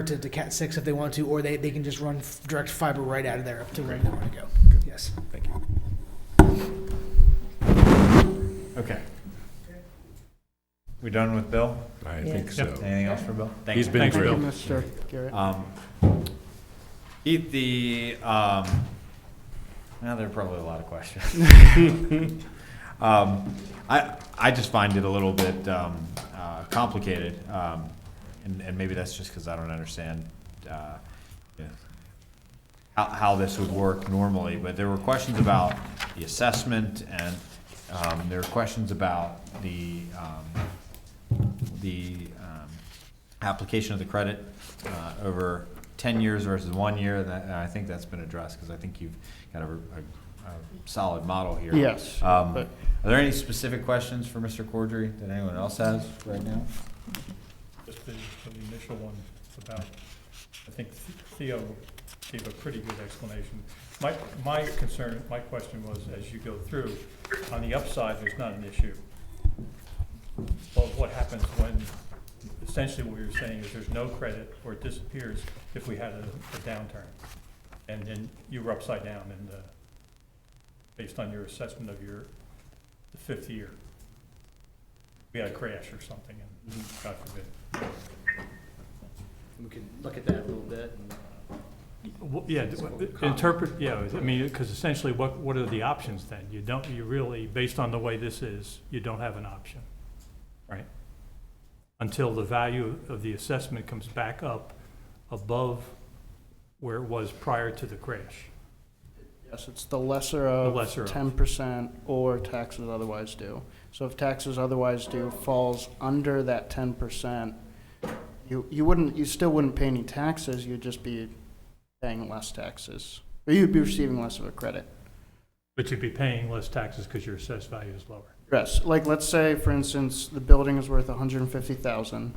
to Cat 6 if they want to, or they can just run direct fiber right out of there up to where they want to go. Yes. Thank you. Okay. We done with Bill? I Yeah. think so. Anything else for Bill? Thank He's you. been Thanks, Thank you, grilled. Mr. Garrett. Keith, now there are probably a lot of questions. I just find it a little bit complicated, and maybe that's just because I don't understand how this would work normally. But there were questions about the assessment, and there were questions about the application of the credit over 10 years versus 1 year. And I think that's been addressed, because I think you've got a solid model here. Yes, Are but there any specific questions for Mr. Cordry that anyone else has right now? Just the initial one about, I think Theo gave a pretty good explanation. My question was, as you go through, on the upside, there's not an issue. But what happens when, essentially what you're saying is there's no credit, or it disappears if we had a downturn, and then you were upside down based on your assessment of the fifth year. We had a crash or something, and God forbid. We could look at that a little bit. Yeah, interpret, because essentially what are the options then? You really, based on the way this is, you don't have an option, right? Until the value of the assessment comes back up above where it was prior to the crash. yes, it's the lesser of lesser of. 10% or taxes otherwise due. So if taxes otherwise due falls under that 10%, You still wouldn't pay any taxes, you'd just be paying less taxes. Or you'd be receiving less of a credit. But you'd be paying less taxes because your assessed value is lower. Yes, like let's say, for instance, the building is worth 150,000,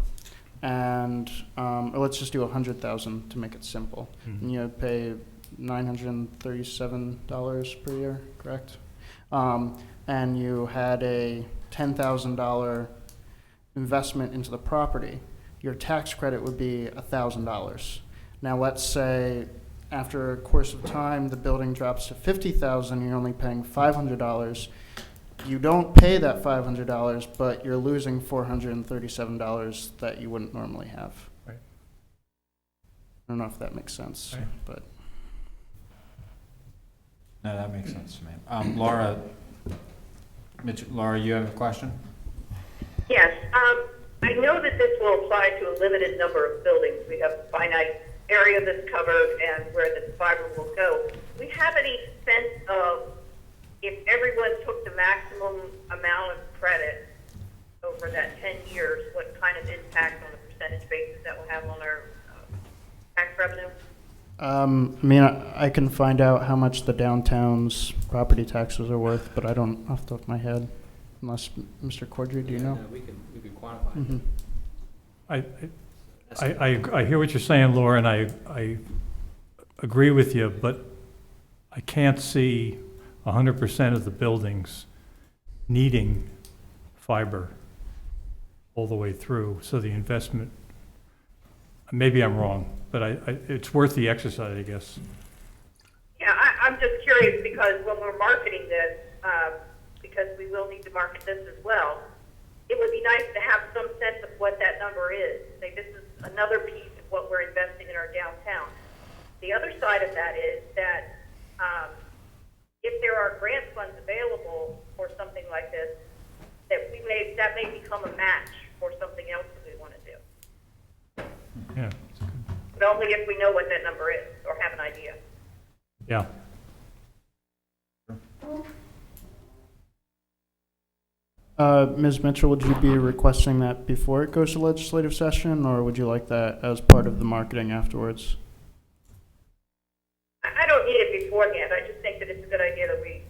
and or let's just do 100,000 to make it simple. And you pay $937 per year, correct? And you had a $10,000 investment into the property. Your tax credit would be $1,000. Now, let's say after a course of time, the building drops to 50,000, you're only paying $500. You don't pay that $500, but you're losing $437 that you wouldn't normally have. Right. I don't know if that makes sense, Right. but. No, that makes sense to me. Laura, Laura, you have a question? Yes, I know that this will apply to a limited number of buildings. We have a finite area that's covered and where the fiber will go. Do we have any sense of if everyone took the maximum amount of credit over that 10 years, what kind of impact on a percentage basis that will have on our tax revenue? I mean, I can find out how much the downtown's property taxes are worth, but I don't off the top of my head. Unless, Mr. Cordry, do you know? We can quantify it. Mm-hmm. I hear what you're saying, Laura, and I agree with you, but I can't see 100% of the buildings needing fiber all the way through, so the investment, maybe I'm wrong, but it's worth the exercise, I guess. Yeah, I'm just curious because when we're marketing this, because we will need to market this as well, it would be nice to have some sense of what that number is. Say this is another piece of what we're investing in our downtown. The other side of that is that if there are grant funds available for something like this, that may become a match for something else that we want to do. Yeah, But only if we know what that number is or have an idea. yeah. Ms. Mitchell, would you be requesting that before it goes to legislative session, or would you like that as part of the marketing afterwards? I don't need it beforehand. I just think that it's a good idea that we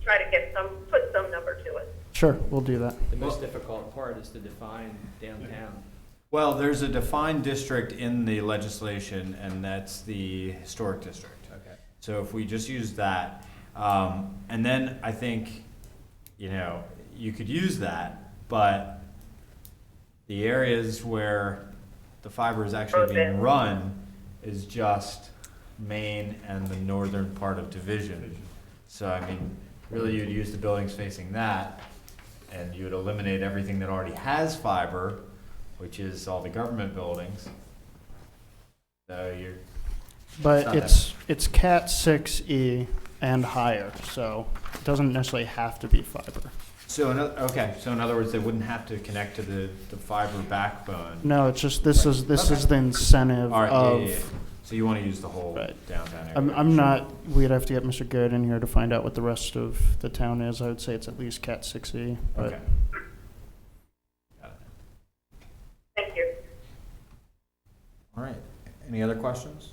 try to put some number to it. Sure, we'll do that. The most difficult part is to define downtown. Well, there's a defined district in the legislation, and that's the historic district. Okay. So if we just use that, and then I think, you could use that, but the areas where the fiber is actually being run is just Main and the northern part of Division. So, I mean, really you'd use the buildings facing that, and you would eliminate everything that already has fiber, which is all the government buildings. So you're. But it's Cat 6E and higher, so it doesn't necessarily have to be fiber. So, in other words, they wouldn't have to connect to the fiber backbone. No, it's just this is the incentive All right, of. yeah. So you want to use the whole Right. downtown area? I'm not. We'd have to get Mr. Garrett in here to find out what the rest of the town is. I would say it's at least Cat 6E. But Okay. Got it. Thank you. All right. Any other questions?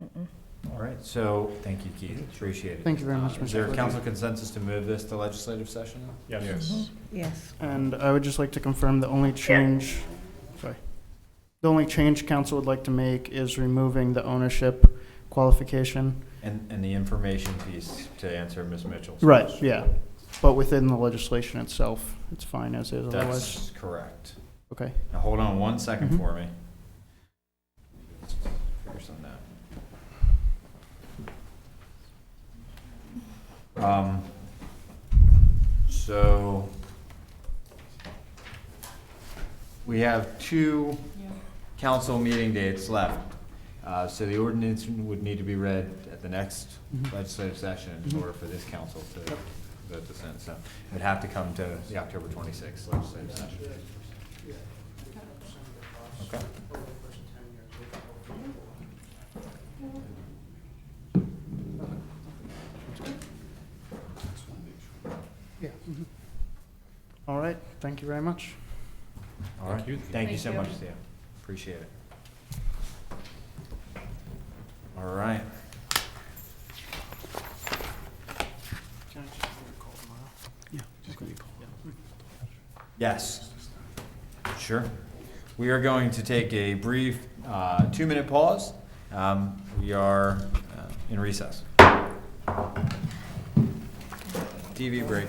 All right. So thank you, Keith. Appreciate it. Thank you very much, Is Mr. there Clerk. council consensus to move this to legislative session? Yes. Yes. And I would just like to confirm the only change. Sorry. The only change council would like to make is removing the ownership qualification. And the information piece to answer Ms. Mitchell's Right. question. Yeah. But within the legislation itself, it's fine as is. Otherwise, That's correct. okay. Now hold on 1 second Mhm. for me. Figure something out. So we have 2 council meeting dates left. So the ordinance would need to be read at the next legislative session in order for this council to vote this in. So it would have to come to the October 26th legislative session. Okay. Yeah. All right. Thank you very much. All right. Thank you. Thank you so Thank much, you. Thea. Appreciate it. All right. Yes. Sure. We are going to take a brief 2-minute pause. We are in recess. TV break.